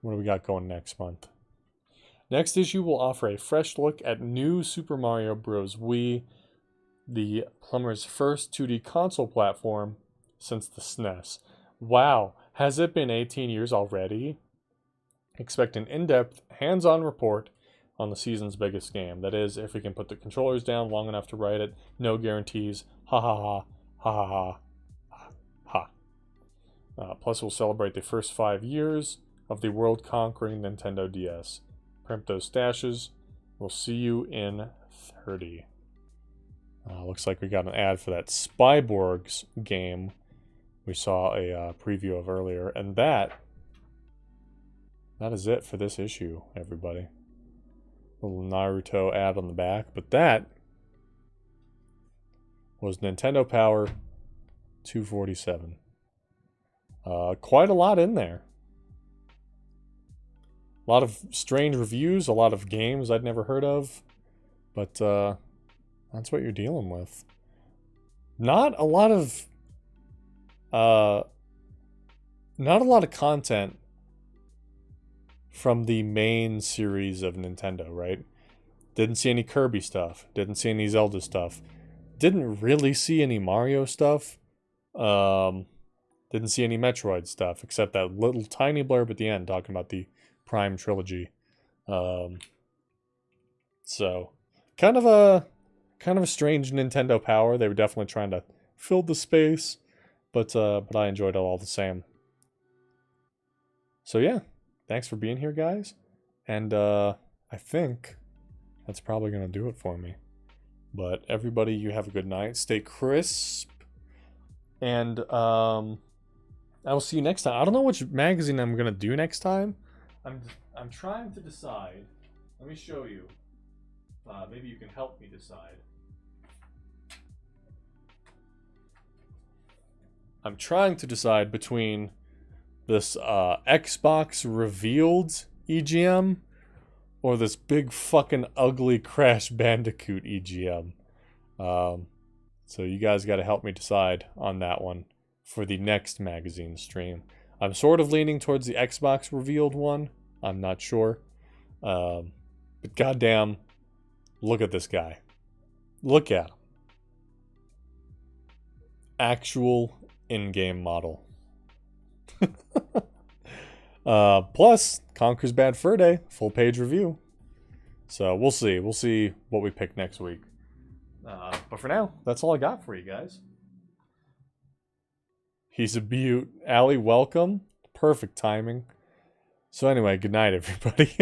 What do we got going next month? Next issue will offer a fresh look at new Super Mario Bros. Wii, the plumber's first 2D console platform since the SNES. Wow, has it been 18 years already? Expect an in-depth, hands-on report on the season's biggest game. That is, if we can put the controllers down long enough to write it. No guarantees. Ha ha ha. Ha ha ha. Ha. Plus, we'll celebrate the first 5 years of the world-conquering Nintendo DS. Primp those stashes. We'll see you in 30. Looks like we got an ad for that Spyborgs game we saw a preview of earlier. And that is it for this issue, everybody. Little Naruto ad on the back. But that was Nintendo Power 247. Quite a lot in there. A lot of strange reviews, a lot of games I'd never heard of, but that's what you're dealing with. Not a lot of content from the main series of Nintendo, right? Didn't see any Kirby stuff, didn't see any Zelda stuff, didn't really see any Mario stuff, didn't see any Metroid stuff, except that little tiny blurb at the end talking about the Prime trilogy. So kind of a strange Nintendo Power. They were definitely trying to fill the space, but I enjoyed it all the same. So yeah, thanks for being here, guys, and I think that's probably gonna do it for me. But everybody, you have a good night. Stay crisp, and I will see you next time. I don't know which magazine I'm gonna do next time. I'm trying to decide. Let me show you. Maybe you can help me decide. I'm trying to decide between this Xbox revealed EGM or this big fucking ugly Crash Bandicoot EGM. So you guys got to help me decide on that one for the next magazine stream. I'm sort of leaning towards the Xbox revealed one. I'm not sure. But goddamn, look at this guy. Look at him. Actual in-game model. Plus, Conker's Bad Fur Day, full page review. So we'll see. We'll see what we pick next week. But for now, that's all I got for you guys. He's a beaut. Allie, welcome. Perfect timing. So anyway, good night, everybody.